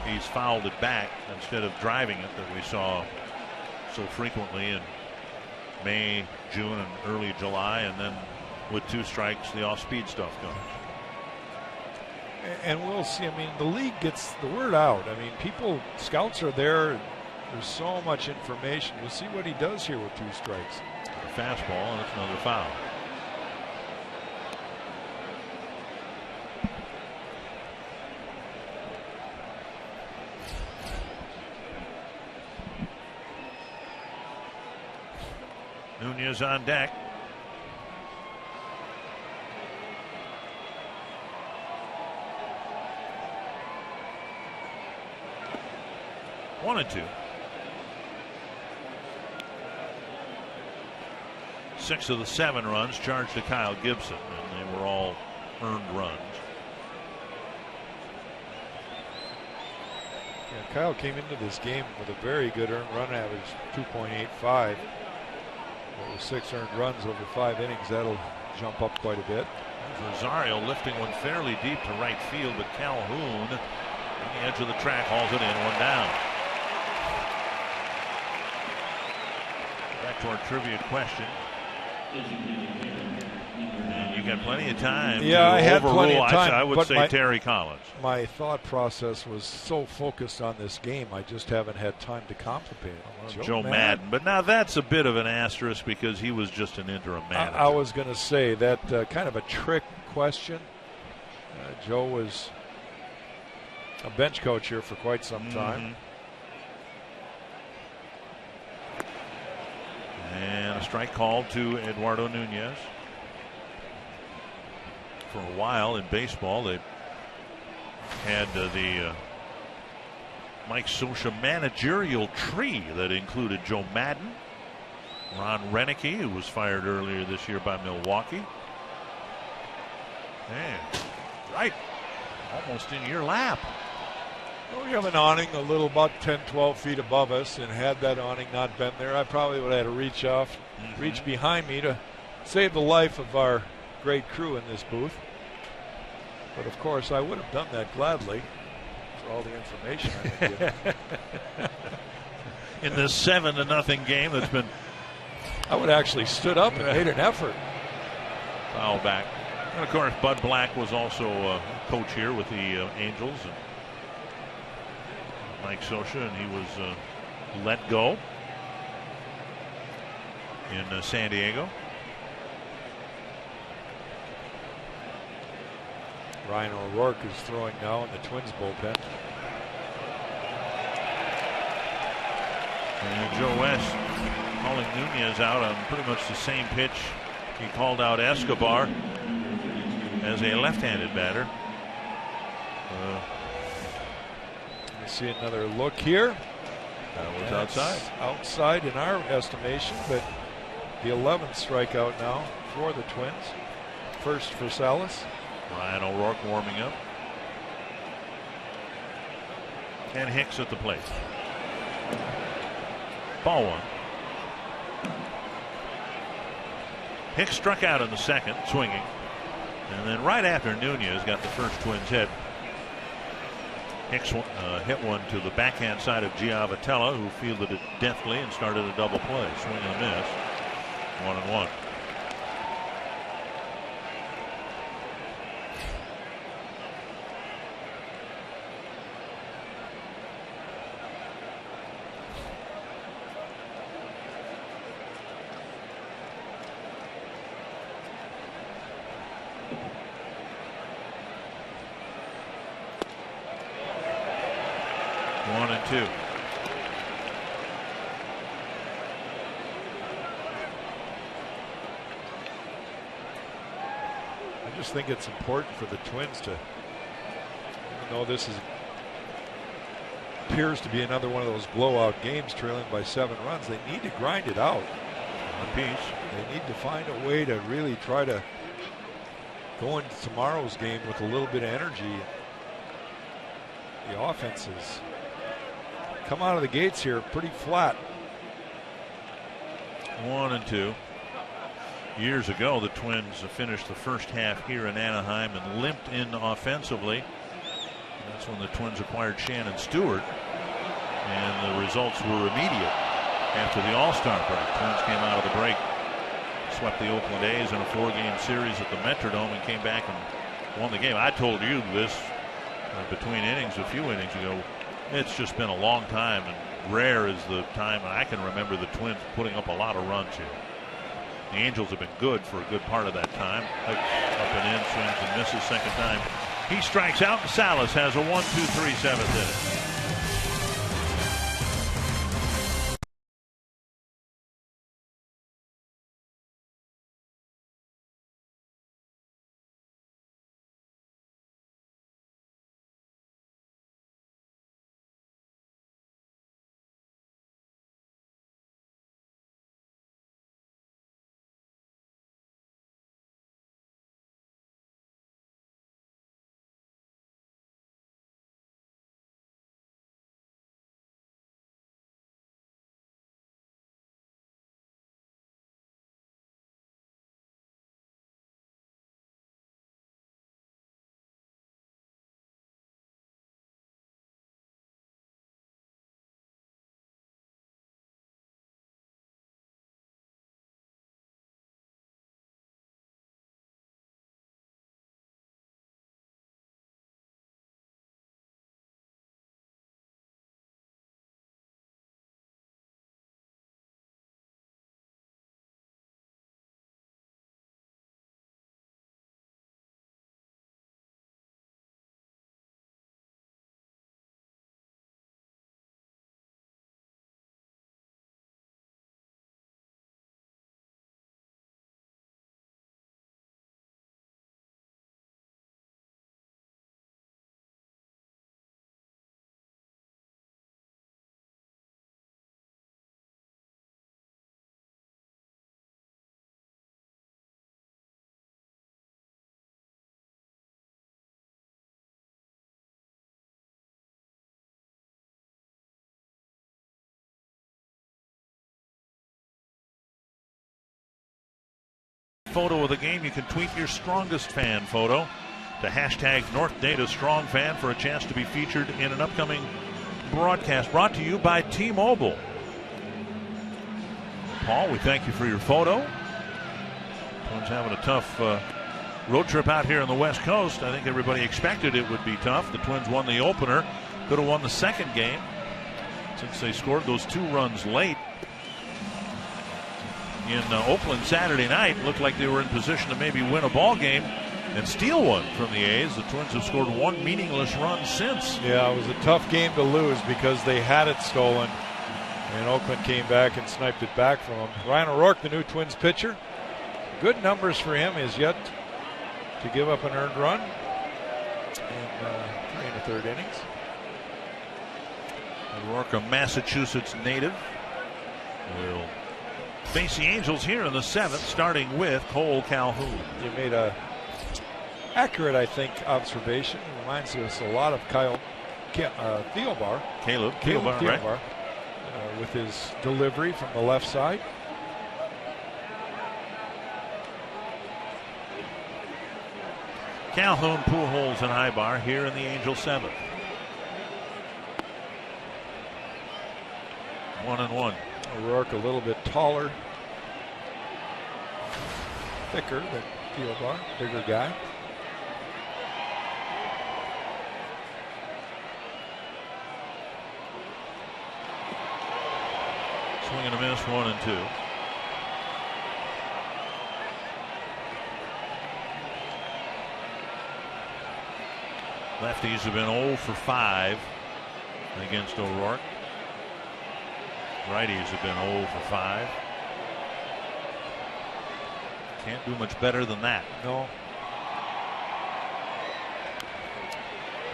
he's fouled it back instead of driving it, that we saw so frequently in May, June, and early July, and then with 2 strikes, the off-speed stuff going. And we'll see. I mean, the league gets the word out. I mean, scouts are there. There's so much information. We'll see what he does here with 2 strikes. A fastball, and it's another foul. Nunez on deck. One and 2. 6 of the 7 runs charged to Kyle Gibson, and they were all earned runs. Yeah, Kyle came into this game with a very good earned run average, 2.85. With 6 earned runs over 5 innings, that'll jump up quite a bit. Rosario lifting one fairly deep to right field, but Calhoun on the edge of the track hauls it in, 1 down. Back to our trivia question. And you got plenty of time. Yeah, I had overrule, plenty of time. I would say Terry Collins. My thought process was so focused on this game, I just haven't had time to contemplate. Joe Madden. But now that's a bit of an asterisk because he was just an interim manager. I was going to say that kind of a trick question. Joe was a bench coach here for quite some time. And a strike called to Eduardo Nunez. For a while in baseball, they had the Mike Scioscia managerial tree that included Joe Madden, Ron Renicky, who was fired earlier this year by Milwaukee, and right, almost in your lap. Well, we have an awning a little about 10, 12 feet above us, and had that awning not been there, I probably would have had to reach behind me to save the life of our great crew in this booth. But of course, I would have done that gladly for all the information I've been given. In this 7-0 game that's been. I would have actually stood up and made an effort. Foul back. And of course, Bud Black was also a coach here with the Angels. And Mike Scioscia, and he was let go in San Diego. Ryan O'Rourke is throwing now in the Twins bullpen. And Joe West calling Nunez out on pretty much the same pitch he called out Escobar as a left-handed batter. See another look here. That was outside. Outside in our estimation, but the 11th strikeout now for the Twins. First for Salas. Ryan O'Rourke warming up. And Hicks at the plate. Ball one. Hicks struck out in the second, swinging. And then right after Nunez got the first Twins hit, Hicks hit one to the backhand side of Giavotella, who fielded it deftly and started a double play. Swing and a miss. 1-1. Two. I just think it's important for the Twins to, even though this appears to be another one of those blowout games trailing by 7 runs, they need to grind it out on piece. They need to find a way to really try to go into tomorrow's game with a little bit of energy. The offenses come out of the gates here pretty flat. 1-2. Years ago, the Twins finished the first half here in Anaheim and limped in offensively. That's when the Twins acquired Shannon Stewart, and the results were immediate after the All-Star break. Twins came out of the break, swept the Oakland A's in a 4-game series at the Metrodome, and came back and won the game. I told you this between innings, a few innings ago. It's just been a long time, and rare is the time I can remember the Twins putting up a lot of runs here. The Angels have been good for a good part of that time. Up and in, swings and misses second time. He strikes out, and Salas has a 1-2-3 7th inning. photo of the game, you can tweet your strongest fan photo to hashtag North Data Strong Fan for a chance to be featured in an upcoming broadcast brought to you by T-Mobile. Paul, we thank you for your photo. Twins having a tough road trip out here on the West Coast. I think everybody expected it would be tough. The Twins won the opener, could have won the second game since they scored those 2 runs late in Oakland Saturday night. Looked like they were in position to maybe win a ball game and steal one from the A's. The Twins have scored 1 meaningless run since. Yeah, it was a tough game to lose because they had it stolen, and Oakland came back and sniped it back from them. Ryan O'Rourke, the new Twins pitcher, good numbers for him. Is yet to give up an earned run in 3 1/3 innings. O'Rourke, a Massachusetts native, will face the Angels here in the 7th, starting with Cole Calhoun. You made a accurate, I think, observation. It reminds us a lot of Caleb Thielbar, right? With his delivery from the left side. Calhoun, Pujols, and Ibar here in the Angel 7th. 1-1. O'Rourke a little bit taller, thicker than Thielbar, bigger guy. Swing and a miss, 1-2. Lefties have been 0 for 5 against O'Rourke. Righties have been 0 for 5. Can't do much better than that. No.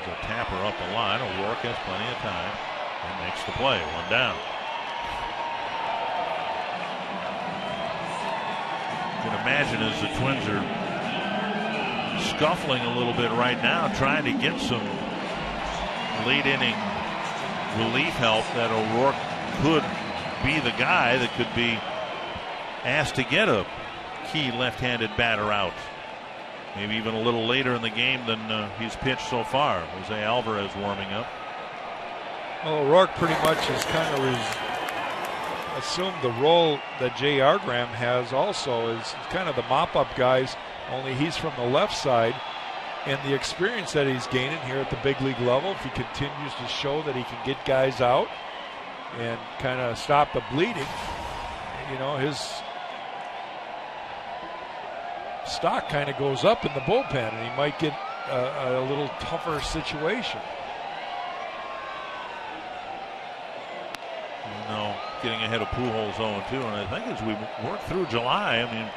There's a tapper up the line. O'Rourke has plenty of time and makes the play. 1 down. You can imagine as the Twins are scuffling a little bit right now, trying to get some late inning relief help, that O'Rourke could be the guy that could be asked to get a key left-handed batter out. Maybe even a little later in the game than he's pitched so far. Jose Alvarez warming up. Well, O'Rourke pretty much has kind of assumed the role that J.R. Graham has also, is kind of the mop-up guys, only he's from the left side. And the experience that he's gaining here at the big league level, if he continues to show that he can get guys out and kind of stop the bleeding, you know, his stock kind of goes up in the bullpen, and he might get a little tougher situation. No, getting ahead of Pujols 0-2, and I think as we work through July, I mean,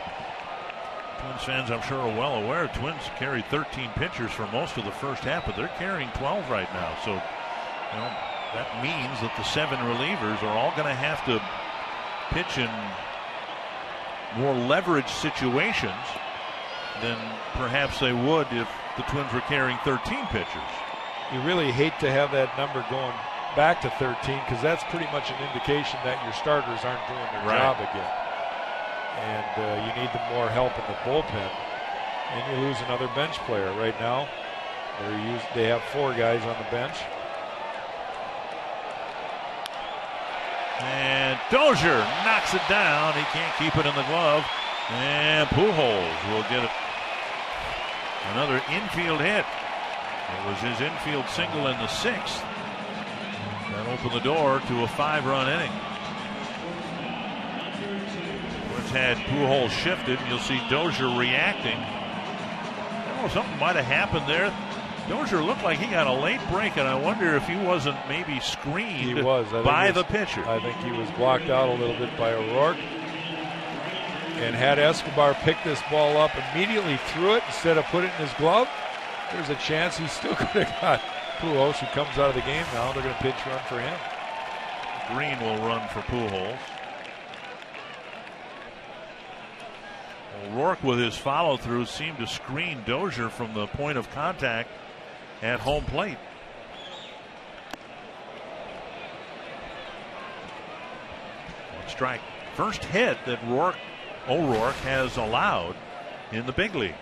Twins fans I'm sure are well aware Twins carried 13 pitchers for most of the first half, but they're carrying 12 right now. So, you know, that means that the 7 relievers are all going to have to pitch in more leverage situations than perhaps they would if the Twins were carrying 13 pitchers. You really hate to have that number going back to 13, because that's pretty much an indication that your starters aren't doing their job again. And you need more help in the bullpen. And you lose another bench player. Right now, they have 4 guys on the bench. And Dozier knocks it down. He can't keep it in the glove. And Pujols will get it. Another infield hit. It was his infield single in the 6th that opened the door to a 5-run inning. Twins had Pujols shifted. You'll see Dozier reacting. I don't know, something might have happened there. Dozier looked like he got a late break, and I wonder if he wasn't maybe screened by the pitcher. I think he was blocked out a little bit by O'Rourke. And had Escobar picked this ball up, immediately threw it instead of put it in his glove, there's a chance he still could have got Pujols, who comes out of the game now. They're going to pitch run for him. Green will run for Pujols. O'Rourke, with his follow-through, seemed to screen Dozier from the point of contact at home plate. One strike. First hit that O'Rourke has allowed in the big leagues.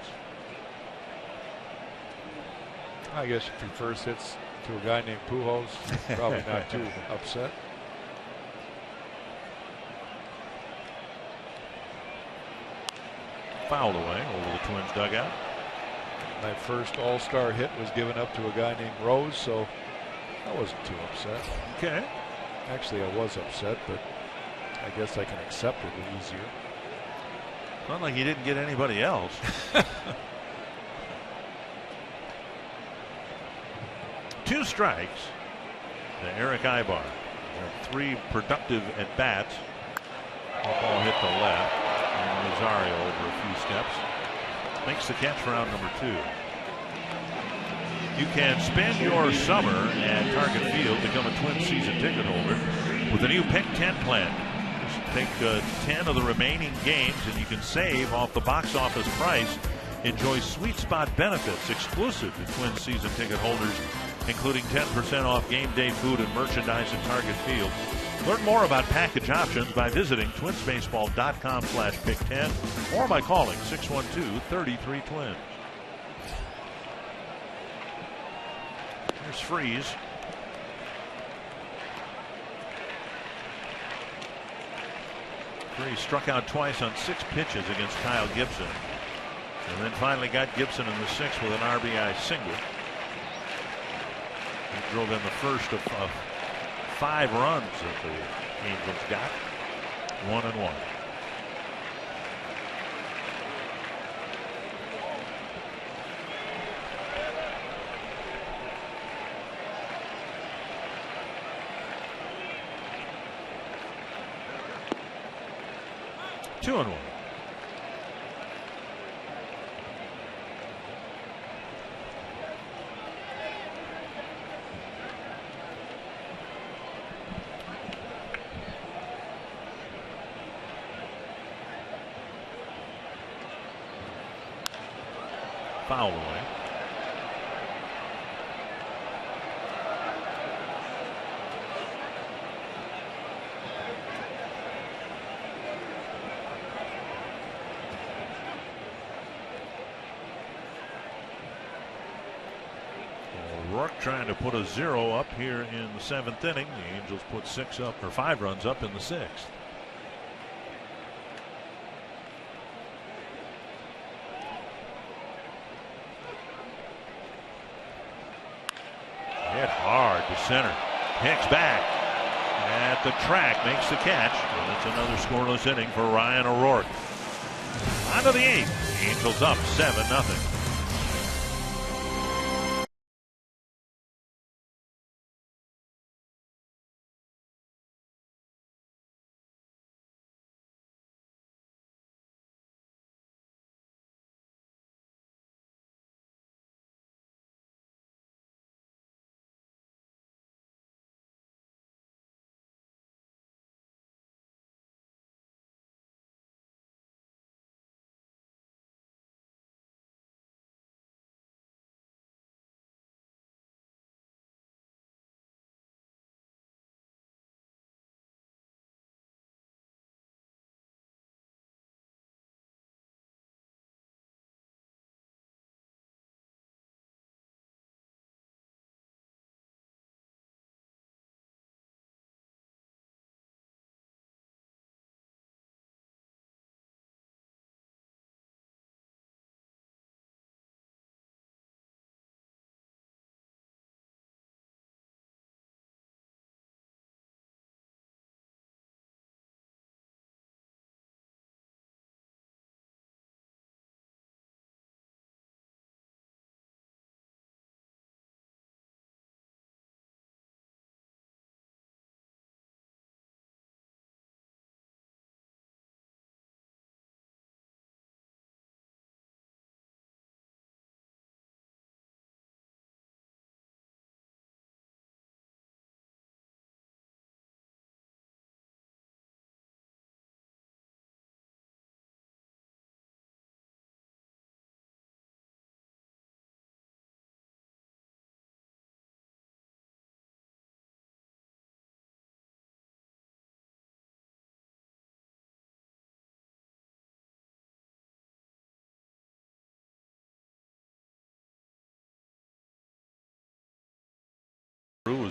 I guess if he first hits to a guy named Pujols, probably not too upset. Fouled away over the Twins dugout. My first All-Star hit was given up to a guy named Rose, so I wasn't too upset. Okay. Actually, I was upset, but I guess I can accept it a little easier. Not like he didn't get anybody else. 2 strikes to Eric Ibar. 3 productive at bats. The ball hit the left, and Rosario over a few steps makes the catch for round number 2. You can spend your summer at Target Field, become a Twin season ticket holder with the new Pick 10 plan. Just take 10 of the remaining games, and you can save off the box office price. Enjoy sweet spot benefits exclusive to Twin season ticket holders, including 10% off game day food and merchandise at Target Field. Learn more about package options by visiting twinsbaseball.com/pick10 or by calling 612-33-TWINS. Here's Freeze. Freeze struck out twice on 6 pitches against Kyle Gibson, and then finally got Gibson in the 6th with an RBI single. He drove in the first of 5 runs that the Angels got. 1-1. Two and 1. Foul away. Rourke trying to put a 0 up here in the 7th inning. The Angels put 6 up, or 5 runs up in the 6th. Hit hard to center. Hicks back at the track, makes the catch. And it's another scoreless inning for Ryan O'Rourke. On to the 8th. The Angels up 7-0.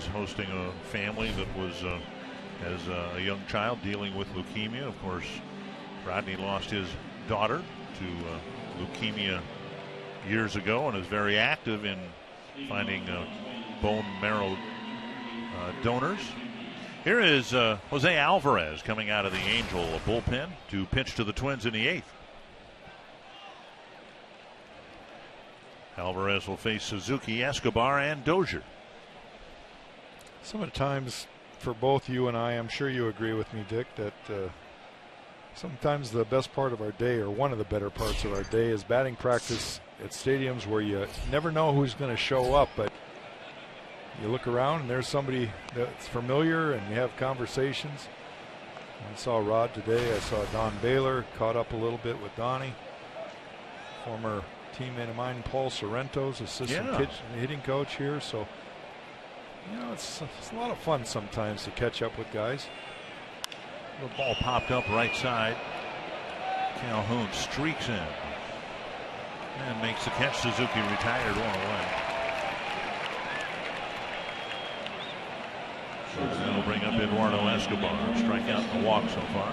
is hosting a family that was, as a young child, dealing with leukemia. Of course, Rodney lost his daughter to leukemia years ago and is very active in finding bone marrow donors. Here is Jose Alvarez coming out of the Angel bullpen to pitch to the Twins in the 8th. Alvarez will face Suzuki, Escobar, and Dozier. Sometimes, for both you and I'm sure you agree with me, Dick, that sometimes the best part of our day, or one of the better parts of our day, is batting practice at stadiums where you never know who's going to show up, but you look around and there's somebody that's familiar and you have conversations. I saw Rod today. I saw Don Baylor, caught up a little bit with Donnie. Former teammate of mine, Paul Sorrento's assistant hitting coach here. So, you know, it's a lot of fun sometimes to catch up with guys. The ball popped up right side. Calhoun streaks in and makes the catch. Suzuki retired, one away. That'll bring up Eduardo Escobar. Strikeout and a walk so far.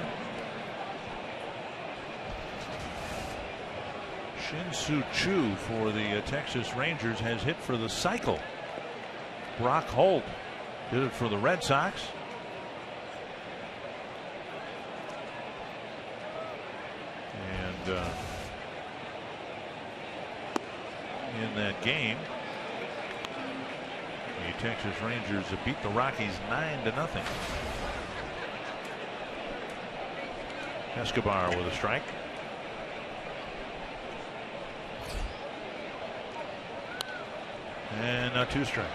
Shin-Soo Choo for the Texas Rangers has hit for the cycle. Brock Holt did it for the Red Sox. And in that game, the Texas Rangers beat the Rockies 9-0. Escobar with a strike. And now 2 strikes.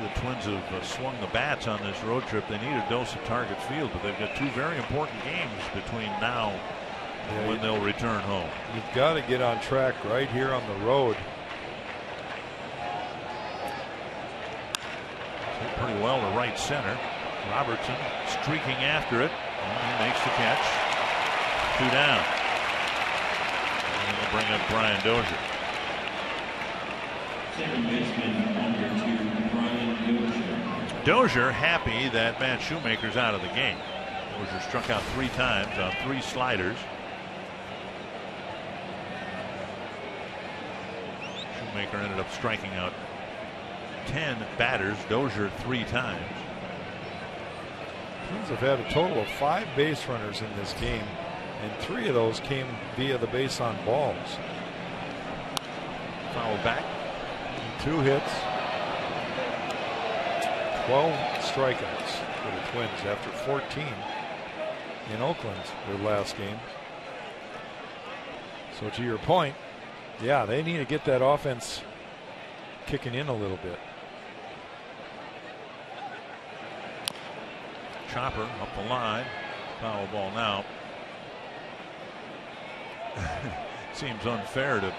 The Twins have swung the bats on this road trip. They need a dose of Target Field, but they've got 2 very important games between now and when they'll return home. You've got to get on track right here on the road. Hit pretty well to right center. Robertson streaking after it. And he makes the catch. 2 down. And they'll bring up Brian Dozier. Second baseman number 2, Brian Dozier. Dozier happy that Matt Shoemaker's out of the game. Dozier struck out 3 times on 3 sliders. Shoemaker ended up striking out 10 batters. Dozier 3 times. Twins have had a total of 5 base runners in this game, and 3 of those came via the base on balls. Foul back. 2 hits, 12 strikeouts for the Twins after 14 in Oakland, their last game. So to your point, yeah, they need to get that offense kicking in a little bit. Chopper up the line. Foul ball now. Seems unfair to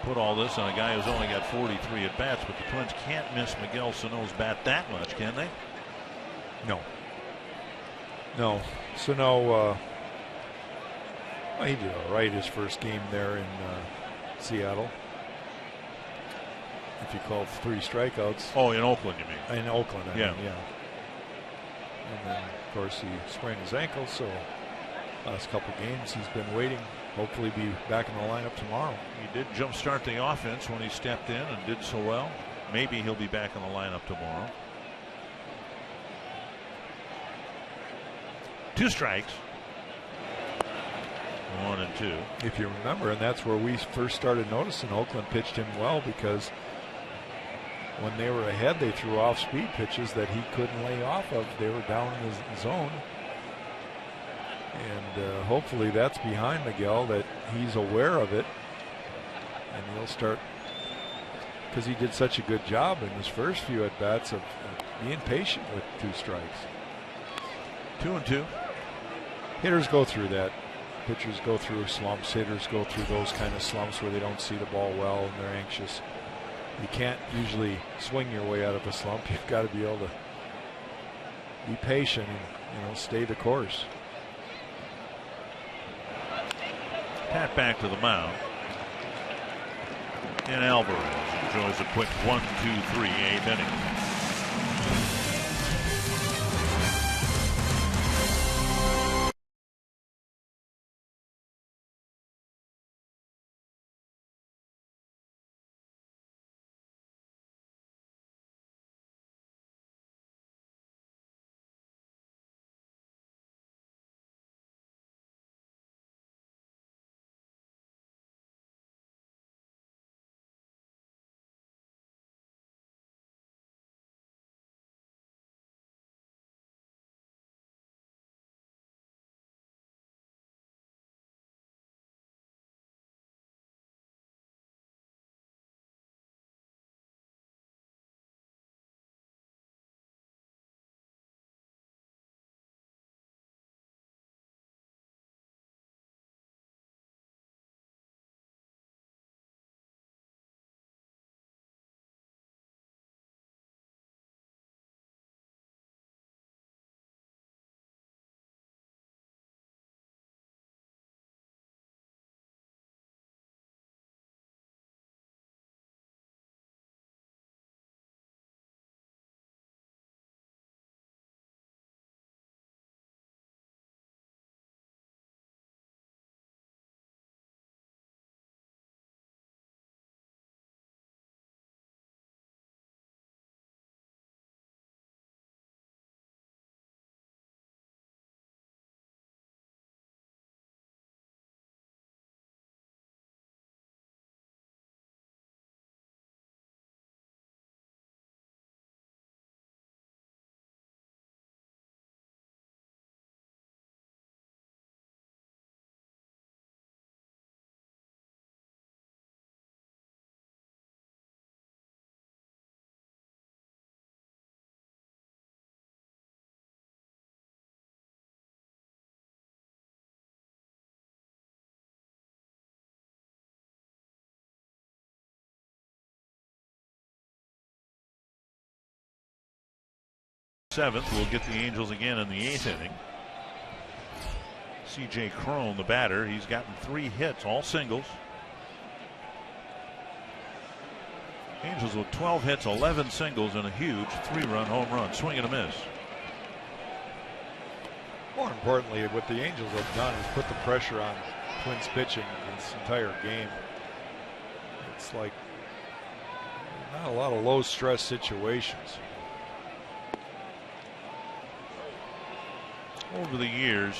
put all this on a guy who's only got 43 at bats, but the Twins can't miss Miguel Sano's bat that much, can they? No. Sano, he did all right his first game there in Seattle. If you call 3 strikeouts. Oh, in Oakland, you mean? In Oakland, I yeah. mean, yeah. And then, of course, he sprained his ankle, so last couple games he's been waiting. Hopefully be back in the lineup tomorrow. He did jumpstart the offense when he stepped in and did so well. Maybe he'll be back in the lineup tomorrow. 2 strikes. 1 and 2. If you remember, and that's where we first started noticing Oakland pitched him well, because when they were ahead, they threw off speed pitches that he couldn't lay off of. They were down in the zone. And hopefully that's behind Miguel, that he's aware of it, and he'll start, because he did such a good job in his first few at bats of being patient with 2 strikes. 2 and 2. Hitters go through that. Pitchers go through slumps. Hitters go through those kind of slumps where they don't see the ball well and they're anxious. You can't usually swing your way out of a slump. You've got to be able to be patient and stay the course. Pat back to the mound. And Alvarez enjoys a quick 1-2-3 eighth inning. Seventh, we'll get the Angels again in the eighth inning. C.J. Cron, the batter, he's gotten 3 hits, all singles. Angels with 12 hits, 11 singles, and a huge 3-run home run. Swing and a miss. More importantly, what the Angels have done is put the pressure on Twins pitching this entire game. It's like not a lot of low stress situations. Over the years,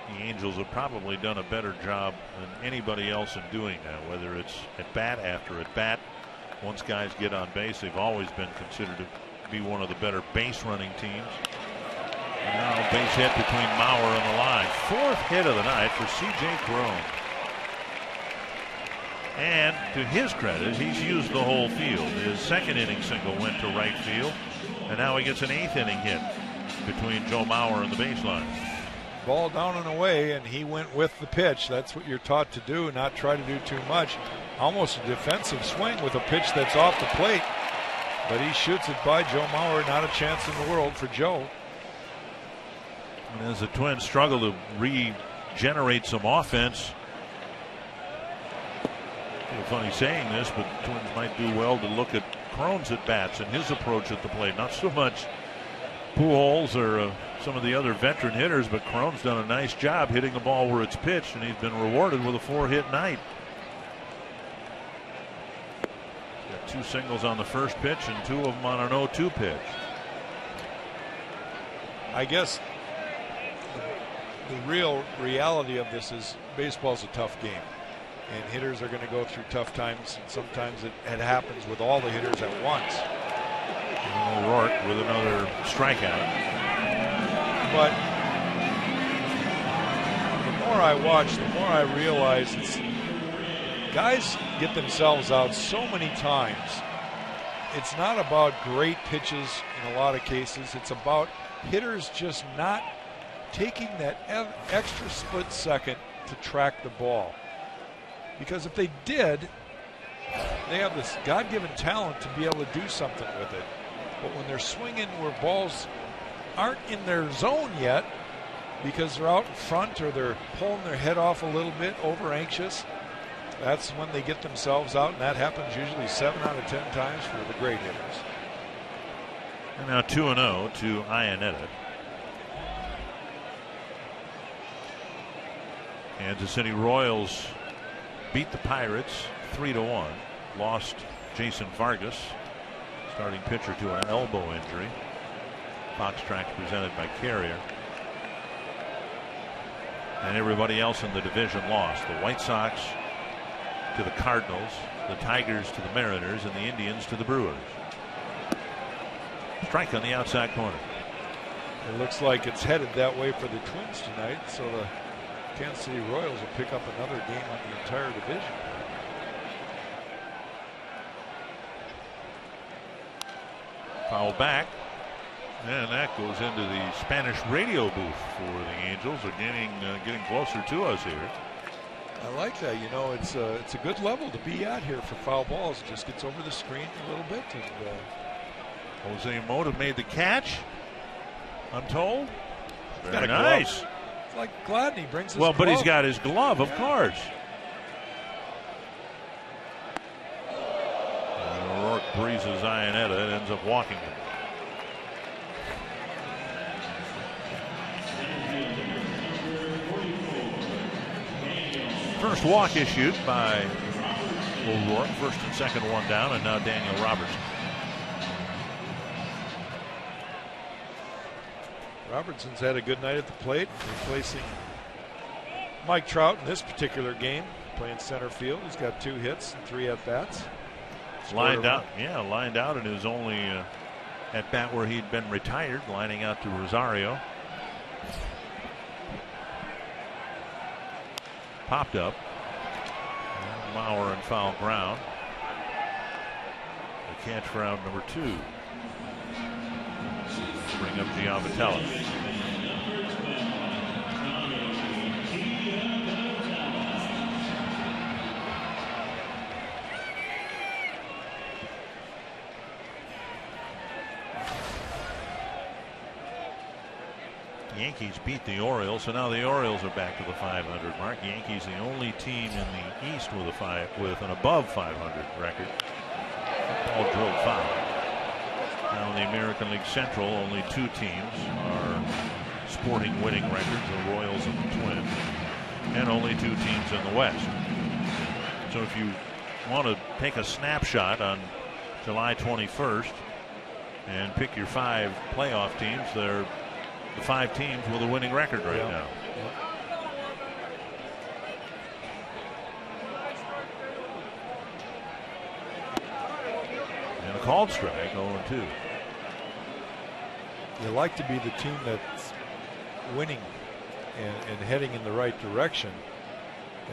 the Angels have probably done a better job than anybody else in doing that, whether it's at bat after at bat. Once guys get on base, they've always been considered to be one of the better base running teams. And now base hit between Mauer and the line. 4th hit of the night for C.J. Cron. And to his credit, he's used the whole field. His 2nd inning single went to right field, and now he gets an 8th inning hit between Joe Mauer and the baseline. Ball down and away, and he went with the pitch. That's what you're taught to do, not try to do too much. Almost a defensive swing with a pitch that's off the plate, but he shoots it by Joe Mauer. Not a chance in the world for Joe. And as the Twins struggle to regenerate some offense, it's funny saying this, but the Twins might do well to look at Cron's at bats and his approach at the plate. Not so much Pujols or some of the other veteran hitters, but Cron's done a nice job hitting the ball where it's pitched, and he's been rewarded with a 4-hit night. He's got 2 singles on the first pitch and 2 of them on an 0-2 pitch. I guess the real reality of this is baseball's a tough game, and hitters are going to go through tough times, and sometimes it happens with all the hitters at once. O'Rourke with another strikeout. But the more I watch, the more I realize guys get themselves out so many times. It's not about great pitches in a lot of cases. It's about hitters just not taking that extra split second to track the ball. Because if they did, they have this God-given talent to be able to do something with it. But when they're swinging where balls aren't in their zone yet because they're out in front or they're pulling their head off a little bit, over anxious, That's when they get themselves out, and that happens usually 7 out of 10 times for the great hitters. And now 2-0 to Iannetta. Kansas City Royals beat the Pirates 3-1. Lost Jason Vargas, starting pitcher, to an elbow injury. Fox Tracks presented by Carrier. And everybody else in the division lost. The White Sox to the Cardinals, the Tigers to the Mariners, and the Indians to the Brewers. Strike on the outside corner. It looks like it's headed that way for the Twins tonight, so the Kansas City Royals will pick up another game on the entire division. Foul back, and that goes into the Spanish radio booth for the Angels. They're getting closer to us here. I like that. You know, it's a good level to be at here for foul balls. It just gets over the screen a little bit. And, Jose Mota made the catch, I'm told. Very got a nice. Glove. It's like Gladney brings his well, but glove. he's got his glove, of course. And O'Rourke breezes Iannetta and ends up walking him. First walk issued by O'Rourke. First and second one down, and now Daniel Robertson. Robertson's had a good night at the plate, replacing Mike Trout in this particular game, playing center field. He's got 2 hits and 3 at-bats. Lined out in his only at-bat where he'd been retired, lining out to Rosario. Popped up. Mauer and foul ground. The catch for out number 2. Bring up Giavotella. Yankees beat the Orioles, so now the Orioles are back to the 500 mark. Yankees the only team in the East with an above 500 record. Ball drilled foul. Now in the American League Central, only 2 teams are sporting winning records, the Royals and the Twins, and only 2 teams in the West. So if you want to take a snapshot on July 21st and pick your 5 playoff teams, they're the 5 teams with a winning record right now. And a called strike, 0-2. You like to be the team that's winning and heading in the right direction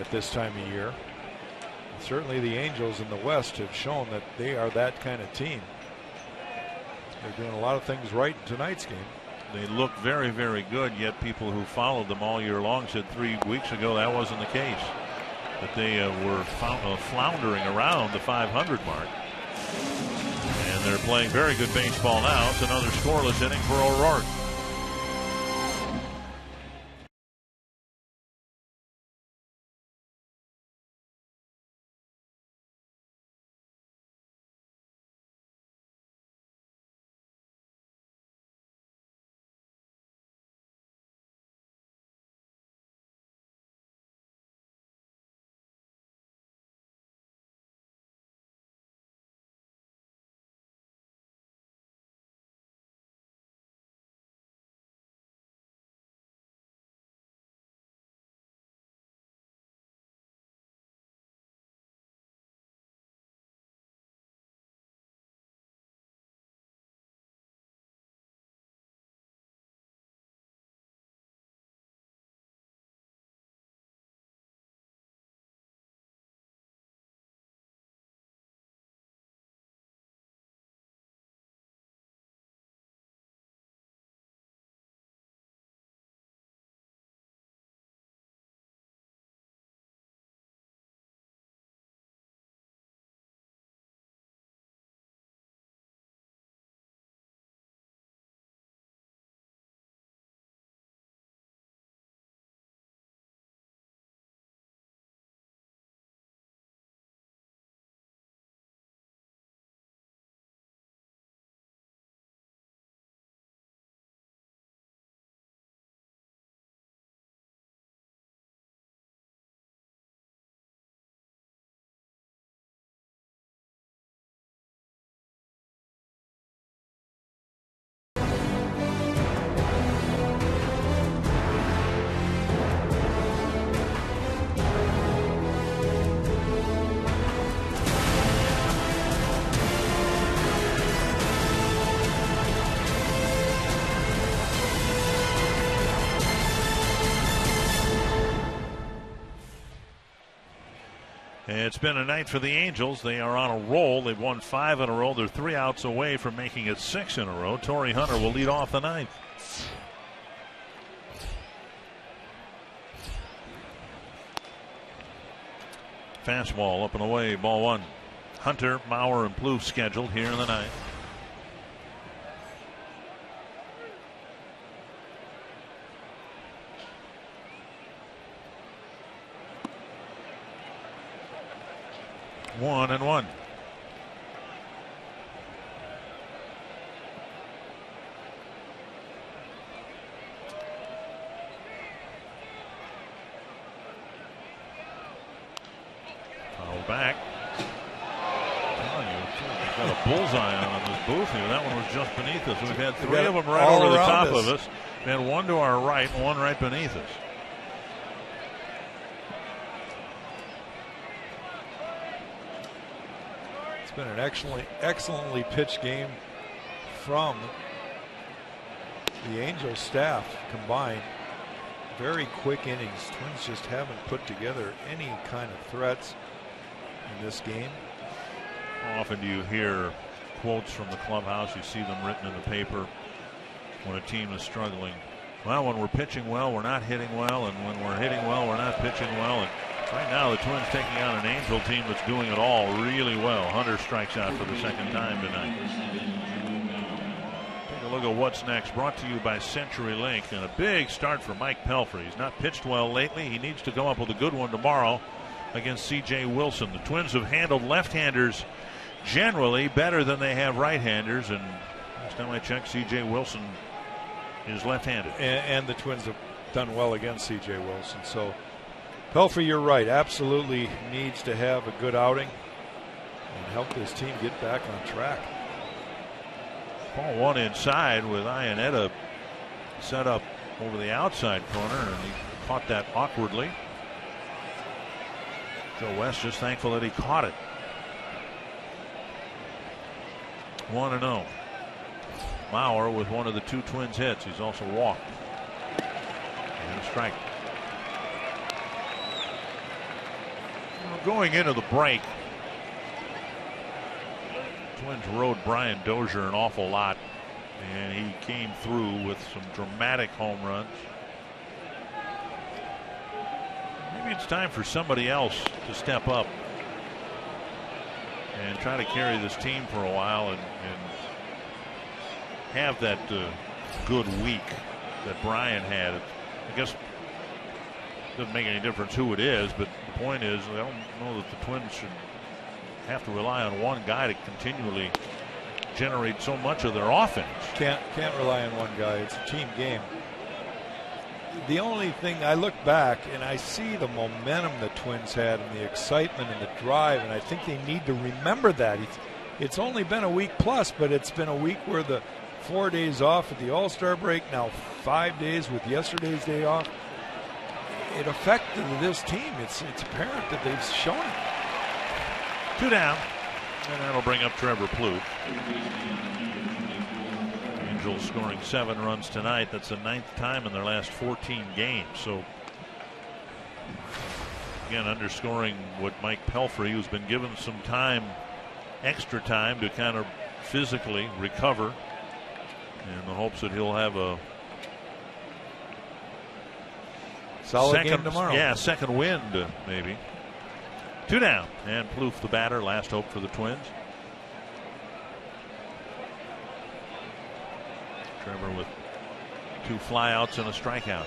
at this time of year. And certainly the Angels in the West have shown that they are that kind of team. They're doing a lot of things right in tonight's game. They look very, very good, yet people who followed them all year long said 3 weeks ago that wasn't the case. That they were floundering around the 500 mark. And they're playing very good baseball now. It's another scoreless inning for O'Rourke. It's been a night for the Angels. They are on a roll. They've won 5 in a row. They're 3 outs away from making it 6 in a row. Torrey Hunter will lead off the ninth. Fastball up and away, ball 1. Hunter, Mauer, and Plouffe scheduled here in the ninth. One and one. Foul back. He's got a bullseye on this booth here. That one was just beneath us. We've had 3 of them right over the top of us. We had 1 to our right and 1 right beneath us. Been an excellently pitched game from the Angels staff combined. Very quick innings. Twins just haven't put together any kind of threats in this game. How often do you hear quotes from the clubhouse? You see them written in the paper when a team is struggling. Well, when we're pitching well, we're not hitting well, and when we're hitting well, we're not pitching well. And right now, the Twins taking on an Angel team that's doing it all really well. Hunter strikes out for the second time tonight. Take a look at what's next. Brought to you by CenturyLink. And a big start for Mike Pelfrey. He's not pitched well lately. He needs to come up with a good one tomorrow against C.J. Wilson. The Twins have handled left-handers generally better than they have right-handers. And last time I checked, C.J. Wilson is left-handed. And the Twins have done well against C.J. Wilson. So Pelfrey, you're right, absolutely needs to have a good outing and help this team get back on track. Ball 1 inside with Iannetta set up over the outside corner, and he caught that awkwardly. Joe West just thankful that he caught it. 1-0. Mauer with one of the 2 Twins hits. He's also walked. And a strike. Going into the break, Twins rode Brian Dozier an awful lot, and he came through with some dramatic home runs. Maybe it's time for somebody else to step up and try to carry this team for a while and have that good week that Brian had. I guess it doesn't make any difference who it is, but the point is, I don't know that the Twins should have to rely on one guy to continually generate so much of their offense. Can't rely on one guy. It's a team game. The only thing, I look back and I see the momentum the Twins had and the excitement and the drive, and I think they need to remember that. It's only been a week plus, but it's been a week where the 4 days off at the All-Star break, now 5 days with yesterday's day off. It affected this team. It's apparent that they've shown it. 2 down, and that'll bring up Trevor Plouffe. Angels scoring 7 runs tonight. That's the 9th time in their last 14 games. So again, underscoring what Mike Pelfrey, who's been given some time, extra time to kind of physically recover, in the hopes that he'll have a solid game tomorrow. Yeah, second wind maybe. 2 down, and Plouffe the batter, last hope for the Twins. Trevor with 2 flyouts and a strikeout.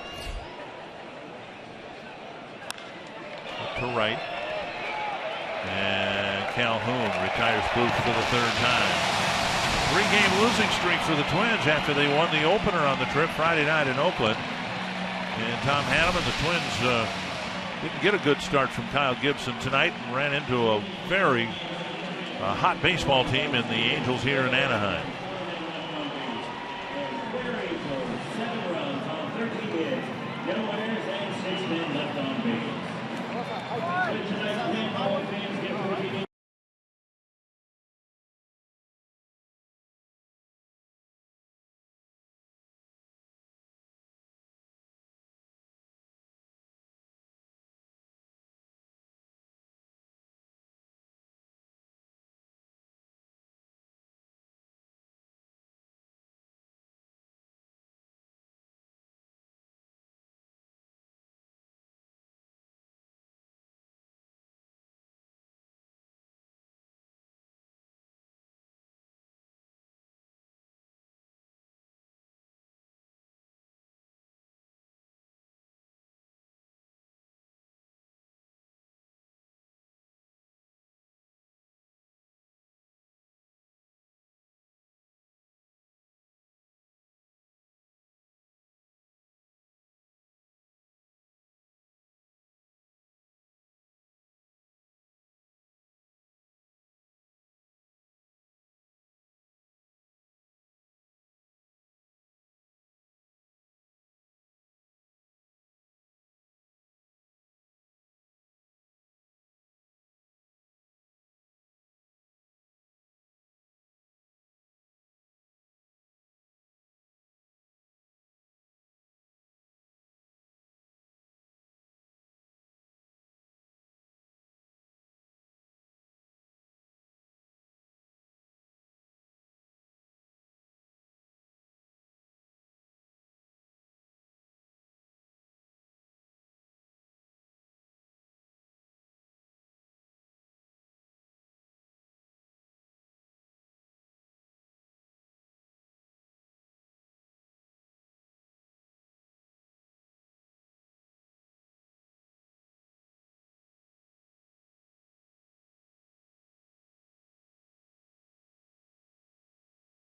Up to right, and Calhoun retires Plouffe for the 3rd time. 3-game losing streak for the Twins after they won the opener on the trip Friday night in Oakland. And Tom Hanneman, the Twins didn't get a good start from Kyle Gibson tonight and ran into a very hot baseball team in the Angels here in Anaheim.